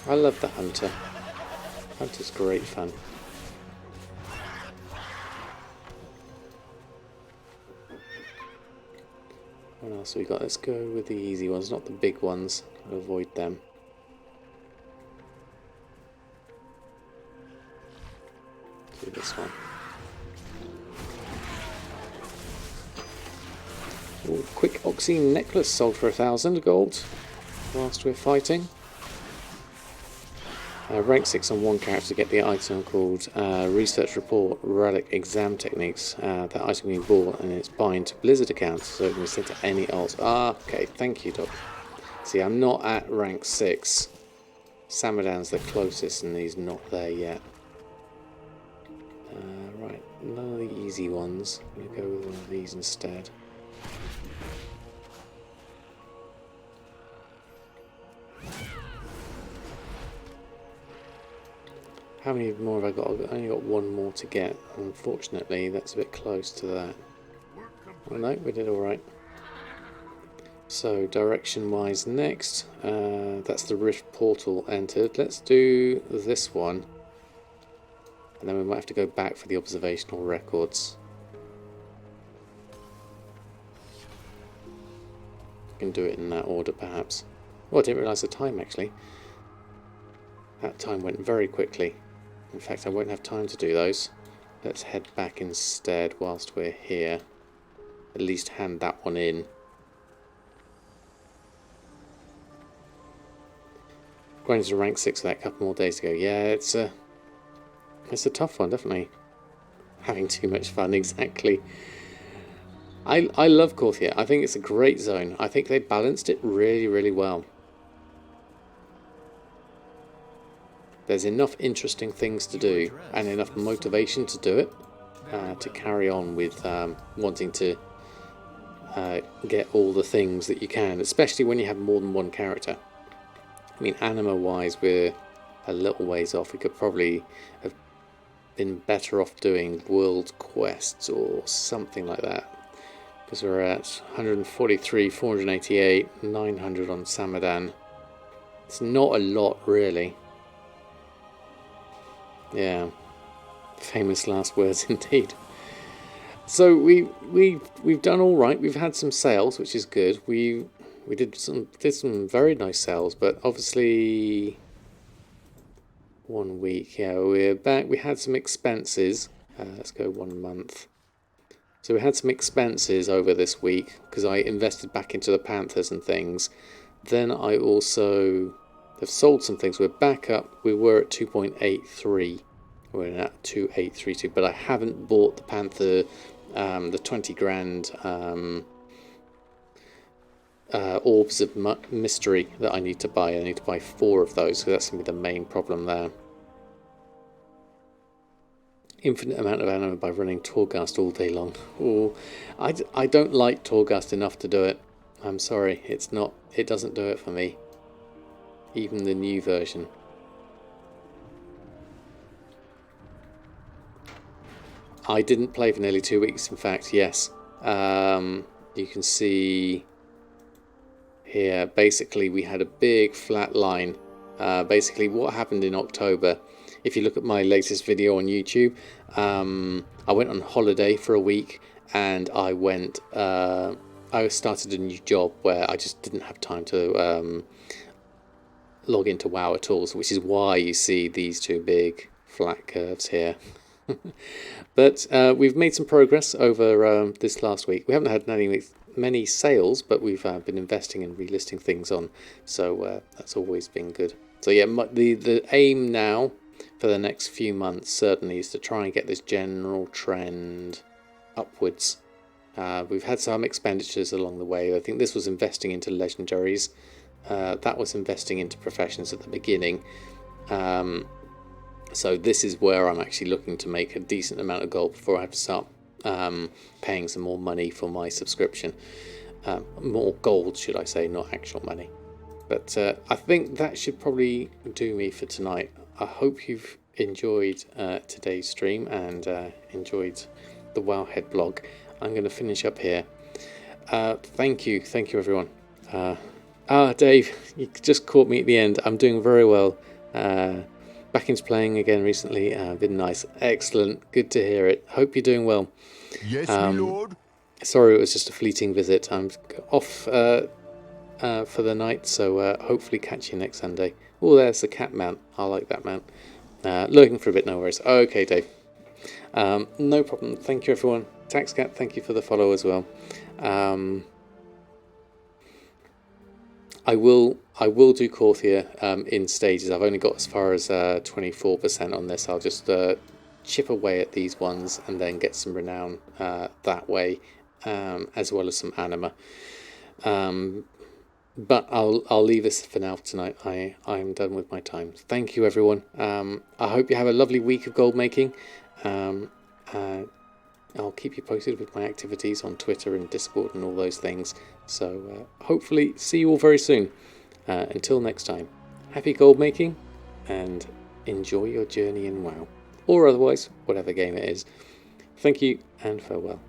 I love the hunter. Hunter's great fun. What else have we got? Let's go with the easy ones, not the big ones. I'll avoid them. Do this one. Ooh, quick oxine necklace sold for 1,000 gold whilst we're fighting. Rank 6 on one character to get the item called Research Report Relic Exam Techniques. That item can be bought and it's bind to Blizzard accounts, so it can be sent to any alt. Ah, okay, thank you, Doc. See, I'm not at rank 6. Samadan's the closest and he's not there yet. Right, none of the easy ones. I'm going to go with one of these instead. How many more have I got? I've only got one more to get. Unfortunately, that's a bit close to that. Oh no, we did alright. So, direction-wise next, that's the Rift Portal entered. Let's do this one. And then we might have to go back for the observational records. We can do it in that order, perhaps. Oh, I didn't realise the time, actually. That time went very quickly. In fact, I won't have time to do those. Let's head back instead whilst we're here. At least hand that one in. Going to rank 6 with that, a couple more days to go. Yeah, it's a tough one, definitely. Having too much fun, exactly. I love Korthia. I think it's a great zone. I think they balanced it really, really well. There's enough interesting things to do and enough motivation to do it to carry on with wanting to get all the things that you can, especially when you have more than one character. I mean, anima wise, we're a little ways off. We could probably have been better off doing world quests or something like that, because we're at 143, 488, 900 on Samadan. It's not a lot, really. Yeah, famous last words indeed. So we've done all right. We've had some sales, which is good. We did some very nice sales, but obviously 1 week. Yeah, we're back. We had some expenses. Let's go 1 month. So we had some expenses over this week because I invested back into the Panthers and things. Then I also have sold some things. We're back up. We were at 2.83. We're at 2.832, but I haven't bought the Panther, the 20 grand orbs of mystery that I need to buy. I need to buy 4 of those, so that's going to be the main problem there. Infinite amount of anima by running Torghast all day long. Oh, I don't like Torghast enough to do it. I'm sorry, it doesn't do it for me. Even the new version. I didn't play for nearly 2 weeks, in fact, yes. You can see here, basically we had a big flat line. Basically what happened in October, if you look at my latest video on YouTube, I went on holiday for a week, and I started a new job where I just didn't have time to log into WoW at all, which is why you see these 2 big flat curves here. But we've made some progress over this last week. We haven't had many sales, but we've been investing and relisting things on, so that's always been good. So yeah, the aim now for the next few months certainly is to try and get this general trend upwards. We've had some expenditures along the way. I think this was investing into legendaries. That was investing into professions at the beginning. So this is where I'm actually looking to make a decent amount of gold before I have to start paying some more money for my subscription. More gold, should I say, not actual money. But I think that should probably do me for tonight. I hope you've enjoyed today's stream and enjoyed the Wowhead blog. I'm going to finish up here. Thank you everyone. Dave, you just caught me at the end. I'm doing very well. Back into playing again recently. Been nice. Excellent. Good to hear it. Hope you're doing well. Yes, my lord. Sorry it was just a fleeting visit. I'm off for the night, so hopefully catch you next Sunday. Oh, there's the cat mount. I like that mount. Lurking for a bit, no worries. Okay, Dave. No problem. Thank you, everyone. TaxCat, thank you for the follow as well. I will do Corthia in stages. I've only got as far as 24% on this. I'll just chip away at these ones and then get some renown that way, as well as some anima. But I'll leave this for now tonight. I'm done with my time. Thank you, everyone. I hope you have a lovely week of gold making. I'll keep you posted with my activities on Twitter and Discord and all those things. So hopefully see you all very soon. Until next time, happy gold making and enjoy your journey in WoW. Or otherwise, whatever game it is. Thank you and farewell.